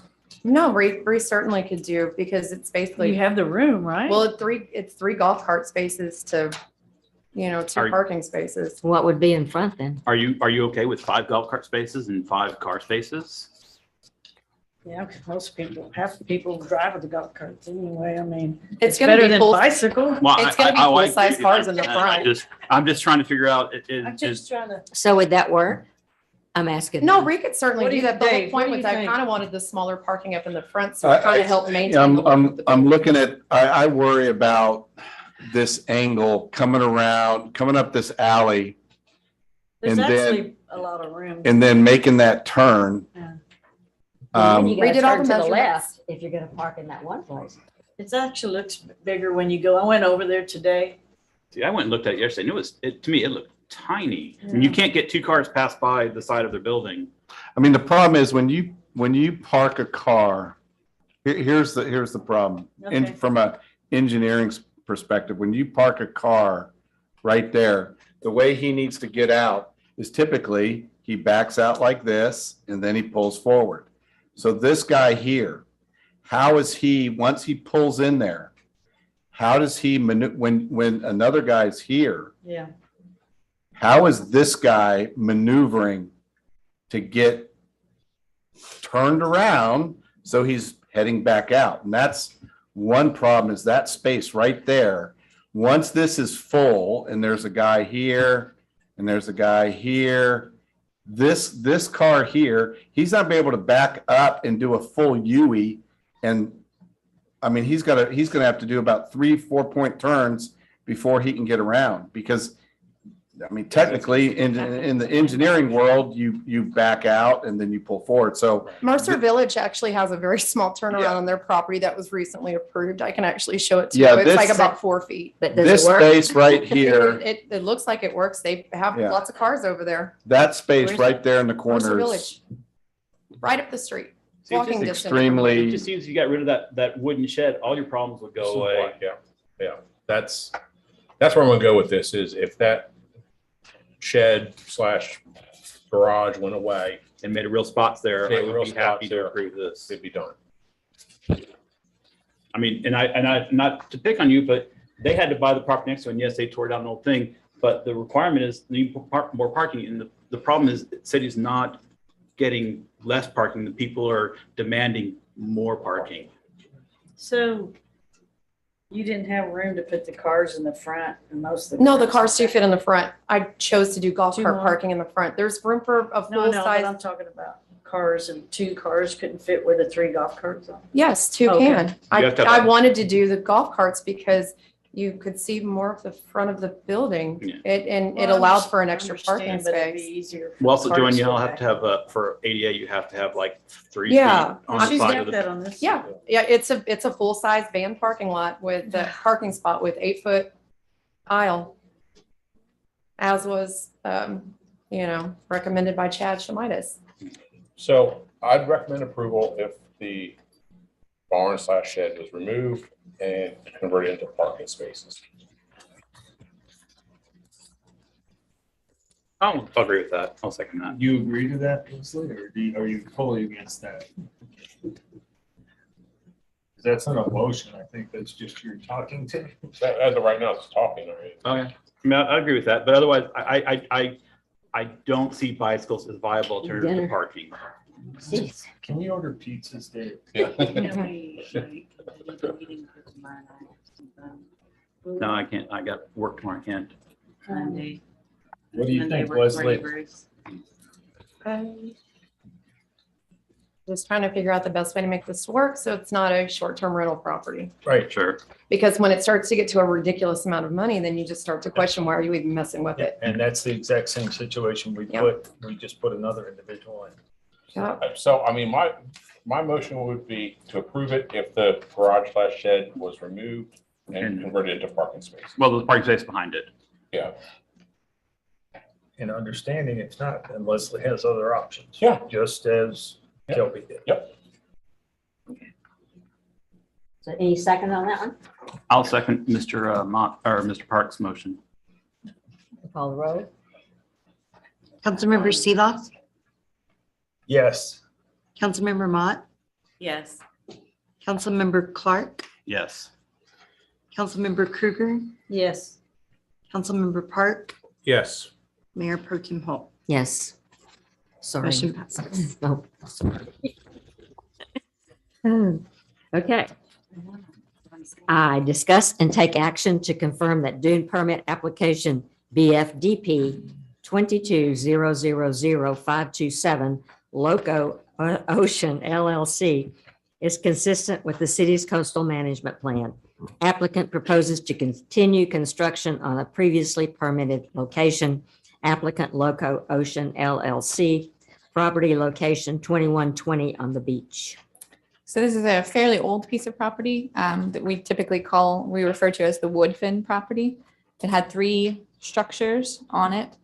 Speaker 18: No, we certainly could do, because it's
Speaker 5: you
Speaker 18: basically,
Speaker 5: have the room, right?
Speaker 18: well, it's 3 golf cart spaces to, 2 parking spaces.
Speaker 1: What would be in front then?
Speaker 2: Are you okay with 5 golf cart spaces and 5 car spaces?
Speaker 5: Yeah, 'cause most people, half the people drive with the golf carts anyway. I mean,
Speaker 18: It's
Speaker 5: it's
Speaker 18: gonna
Speaker 5: better
Speaker 18: be
Speaker 5: than
Speaker 18: full-
Speaker 5: bicycle.
Speaker 2: Well,
Speaker 18: It's gonna be
Speaker 2: I agree
Speaker 18: full-size
Speaker 2: with you.
Speaker 18: cars in the
Speaker 2: I
Speaker 18: front.
Speaker 2: I'm just trying to figure out,
Speaker 5: I'm just trying to.
Speaker 1: So would that work? I'm asking.
Speaker 18: No, we could certainly
Speaker 5: What do
Speaker 18: do
Speaker 5: you-
Speaker 18: that. The whole
Speaker 5: Dave, what
Speaker 18: point
Speaker 5: do
Speaker 18: was
Speaker 5: you
Speaker 18: I
Speaker 5: think?
Speaker 18: kind of wanted the smaller parking up in the front, so it kind of helped maintain.
Speaker 16: I'm,
Speaker 18: the look of
Speaker 16: I'm,
Speaker 18: the
Speaker 16: I'm
Speaker 18: building.
Speaker 16: looking at, I worry about this angle coming around, coming up this alley
Speaker 5: There's
Speaker 16: and then-
Speaker 5: actually a lot of room.
Speaker 16: and then making that turn.
Speaker 5: Yeah.
Speaker 1: Then you gotta
Speaker 18: Redid all
Speaker 1: turn
Speaker 18: the
Speaker 1: to the
Speaker 18: measurements.
Speaker 1: left if you're gonna park in that one place.
Speaker 5: It actually looks bigger when you go. I went over there today.
Speaker 2: See, I went and looked at it yesterday and to me, it looked tiny. And you can't get 2 cars pass by the side of their building.
Speaker 16: I mean, the problem is when you park a car, here's the problem. And
Speaker 5: Okay.
Speaker 16: from a engineering perspective, when you park a car right there, the way he needs to get out is typically he backs out like this and then he pulls forward. So this guy here, how is he, once he pulls in there, how does he, when another guy's here,
Speaker 5: Yeah.
Speaker 16: how is this guy maneuvering to get turned around so he's heading back out? And that's one problem, is that space right there. Once this is full and there's a guy here and there's a guy here, this car here, he's not be able to back up and do a full U-ey. And I mean, he's gonna have to do about 3-4 point turns before he can get around, because I mean, technically in the engineering world, you back out and then you pull forward. So
Speaker 18: Mercer Village actually has a very small turnaround on their property that was recently approved. I can actually show it to you.
Speaker 16: Yeah,
Speaker 18: It's like
Speaker 16: this-
Speaker 18: about 4 feet.
Speaker 1: But does
Speaker 16: this
Speaker 1: it work?
Speaker 16: space right here,
Speaker 18: It looks like it works. They have
Speaker 16: Yeah.
Speaker 18: lots of cars over there.
Speaker 16: that space
Speaker 18: Where's
Speaker 16: right there in the
Speaker 18: Mercer
Speaker 16: corner is
Speaker 18: Village. Right up the street.
Speaker 2: See, it's
Speaker 18: Walking
Speaker 2: just
Speaker 18: distance.
Speaker 16: extremely-
Speaker 2: It just seems you got rid of that wooden shed, all your problems would go away.
Speaker 4: Yeah. That's where I'm gonna go with this, is if that shed / garage went away,
Speaker 2: And made a real spots there.
Speaker 4: Made
Speaker 2: I
Speaker 4: real
Speaker 2: would be
Speaker 4: spots
Speaker 2: happy to
Speaker 4: there.
Speaker 2: approve this.
Speaker 4: it'd be done.
Speaker 2: I mean, and I, not to pick on you, but they had to buy the property next to it. And yes, they tore down the whole thing, but the requirement is you more parking. And the problem is the city's not getting less parking. The people are demanding more parking.
Speaker 5: So you didn't have room to put the cars in the front and most of the.
Speaker 18: No, the cars do fit in the front. I chose to do golf
Speaker 5: Two
Speaker 18: cart
Speaker 5: more?
Speaker 18: parking in the front. There's room for a
Speaker 5: No,
Speaker 18: full
Speaker 5: no, but
Speaker 18: size.
Speaker 5: I'm talking about cars, and 2 cars couldn't fit where the 3 golf carts are.
Speaker 18: Yes, 2
Speaker 5: Okay.
Speaker 18: can.
Speaker 2: You have to have
Speaker 18: I
Speaker 2: a-
Speaker 18: wanted to do the golf carts because you could see more of the front of the building.
Speaker 2: Yeah.
Speaker 18: It
Speaker 5: Well, I
Speaker 18: allowed for an
Speaker 5: understand,
Speaker 18: extra parking
Speaker 5: but it'd be
Speaker 18: space.
Speaker 5: easier for
Speaker 2: Well, also,
Speaker 5: cars
Speaker 2: Joanne,
Speaker 5: to
Speaker 2: you'll
Speaker 5: go
Speaker 2: have
Speaker 5: back.
Speaker 2: to have, for ADA, you have to have like 3
Speaker 18: Yeah.
Speaker 2: feet on the
Speaker 5: She's
Speaker 2: side
Speaker 5: got
Speaker 2: of the.
Speaker 5: that on this.
Speaker 18: Yeah, it's a full-size van parking lot with the parking spot with 8-foot aisle. As was, recommended by Chad Shemitis.
Speaker 4: So I'd recommend approval if the barn / shed was removed and converted into parking spaces.
Speaker 2: I'll agree with that. I'll second that.
Speaker 3: You agree to that, Leslie, or are you fully against that? 'Cause that's not a motion. I think that's just you're talking to.
Speaker 4: As of right now, it's talking, right?
Speaker 2: Oh, yeah. I mean, I agree with that, but otherwise, I don't see bicycles as viable alternative to
Speaker 1: Dinner.
Speaker 2: parking.
Speaker 1: Jeez.
Speaker 3: Can you order pizzas, Dave?
Speaker 2: No, I can't. I got work tomorrow. I can't.
Speaker 3: What do you think, Leslie?
Speaker 18: Just trying to figure out the best way to make this work so it's not a short-term rental property.
Speaker 3: Right.
Speaker 2: Sure.
Speaker 18: Because when it starts to get to a ridiculous amount of money, then you just start to question, why are you even messing with
Speaker 3: Yeah,
Speaker 18: it?
Speaker 3: and that's the exact same situation we
Speaker 18: Yeah.
Speaker 3: just put another individual in.
Speaker 4: So, I mean, my motion would be to approve it if the garage/shed was removed and converted into parking space.
Speaker 2: Well, the parking space behind it.
Speaker 4: Yeah.
Speaker 3: And understanding it's not, and Leslie has other options.
Speaker 4: Yeah.
Speaker 3: Just as Kelby did.
Speaker 4: Yep.
Speaker 1: So any second on that one?
Speaker 2: I'll second Mr. Mott or Mr. Park's motion.
Speaker 1: Call the roll.
Speaker 6: Councilmember Seeloff,
Speaker 3: Yes.
Speaker 6: Councilmember Mott,
Speaker 9: Yes.
Speaker 6: Councilmember Clark,
Speaker 2: Yes.
Speaker 6: Councilmember Krueger,
Speaker 5: Yes.
Speaker 6: Councilmember Park,
Speaker 4: Yes.
Speaker 6: Mayor Pro Tem Holt.
Speaker 1: Yes. Sorry.
Speaker 6: Motion passes.
Speaker 1: Oh, sorry. Okay. I discuss and take action to confirm that Dune permit application BFDP 22000527 Loco Ocean LLC is consistent with the city's coastal management plan. Applicant proposes to continue construction on a previously permitted location. Applicant Loco Ocean LLC, property location 2120 on the beach.
Speaker 15: So this is a fairly old piece of property that we refer to as the Woodfin property. It had 3 structures on it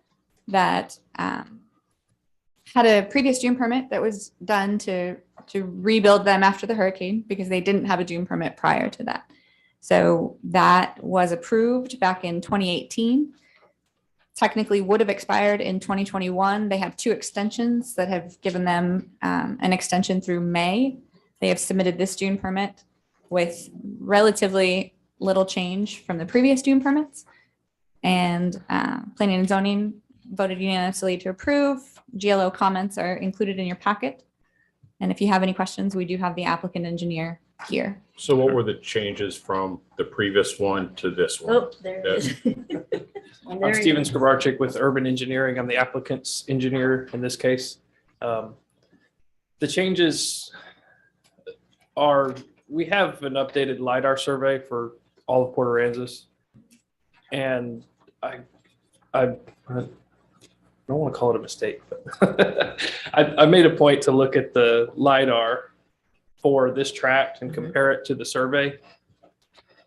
Speaker 15: that had a previous Dune permit that was done to rebuild them after the hurricane because they didn't have a Dune permit prior to that. So that was approved back in 2018. Technically would have expired in 2021. They have 2 extensions that have given them an extension through May. They have submitted this Dune permit with relatively little change from the previous Dune permits. And Planning and Zoning voted unanimously to approve. GLO comments are included in your packet. And if you have any questions, we do have the applicant engineer here.
Speaker 4: So what were the changes from the previous one to this one?
Speaker 1: Oh, there it is.
Speaker 19: I'm Steven Skrabarczyk with Urban Engineering. I'm the applicant's engineer in this case. The changes are, we have an updated LiDAR survey for all of Port Aransas. And I don't want to call it a mistake, but I made a point to look at the LiDAR for this tract and compare it to the survey.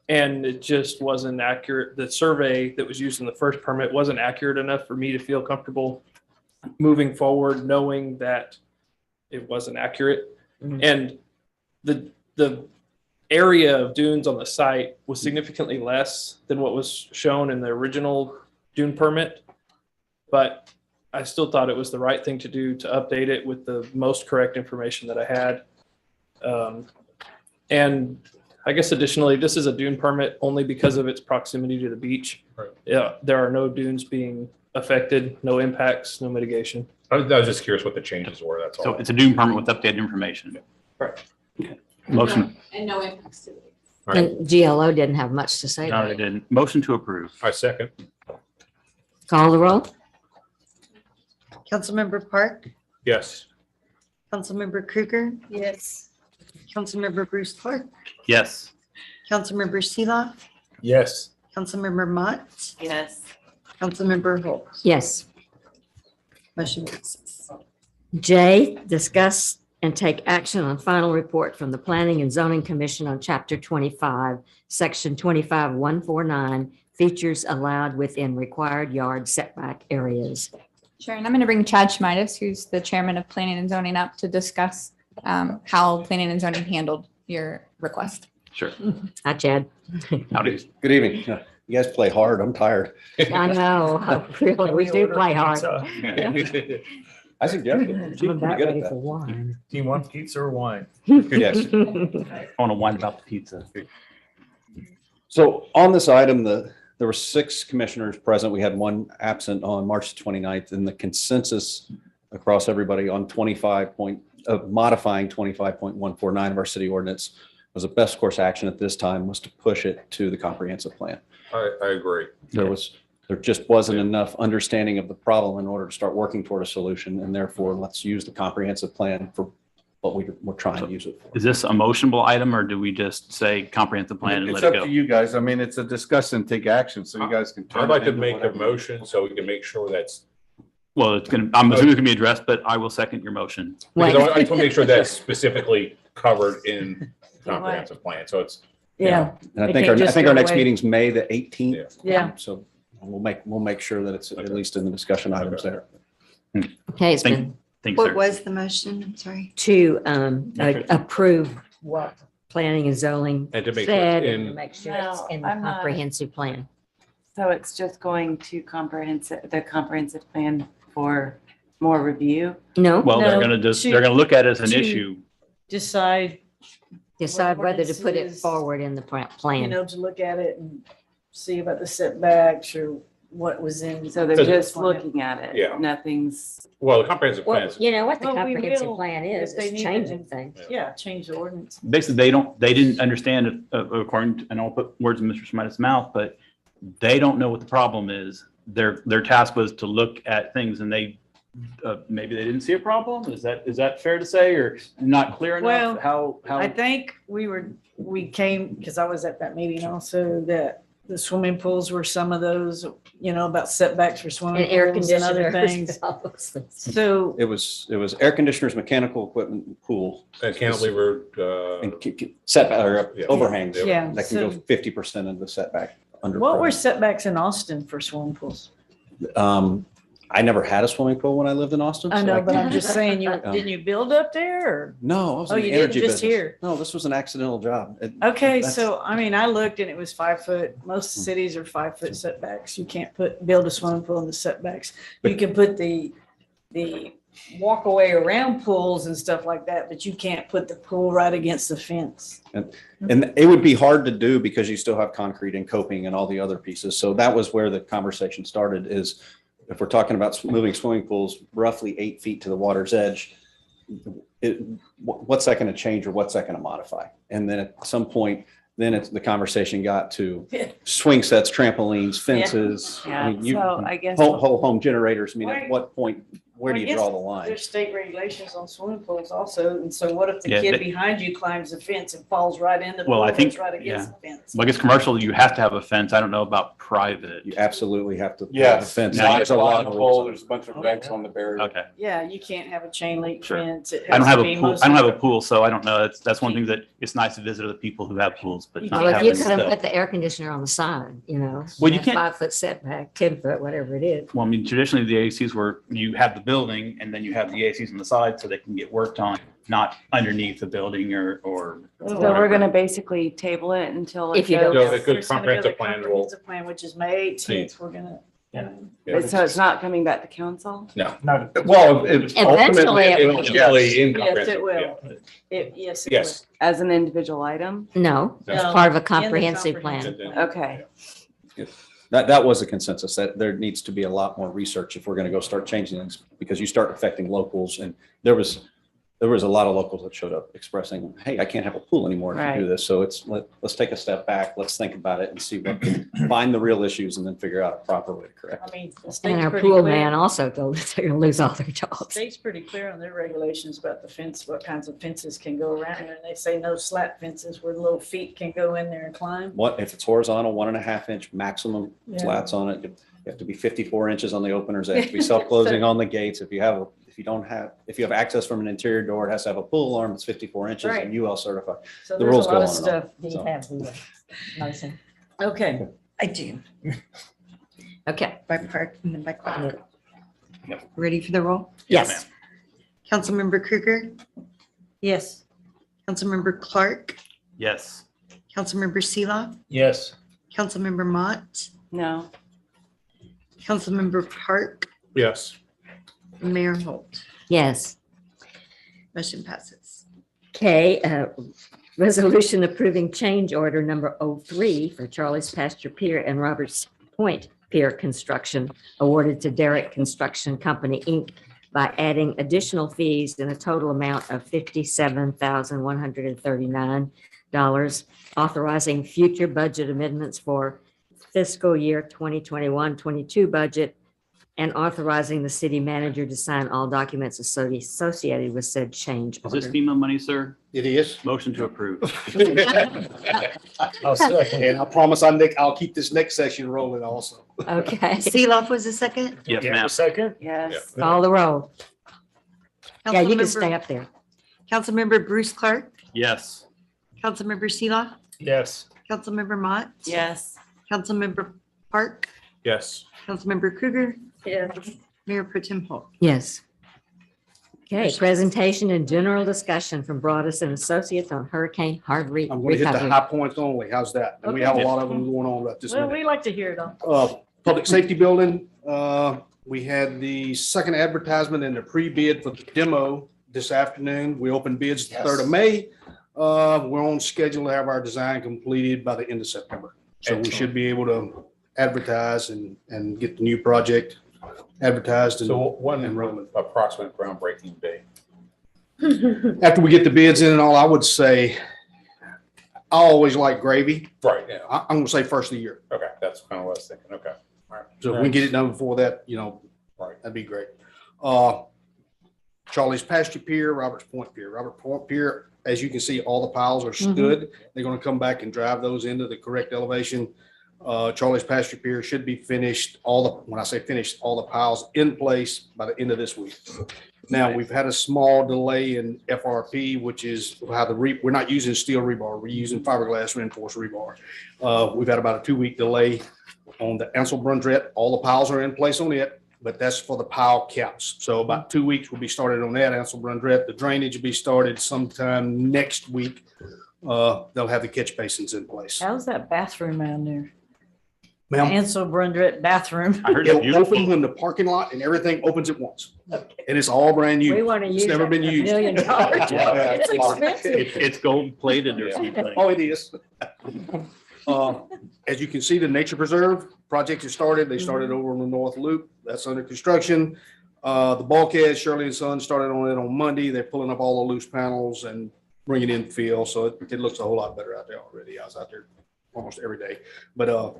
Speaker 19: And it just wasn't accurate. The survey that was used in the first permit wasn't accurate enough for me to feel comfortable moving forward, knowing that it wasn't accurate. Mm-hmm. And the area of dunes on the site was significantly less than what was shown in the original Dune permit. But I still thought it was the right thing to do to update it with the most correct information that I had. And I guess additionally, this is a dune permit only because of its proximity to the beach.
Speaker 4: Right.
Speaker 19: Yeah, there are no dunes being affected, no impacts, no mitigation.
Speaker 4: I was just curious what the changes were, that's all.
Speaker 2: So it's a dune permit with updated information.
Speaker 19: Right.
Speaker 2: Okay. Motion.
Speaker 15: And no impacts to the beach.
Speaker 4: All right.
Speaker 1: And GLO didn't have much to say.
Speaker 2: No, they didn't. Motion to approve.
Speaker 4: I second.
Speaker 1: Call the roll.
Speaker 6: Councilmember Park,
Speaker 4: Yes.
Speaker 6: Councilmember Krueger,
Speaker 5: Yes.
Speaker 6: Councilmember Bruce Clark,
Speaker 2: Yes.
Speaker 6: Councilmember Seeloff,
Speaker 3: Yes.
Speaker 6: Councilmember Mott,
Speaker 9: Yes.
Speaker 6: Councilmember Holt.
Speaker 1: Yes.
Speaker 6: Motion passes.
Speaker 1: J, discuss and take action on final report from the Planning and Zoning Commission on Chapter 25, Section 25149, features allowed within required yard setback areas.
Speaker 15: Sure, and I'm going to bring Chad Schmidas, who's the chairman of Planning and Zoning, up to discuss how Planning and Zoning handled your request.
Speaker 2: Sure.
Speaker 1: Hi, Chad.
Speaker 2: Howdy.
Speaker 20: Good evening. You guys play hard. I'm tired.
Speaker 1: I know, really, we do play hard.
Speaker 20: I suggest it.
Speaker 1: I'm
Speaker 20: She's pretty
Speaker 1: about
Speaker 20: good
Speaker 1: ready
Speaker 20: at
Speaker 1: for
Speaker 20: that.
Speaker 1: wine.
Speaker 3: Do you want pizza or wine?
Speaker 20: Yes.
Speaker 2: I want to whine about the pizza.
Speaker 20: So on this item, there were 6 commissioners present. We had 1 absent on March 29th, and the consensus across everybody on modifying 25.149 of our city ordinance was the best course action at this time was to push it to the comprehensive plan.
Speaker 4: I agree.
Speaker 20: There just wasn't enough understanding of the problem in order to start working toward a solution, and therefore let's use the comprehensive plan for what we're trying to use it for.
Speaker 2: Is this a motionable item or do we just say comprehensive plan and
Speaker 16: It's
Speaker 2: let it
Speaker 16: up
Speaker 2: go?
Speaker 16: to you guys. I mean, it's a discuss and take action, so you guys can. turn
Speaker 4: I'd like
Speaker 16: it
Speaker 4: to
Speaker 16: into
Speaker 4: make a
Speaker 16: whatever.
Speaker 4: motion so we can make sure that's
Speaker 2: Well, I'm assuming it's gonna be addressed, but I will second your motion.
Speaker 4: Because I just want to make sure that's specifically covered in comprehensive plan. So it's.
Speaker 5: Yeah.
Speaker 20: And I
Speaker 5: It
Speaker 20: think
Speaker 5: can't
Speaker 20: our, I
Speaker 5: just
Speaker 20: think
Speaker 5: go
Speaker 20: our next
Speaker 5: away.
Speaker 20: meeting's May the 18th.
Speaker 5: Yeah.
Speaker 20: So we'll make sure that it's at least in the discussion items there.
Speaker 1: Okay, it's been
Speaker 6: What was the motion? I'm sorry.
Speaker 1: to approve what planning and zoning
Speaker 4: And to make sure
Speaker 1: said
Speaker 4: it's
Speaker 1: and to
Speaker 4: in-
Speaker 1: make sure it's
Speaker 9: No,
Speaker 1: in the
Speaker 9: I'm not.
Speaker 1: comprehensive plan.
Speaker 9: So it's just going to the comprehensive plan for more review?
Speaker 1: No,
Speaker 2: Well, they're
Speaker 5: No,
Speaker 2: gonna just,
Speaker 5: to-
Speaker 2: they're gonna look at it as an
Speaker 5: to-
Speaker 2: issue.
Speaker 5: Decide,
Speaker 1: decide whether to put it
Speaker 5: ordinances,
Speaker 1: forward in the
Speaker 5: you
Speaker 1: plan.
Speaker 5: know, to look at it and see about the setbacks or what was in.
Speaker 9: So they're just looking at it?
Speaker 4: Yeah.
Speaker 9: Nothing's,
Speaker 4: Well, the comprehensive plan
Speaker 1: Well,
Speaker 4: is.
Speaker 1: you know what the
Speaker 5: Well, we
Speaker 1: comprehensive
Speaker 5: will
Speaker 1: plan is,
Speaker 5: if they
Speaker 1: is
Speaker 5: need
Speaker 1: changing
Speaker 5: it.
Speaker 1: things.
Speaker 5: Yeah, change the ordinance.
Speaker 2: Basically, they didn't understand, according to, and I'll put words in Mr. Smith's mouth, but they don't know what the problem is. Their task was to look at things and maybe they didn't see a problem. Is that fair to say, or not clear
Speaker 5: Well,
Speaker 2: enough? How?
Speaker 5: I think we came, because I was at that meeting also, that the swimming pools were some of those, you know, about setbacks for swimming
Speaker 1: And air
Speaker 5: pools and other
Speaker 1: conditioners.
Speaker 5: things.
Speaker 1: all those things.
Speaker 5: So,
Speaker 20: It was air conditioners, mechanical equipment, and pool.
Speaker 4: Cantilever,
Speaker 20: And setback or
Speaker 4: Yeah.
Speaker 20: overhangs.
Speaker 5: Yeah,
Speaker 20: That can go
Speaker 5: so-
Speaker 20: 50% of the setback under.
Speaker 5: what were
Speaker 20: permit.
Speaker 5: setbacks in Austin for swimming pools?
Speaker 20: I never had a swimming pool when I lived in Austin.
Speaker 5: I
Speaker 20: so
Speaker 5: know, but I'm
Speaker 20: can't-
Speaker 5: just saying, didn't you build up there or?
Speaker 20: No, I was
Speaker 5: Oh,
Speaker 20: in the
Speaker 5: you didn't
Speaker 20: energy
Speaker 5: just
Speaker 20: business.
Speaker 5: here?
Speaker 20: No, this was an accidental job.
Speaker 5: Okay,
Speaker 20: That's-
Speaker 5: so I mean, I looked and it was 5 foot. Most cities are 5 foot setbacks. You can't build a swimming pool in the setbacks. You can put the walk away around pools and stuff like that, but you can't put the pool right against the fence.
Speaker 20: And it would be hard to do because you still have concrete and coping and all the other pieces. So that was where the conversation started is if we're talking about moving swimming pools roughly 8 feet to the water's edge, what's that going to change or what's that going to modify? And then at some point, then the conversation got to swing sets, trampolines, fences.
Speaker 9: Yeah, so I guess-
Speaker 20: Whole home generators. I mean,
Speaker 5: Right.
Speaker 20: at what point, where do
Speaker 5: I
Speaker 20: you
Speaker 5: guess
Speaker 20: draw the line?
Speaker 5: There's state regulations on swimming pools also. And so what if the
Speaker 2: Yeah,
Speaker 5: kid
Speaker 2: they-
Speaker 5: behind you climbs the fence and falls right in the
Speaker 2: Well,
Speaker 5: pool
Speaker 2: I think,
Speaker 5: that's right against
Speaker 2: yeah.
Speaker 5: the fence?
Speaker 2: Well, I guess commercial, you have to have a fence. I don't know about private.
Speaker 20: You absolutely have to.
Speaker 16: Yeah.
Speaker 20: Fence.
Speaker 2: Now,
Speaker 20: There's a lot of rules.
Speaker 16: There's a bunch of regs on the barrier.
Speaker 2: Okay.
Speaker 5: Yeah, you can't have a chain link
Speaker 2: Sure.
Speaker 5: fence. It
Speaker 2: I don't
Speaker 5: has
Speaker 2: have
Speaker 5: to
Speaker 2: a
Speaker 5: be
Speaker 2: pool.
Speaker 5: most-
Speaker 2: I don't have a pool, so I don't know. That's one thing that it's nice to visit other people who have pools, but not
Speaker 1: Well, if
Speaker 2: having
Speaker 1: you couldn't
Speaker 2: stuff.
Speaker 1: put the air conditioner on the side, you know.
Speaker 2: Well, you
Speaker 1: that
Speaker 2: can't-
Speaker 1: 5 foot setback, 10 foot, whatever it is.
Speaker 2: Well, I mean, traditionally the ACs were, you have the building and then you have the ACs on the side so they can get worked on, not underneath the building or.
Speaker 9: so we're going to basically table it until it
Speaker 1: If you
Speaker 9: goes.
Speaker 1: don't-
Speaker 4: So it
Speaker 5: We're
Speaker 4: goes
Speaker 5: gonna go to
Speaker 4: comprehensive plan will.
Speaker 5: comprehensive plan, which is May 18th. We're gonna.
Speaker 9: So it's not coming back to council?
Speaker 4: No.
Speaker 16: Well, it's
Speaker 1: Eventually
Speaker 16: ultimately,
Speaker 1: it will.
Speaker 4: Eventually in
Speaker 5: Yes,
Speaker 4: comprehensive.
Speaker 5: it will.
Speaker 4: yeah.
Speaker 5: Yes, it
Speaker 4: Yes.
Speaker 9: As an individual item?
Speaker 1: No, it's
Speaker 5: No,
Speaker 1: part of a
Speaker 5: in the
Speaker 1: comprehensive plan.
Speaker 5: comprehensive
Speaker 9: Okay.
Speaker 20: That was a consensus that there needs to be a lot more research if we're going to go start changing things because you start affecting locals. And there was a lot of locals that showed up expressing, hey, I can't have a pool anymore if you
Speaker 9: Right.
Speaker 20: do this. So let's take a step back. Let's think about it and see what, find the real issues and then figure out a proper way to correct it.
Speaker 5: I mean, the
Speaker 1: And
Speaker 5: state's
Speaker 1: our
Speaker 5: pretty
Speaker 1: pool
Speaker 5: clear.
Speaker 1: man also told us they're gonna lose all their jobs.
Speaker 5: State's pretty clear on their regulations about the fence, what kinds of fences can go around there. And they say no slat fences where little feet can go in there and climb.
Speaker 20: What, if it's horizontal, 1.5 inch maximum
Speaker 5: Yeah.
Speaker 20: slats on it, you have to be 54 inches on the openers. They have to be self-closing on the gates. If you have access from an interior door, it has to have a pull alarm. It's 54 inches
Speaker 5: Right.
Speaker 20: and UL certified.
Speaker 5: So
Speaker 20: The
Speaker 5: there's a
Speaker 20: rules
Speaker 5: lot
Speaker 20: go
Speaker 5: of
Speaker 20: on and on.
Speaker 5: stuff.
Speaker 1: Do you
Speaker 20: So-
Speaker 1: have the motion?
Speaker 5: Okay.
Speaker 6: I do.
Speaker 1: Okay,
Speaker 6: By part and then by clock.
Speaker 2: Yep.
Speaker 6: Ready for the roll?
Speaker 1: yes.
Speaker 6: Councilmember Krueger,
Speaker 5: Yes.
Speaker 6: Councilmember Clark,
Speaker 2: Yes.
Speaker 6: Councilmember Seeloff,
Speaker 3: Yes.
Speaker 6: Councilmember Mott,
Speaker 9: No.
Speaker 6: Councilmember Park,
Speaker 4: Yes.
Speaker 6: Mayor Holt.
Speaker 1: Yes.
Speaker 6: Motion passes.
Speaker 1: Okay, resolution approving change order number 03 for Charlie's Pasture Pier and Roberts Point Pier construction awarded to Derrick Construction Company, Inc. by adding additional fees in a total amount of $57,139, authorizing future budget amendments for fiscal year 2021-22 budget and authorizing the city manager to sign all documents associated with said change.
Speaker 2: Is this
Speaker 1: order.
Speaker 2: FEMA money, sir?
Speaker 21: It is.
Speaker 2: Motion to approve.
Speaker 21: I'll second. And I promise I'll keep this next session rolling also.
Speaker 1: Okay.
Speaker 6: Seeloff was the second?
Speaker 2: Yes,
Speaker 3: Yeah,
Speaker 2: ma'am.
Speaker 3: second?
Speaker 1: Yes. Call the roll. Yeah, you can
Speaker 6: Councilmember-
Speaker 1: stay up there.
Speaker 6: Councilmember Bruce Clark,
Speaker 2: Yes.
Speaker 6: Councilmember Seeloff,
Speaker 3: Yes.
Speaker 6: Councilmember Mott,
Speaker 9: Yes.
Speaker 6: Councilmember Park,
Speaker 4: Yes.
Speaker 6: Councilmember Krueger,
Speaker 5: Yeah.
Speaker 6: Mayor Pro Tem Holt.
Speaker 1: Yes. Okay, presentation and general discussion from Broadus and Associates on Hurricane Harvey
Speaker 21: I'm going to hit the
Speaker 1: recovery.
Speaker 21: high points only. How's that? And we have a lot of them going on right this
Speaker 5: Well,
Speaker 21: minute.
Speaker 5: we like to hear it all.
Speaker 21: Public safety building, we had the second advertisement and the pre-bid for the demo this afternoon. We opened bids the 3rd of May. We're on schedule to have our design completed by the end of September. So we should be able to advertise and get the new project advertised and
Speaker 4: So when
Speaker 21: rolling.
Speaker 4: approximate groundbreaking day?
Speaker 21: After we get the bids in and all, I would say, I always like gravy.
Speaker 4: Right, yeah.
Speaker 21: I'm gonna say first of the year.
Speaker 4: Okay, that's kind of what I was thinking. Okay. All right.
Speaker 21: So if we can get it done before that,
Speaker 4: Right.
Speaker 21: that'd be great. Charlie's Pasture Pier, Roberts Point Pier. Robert Point Pier, as you can see, all the piles are stood. They're gonna come back and drive those into the correct elevation. Charlie's Pasture Pier should be finished, when I say finished, all the piles in place by the end of this week. Now, we've had a small delay in FRP, which is how we're not using steel rebar, we're using fiberglass reinforced rebar. We've had about a 2-week delay on the Ansel Brundret. All the piles are in place on it, but that's for the pile caps. So about 2 weeks will be started on that Ansel Brundret. The drainage will be started sometime next week. They'll have the catch basins in place.
Speaker 5: How's that bathroom down there?
Speaker 21: Ma'am,
Speaker 5: Ansel Brundret bathroom.
Speaker 2: I heard it's
Speaker 21: it'll
Speaker 2: beautiful.
Speaker 21: open when the parking lot and everything opens at once. And it's all brand
Speaker 1: We
Speaker 21: new.
Speaker 1: want to use.
Speaker 21: It's never been
Speaker 1: $1
Speaker 21: used.
Speaker 1: million.
Speaker 21: Yeah.
Speaker 1: It's expensive.
Speaker 2: It's gold plated or something.
Speaker 21: Oh, it is. As you can see, the Nature Preserve project has started. They started over on the North Loop. That's under construction. The bulkhead, Shirley and Son started on it on Monday. They're pulling up all the loose panels and bringing in fill. So it looks a whole lot better out there already. I was out there almost every day. But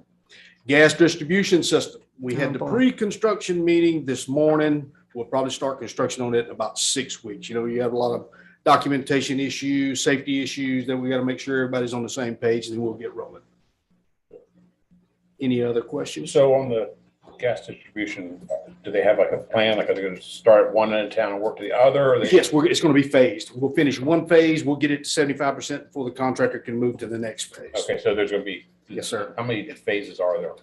Speaker 21: gas distribution system, we had the pre-construction meeting this morning. We'll probably start construction on it in about 6 weeks. You have a lot of documentation issues, safety issues that we got to make sure everybody's on the same page, and then we'll get rolling. Any other questions?
Speaker 4: So on the gas distribution, do they have like a plan? Like, are they going to start at one end of town and work to the other? Or
Speaker 21: Yes, it's going to be phased. We'll finish one phase. We'll get it to 75% before the contractor can move to the next phase.
Speaker 4: Okay, so there's going to be.
Speaker 21: Yes, sir.
Speaker 4: How many phases are there?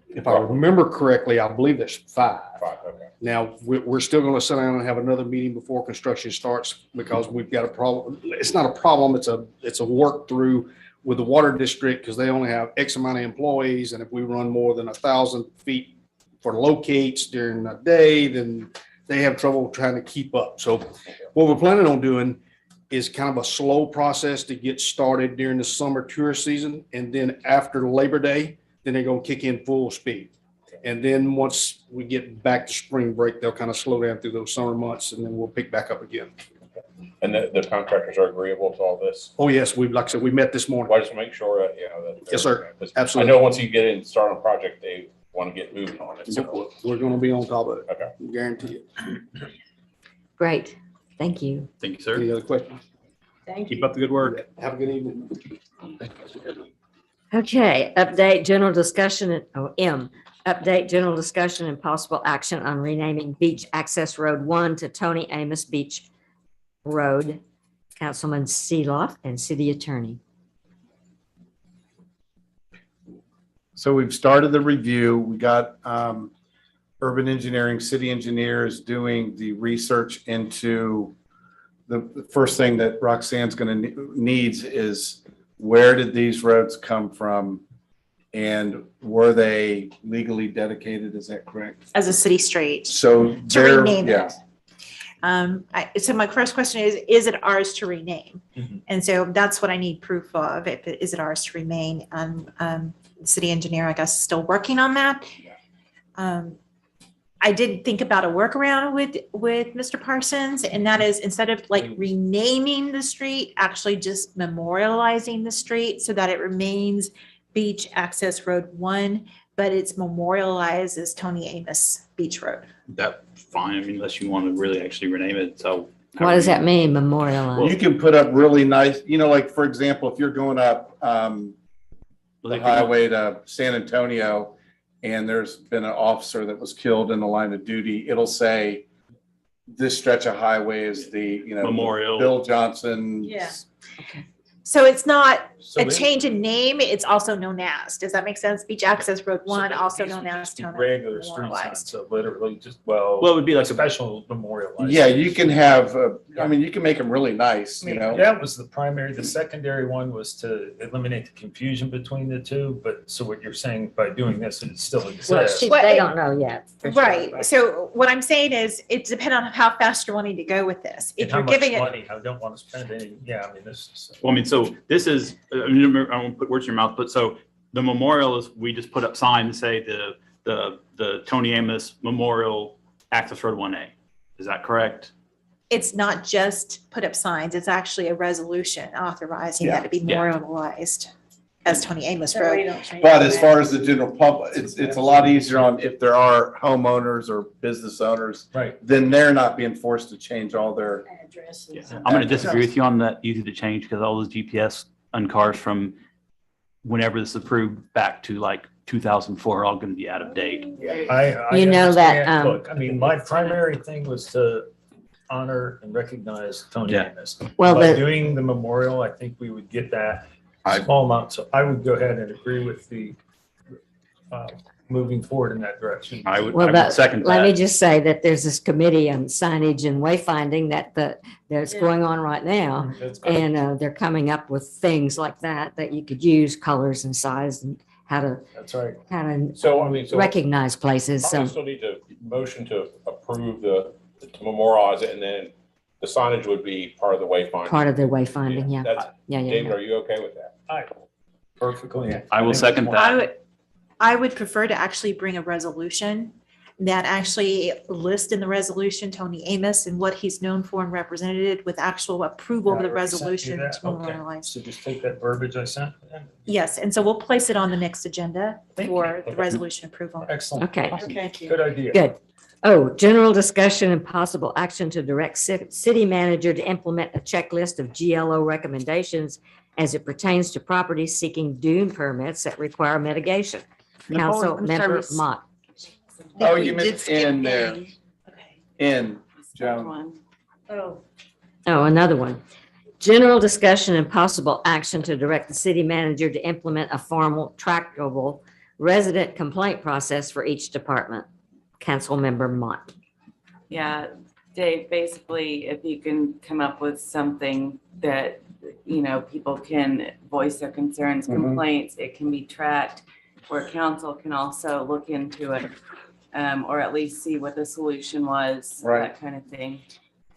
Speaker 21: If I remember correctly, I believe there's 5.
Speaker 4: 5, okay.
Speaker 21: Now, we're still going to sit down and have another meeting before construction starts because we've got a problem. It's not a problem. It's a work through with the water district because they only have X amount of employees. And if we run more than 1,000 feet for locates during the day, then they have trouble trying to keep up. So what we're planning on doing is kind of a slow process to get started during the summer tourist season. And then after Labor Day, then they're going to kick in full speed. And then once we get back to spring break, they'll kind of slow down through those summer months and then we'll pick back up again.
Speaker 4: And the contractors are agreeable to all this?
Speaker 21: Oh, yes. Like I said, we met this morning.
Speaker 4: Well, I just make sure that, that.
Speaker 21: Yes, sir.
Speaker 4: because
Speaker 21: Absolutely.
Speaker 4: I know once you get in and start on a project, they want to get moving on it. So,
Speaker 21: We're going to be on top of it.
Speaker 4: okay.
Speaker 21: Guarantee it.
Speaker 1: Great. Thank you.
Speaker 2: Thank you, sir.
Speaker 21: Any other questions?
Speaker 5: Thank
Speaker 2: Keep up the good work.
Speaker 21: Have a good evening.
Speaker 1: Okay, update general discussion, update general discussion and possible action on renaming Beach Access Road 1 to Tony Amos Beach Road. Councilman Seeloff and City Attorney.
Speaker 16: So we've started the review. We got urban engineering, city engineers doing the research into the first thing that Roxanne's going to needs is where did these roads come from and were they legally dedicated? Is that correct?
Speaker 8: As a city street.
Speaker 16: So
Speaker 8: To
Speaker 16: they're,
Speaker 8: rename
Speaker 16: yeah.
Speaker 8: it. So my first question is it ours to rename?
Speaker 16: Mhm.
Speaker 8: And so that's what I need proof of. Is it ours to remain? The city engineer, I guess, is still working on that. I did think about a workaround with Mr. Parsons, and that is instead of like renaming the street, actually just memorializing the street so that it remains Beach Access Road 1, but it's memorialized as Tony Amos Beach Road.
Speaker 2: That's fine, I mean, unless you want to really actually rename it, so.
Speaker 1: What does that mean, memorialized?
Speaker 16: You can put up really nice, like, for example, if you're going up the highway to San Antonio and there's been an officer that was killed in the line of duty, it'll say this stretch of highway is the,
Speaker 2: Memorial.
Speaker 16: Bill Johnson.
Speaker 8: Yeah. So it's not
Speaker 3: So
Speaker 8: a
Speaker 3: they-
Speaker 8: change in name, it's also known as. Does that make sense? Beach Access Road 1, also known as Tony.
Speaker 3: Regular street signs,
Speaker 8: Memorialized.
Speaker 3: so literally just, well.
Speaker 2: Well, it would be like a
Speaker 3: special memorialized.
Speaker 16: Yeah, you can have, you can make them really nice,
Speaker 3: That was the primary. The secondary one was to eliminate the confusion between the two, but so what you're saying by doing this, it still
Speaker 1: Well,
Speaker 3: exists.
Speaker 1: they don't know yet. for sure,
Speaker 8: Right. So what I'm saying is it depends on how fast you're wanting to go with this.
Speaker 3: And
Speaker 8: If
Speaker 3: how
Speaker 8: you're
Speaker 3: much
Speaker 8: giving it,
Speaker 3: money, I don't want to spend any, this is.
Speaker 2: Well, I mean, so this is, I mean, I won't put words in your mouth, but so the memorial is, we just put up signs to say the Tony Amos Memorial Access Road 1A. Is that correct?
Speaker 8: it's not just put up signs, it's actually a resolution authorizing that to be memorialized as Tony Amos
Speaker 5: That way you
Speaker 8: Road.
Speaker 5: don't change
Speaker 16: But
Speaker 5: the
Speaker 16: as
Speaker 5: map.
Speaker 16: far as the general public, it's a lot easier on if there are homeowners or business owners.
Speaker 3: Right.
Speaker 16: Then they're not being forced to change all their.
Speaker 5: Addresses.
Speaker 2: I'm going to disagree with you on that, easy to change, because all those GPS on cars from whenever this is approved back to like 2004 are all going to be out of date.
Speaker 3: I
Speaker 1: You know that,
Speaker 3: understand. Look, I mean, my primary thing was to honor and recognize Tony Amos.
Speaker 1: Well,
Speaker 3: By
Speaker 1: the-
Speaker 3: doing the memorial, I think we would get that small amount. So I would go ahead and agree with the moving forward in that direction.
Speaker 1: Well, let me just say that there's this committee on signage and wayfinding that's going on right now.
Speaker 3: That's good.
Speaker 1: And they're coming up with things like that you could use, colors and size and how to
Speaker 3: That's right.
Speaker 1: recognize places.
Speaker 4: Probably
Speaker 1: So
Speaker 4: still need to motion to approve to memorialize it, and then the signage would be part of the wayfinding.
Speaker 1: part of the wayfinding, yeah.
Speaker 4: That's-
Speaker 1: Yeah, yeah,
Speaker 4: David,
Speaker 1: yeah.
Speaker 4: are you okay with that?
Speaker 3: Perfectly.
Speaker 2: I will second that.
Speaker 8: I would prefer to actually bring a resolution that actually list in the resolution Tony Amos and what he's known for and represented with actual approval of the
Speaker 3: I already sent you
Speaker 8: resolution
Speaker 3: that.
Speaker 8: to
Speaker 3: Okay.
Speaker 8: memorialize.
Speaker 3: So just take that verbiage I sent.
Speaker 8: Yes, and so we'll place it on the next agenda
Speaker 3: Thank
Speaker 8: for
Speaker 3: you.
Speaker 8: the resolution approval.
Speaker 3: Excellent.
Speaker 1: Okay.
Speaker 3: Awesome.
Speaker 5: Thank you.
Speaker 3: Good idea.
Speaker 1: Good. Oh, general discussion and possible action to direct city manager to implement a checklist of GLO recommendations as it pertains to properties seeking dune permits that require mitigation. Council member Mott.
Speaker 16: Oh, you missed in there. In, Joan.
Speaker 5: Oh,
Speaker 1: Oh, another one. General discussion and possible action to direct the city manager to implement a formal tractable resident complaint process for each department. Council member Mott.
Speaker 9: Yeah, Dave, basically, if you can come up with something that, people can voice their concerns,
Speaker 16: Mhm.
Speaker 9: complaints, it can be tracked, where council can also look into it, or at least see what the solution was,
Speaker 16: Right.
Speaker 9: that kind of thing.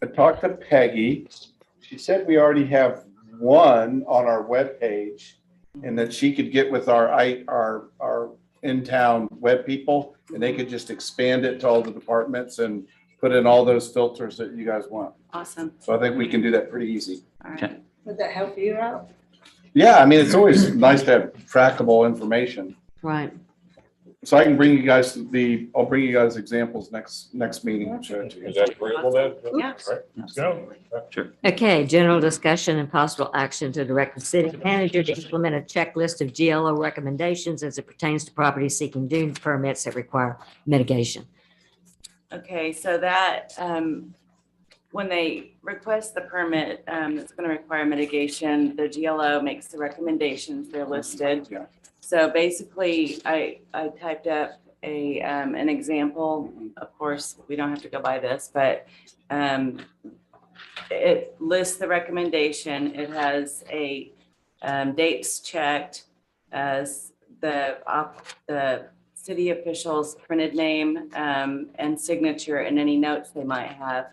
Speaker 16: I talked to Peggy. She said we already have one on our webpage and that she could get with our in-town web people and they could just expand it to all the departments and put in all those filters that you guys want.
Speaker 9: Awesome.
Speaker 16: So I think we can do that pretty easy.
Speaker 9: All right.
Speaker 5: would that help you out?
Speaker 16: Yeah, I mean, it's always nice to have trackable information.
Speaker 1: Right.
Speaker 16: So I can bring you guys I'll bring you guys examples next meeting. and show it to you.
Speaker 4: Is that agreeable then?
Speaker 8: Yeah.
Speaker 4: Right.
Speaker 3: Let's go.
Speaker 2: Sure.
Speaker 1: Okay, general discussion and possible action to direct the city manager to implement a checklist of GLO recommendations as it pertains to properties seeking dune permits that require mitigation.
Speaker 9: Okay, so that, when they request the permit, that's going to require mitigation, the GLO makes the recommendations, they're listed.
Speaker 16: Yeah.
Speaker 9: So basically, I typed up an example. Of course, we don't have to go by this, but it lists the recommendation. It has a dates checked as the city official's printed name and signature and any notes they might have.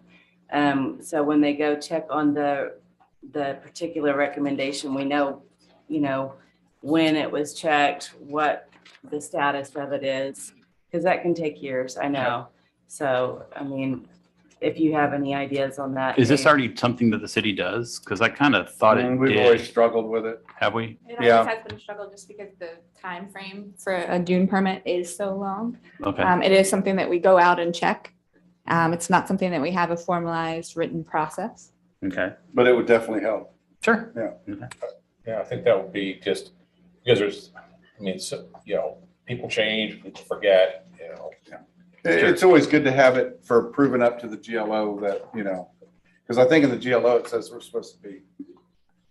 Speaker 9: So when they go check on the particular recommendation, we know, when it was checked, what the status of it is, because that can take years, I know. So, I mean, if you have any ideas on that.
Speaker 2: Is this
Speaker 9: Dave.
Speaker 2: already something that the city does? Because I kind of thought it
Speaker 16: We've always
Speaker 2: did.
Speaker 16: struggled with it.
Speaker 2: Have we?
Speaker 15: It
Speaker 16: Yeah.
Speaker 15: always has been a struggle just because the time frame for a dune permit is so long.
Speaker 2: Okay.
Speaker 15: It is something that we go out and check. It's not something that we have a formalized written process.
Speaker 2: Okay.
Speaker 16: But it would definitely help.
Speaker 2: Sure.
Speaker 16: Yeah.
Speaker 4: Yeah, I think that would be just, because there's, I mean, so, you know, people change, people forget, you know.
Speaker 16: It's always good to have it for proving up to the GLO that, you know, because I think in the GLO, it says we're supposed to be.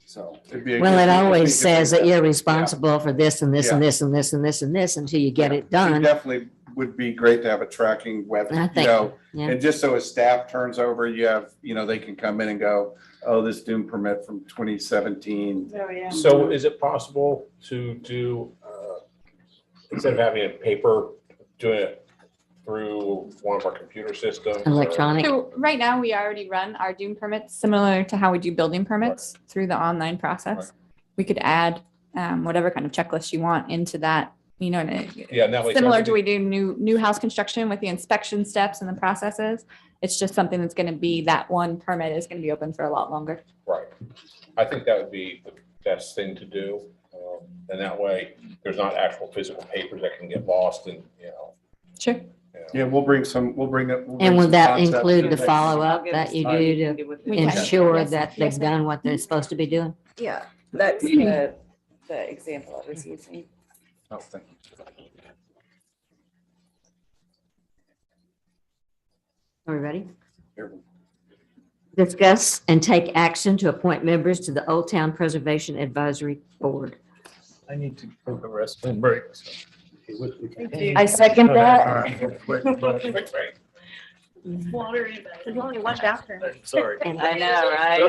Speaker 16: So it'd be.
Speaker 1: Well, it
Speaker 16: it'd be
Speaker 1: always
Speaker 16: good
Speaker 1: says
Speaker 16: to
Speaker 1: that
Speaker 16: have-
Speaker 1: you're responsible for this and this and
Speaker 16: Yeah.
Speaker 1: this and this and this and this until you get it
Speaker 16: It
Speaker 1: done.
Speaker 16: definitely would be great to have a tracking web,
Speaker 1: I
Speaker 16: you
Speaker 1: think,
Speaker 16: know,
Speaker 1: yeah.
Speaker 16: and just so as staff turns over, you have, you know, they can come in and go, oh, this Dune permit from 2017.
Speaker 5: Oh, yeah.
Speaker 4: So is it possible to do, instead of having a paper, doing it through one of our computer systems? or-
Speaker 1: Electronic.
Speaker 15: So right now, we already run our dune permits similar to how we do building permits through the online process. We could add whatever kind of checklist you want into that, you know,
Speaker 4: Yeah, and that way.
Speaker 15: similar to we do new house construction with the inspection steps and the processes. It's just something that's going to be, that one permit is going to be open for a lot longer.
Speaker 4: Right. I think that would be the best thing to do. And that way, there's not actual physical papers that can get lost and, you know.
Speaker 15: Sure.
Speaker 16: Yeah, we'll bring some, we'll bring it.
Speaker 1: And would that include the follow-up that you do to
Speaker 15: We can.
Speaker 1: ensure
Speaker 15: Yes.
Speaker 1: that they've done what they're supposed to be doing?
Speaker 9: Yeah, that's the example I was using.
Speaker 16: Oh, thank you.
Speaker 1: Are we ready? Discuss and take action to appoint members to the Old Town Preservation Advisory Board.
Speaker 3: I need to take a wrestling break.
Speaker 9: I second that.
Speaker 8: There's only one doctor.
Speaker 3: Sorry.
Speaker 1: And
Speaker 9: I know, right?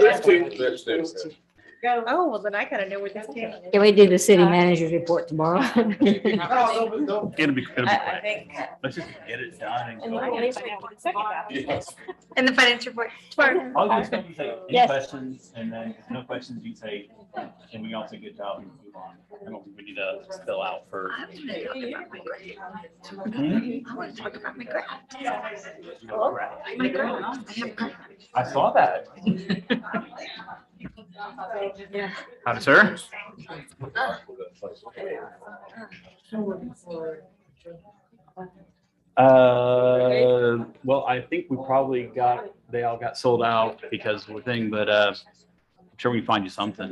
Speaker 8: Oh, well, then I kind of know where this came.
Speaker 1: Can we do the city manager's report tomorrow?
Speaker 2: It'll be
Speaker 9: I
Speaker 2: quick.
Speaker 9: think.
Speaker 2: Let's just get it done.
Speaker 8: And
Speaker 2: go.
Speaker 6: And the finance report tomorrow.
Speaker 2: I'll just say, any
Speaker 1: Yes.
Speaker 2: questions, and then if no questions, you say, and we also get out and move on. I don't think we need to spill out for.
Speaker 6: I want to talk about my grant. My grant. I have grant.
Speaker 2: I saw that. Howdy, sir. Well, I think we probably they all got sold out because of the thing, but I'm sure we can find you something.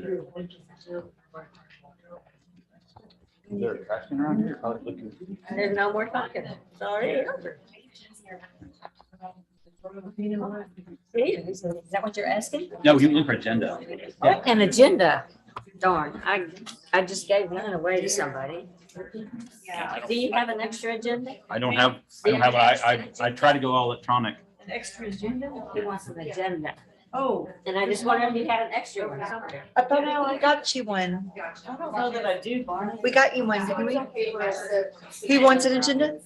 Speaker 2: Is there a trash can around here? Probably looking.
Speaker 1: There's no more talking. Sorry. Is that what you're asking?
Speaker 2: No, we can look for agenda.
Speaker 1: An agenda. Darn, I just gave one away to somebody. Do you have an extra agenda?
Speaker 2: I don't have, I try to go all electronic.
Speaker 1: An extra agenda? He wants an agenda. Oh, and I just wondered if you had an extra one somewhere.
Speaker 6: I thought I got you one.
Speaker 1: I don't know that I do, Barney.
Speaker 6: We got you one, didn't we? He wants an agenda?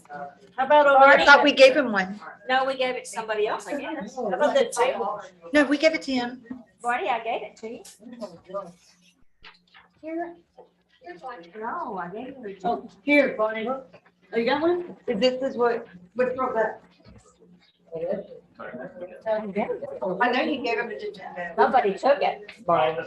Speaker 1: How about
Speaker 6: Oh, I thought we gave him one.
Speaker 1: No, we gave it to somebody else, I guess. How about the table?
Speaker 6: No, we gave it to him.
Speaker 1: Barney, I gave it to you. Here. No, I gave it to you. Oh, here, Barney. Oh, you got one?
Speaker 6: This is what wrote that? I know you gave him an agenda.
Speaker 1: Nobody took it, Barney.